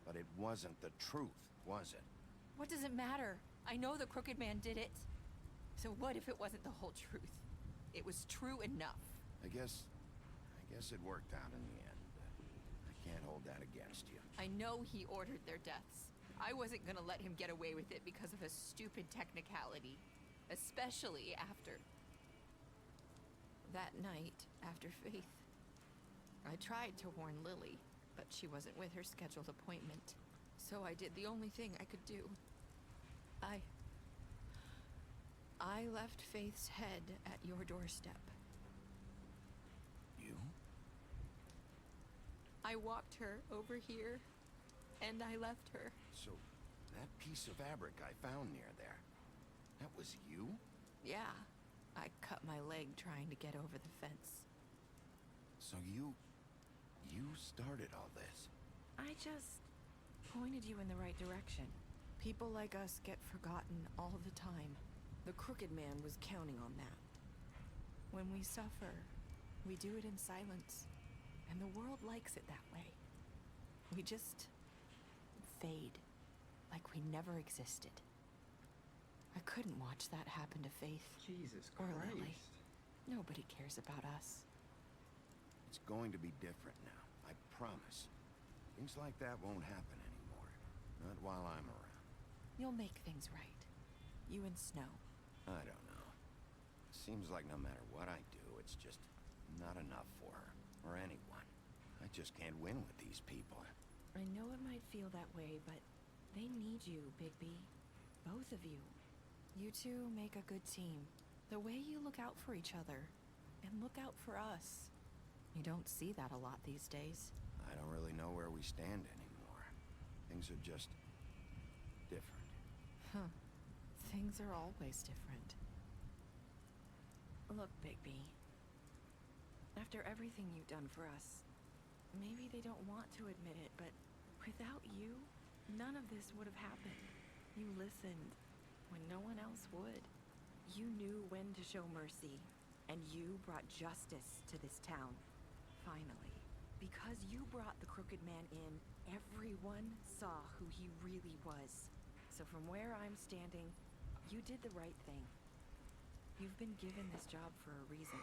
But it wasn't the truth, was it? What does it matter? I know the Crooked Man did it. So what if it wasn't the whole truth? It was true enough. I guess it worked out in the end. I can't hold that against you. I know he ordered their deaths. I wasn't gonna let him get away with it because of a stupid technicality. Especially after... that night, after Faith. I tried to warn Lily, but she wasn't with her scheduled appointment. So I did the only thing I could do. I left Faith's head at your doorstep. You? I walked her over here, and I left her. So, that piece of fabric I found near there, that was you? Yeah. I cut my leg trying to get over the fence. So you started all this? I just pointed you in the right direction. People like us get forgotten all the time. The Crooked Man was counting on that. When we suffer, we do it in silence. And the world likes it that way. We just fade, like we never existed. I couldn't watch that happen to Faith. Jesus or Christ. Lily. Nobody cares about us. It's going to be different now, I promise. Things like that won't happen anymore. Not while I'm around. You'll make things right. You and Snow. I don't know. Seems like no matter what I do, it's just not enough for her, or anyone. I just can't win with these people. I know it might feel that way, but they need you, Bigby. Both of you. You two make a good team. The way you look out for each other, and look out for us. You don't see that a lot these days. I don't really know where we stand anymore. Things are just different. Huh. Things are always different. Look, Bigby. After everything you've done for us, maybe they don't want to admit it, but without you, none of this would have happened. You listened when no one else would. You knew when to show mercy, and you brought justice to this town. Finally. Because you brought the Crooked Man in, everyone saw who he really was. So from where I'm standing, you did the right thing. You've been given this job for a reason.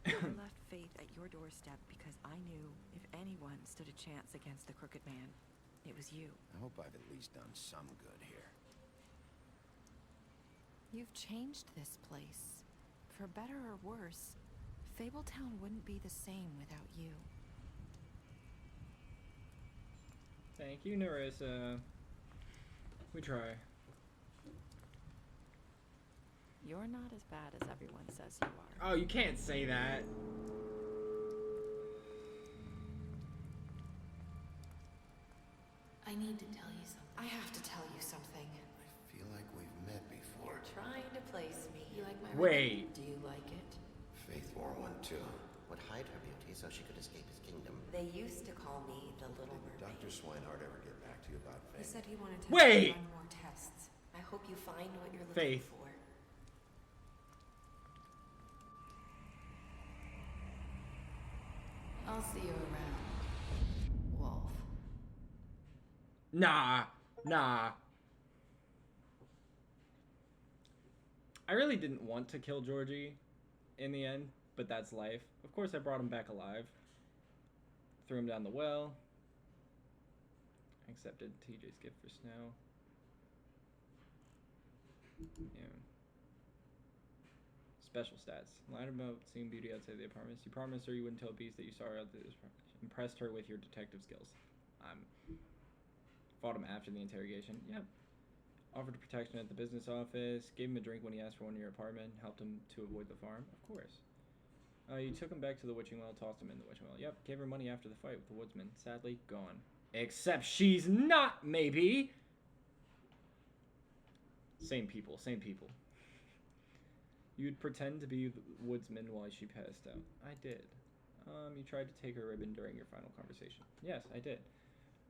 I left Faith at your doorstep because I knew if anyone stood a chance against the Crooked Man, it was you. I hope I've at least done some good here. You've changed this place. For better or worse, Fabletown wouldn't be the same without you. Thank you, Nerissa. We try. You're not as bad as everyone says you are. Oh, you can't say that. I need to tell you something. I have to tell you something. I feel like we've met before. You're trying Wait. Do you like it? Faith wore one too. Would hide her beauty so she could escape his kingdom. They used to call me the Little Mermaid. Dr. Swinehart ever get back to you about He Faith? said he wanted to Wait! run more tests. I hope you find what you're looking Faith. for. I'll see you around, Wolf. Nah. I really didn't want to kill Georgie in the end, but that's life. Of course, I brought him back alive. Threw him down the well. Accepted TJ's gift for Snow. Yeah. Special stats. Lied about seeing beauty outside the apartments. You promised her you wouldn't tell Beast that you saw her out there. Impressed her with your detective skills. Fought him after the interrogation. Yep. Offered protection at the business office. Gave him a drink when he asked for one in your apartment. Helped him to avoid the farm. Of course. You took him back to the witching well. Tossed him in the witching well. Yep. Gave her money after the fight with the woodsman. Sadly, gone. Except she's not, maybe. Same people. You'd pretend to be the woodsman while she passed out. I did. You tried to take her ribbon during your final conversation. Yes, I did.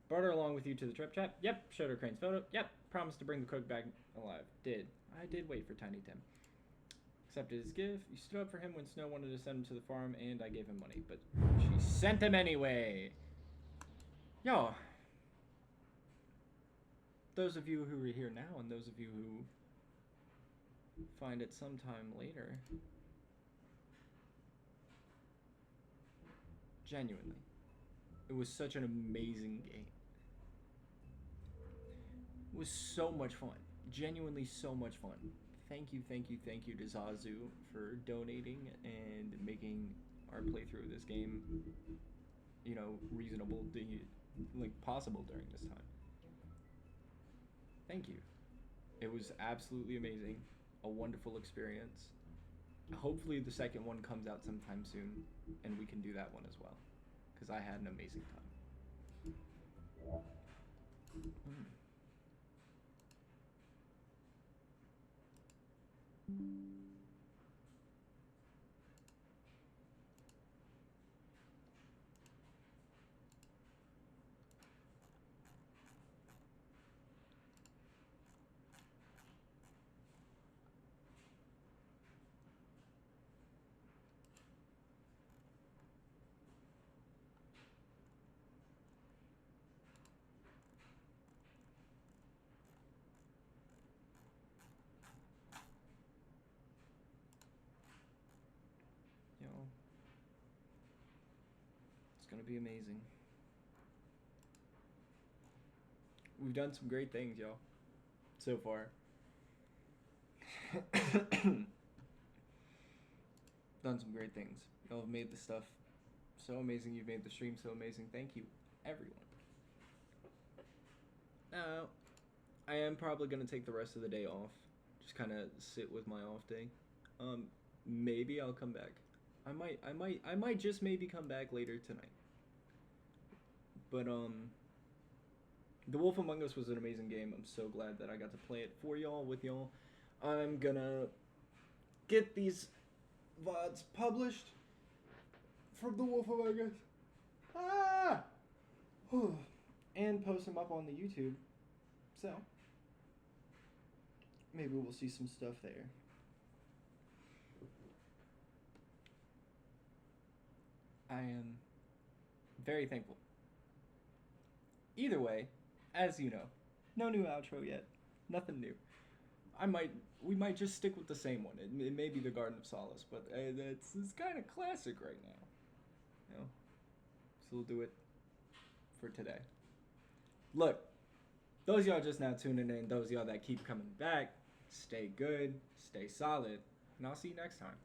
Brought her along with you to the trip chat. Yep. Showed her Crane's photo. Yep. Promised to bring the cook back alive. Did. I did wait for Tiny Tim. Accepted his gift. You stood up for him when Snow wanted to send him to the farm, and I gave him money. But she sent him anyway. Yo. Those of you who are here now, and those of you who find it sometime later. Genuinely. It was such an amazing game. It was so much fun. Genuinely so much fun. Thank you to Zazu for donating and making our playthrough of this game, you know, reasonable, possible during this time. Thank you. It was absolutely amazing. A wonderful experience. Hopefully the second one comes out sometime soon, and we can do that one as well, because I had an amazing time. You know, it's gonna be amazing. We've done some great things, y'all, so far. Done some great things. Y'all have made the stuff so amazing. You've made the stream so amazing. Thank you, everyone. Now, I am probably gonna take the rest of the day off. Just kind of sit with my off day. Maybe I'll come back. I might just maybe come back later tonight. But The Wolf Among Us was an amazing game. I'm so glad that I got to play it for y'all, with y'all. I'm gonna get these VODs published from The Wolf Among Us. And post them up on the YouTube. So, maybe we'll see some stuff there. I am very thankful. Either way, as you know, no new outro yet. Nothing new. We might just stick with the same one. It may be the Garden of Solace, but it's kind of classic right now. You know? So we'll do it for today. Look, those y'all just now tuning in, those y'all that keep coming back, stay good, stay solid, and I'll see you next time.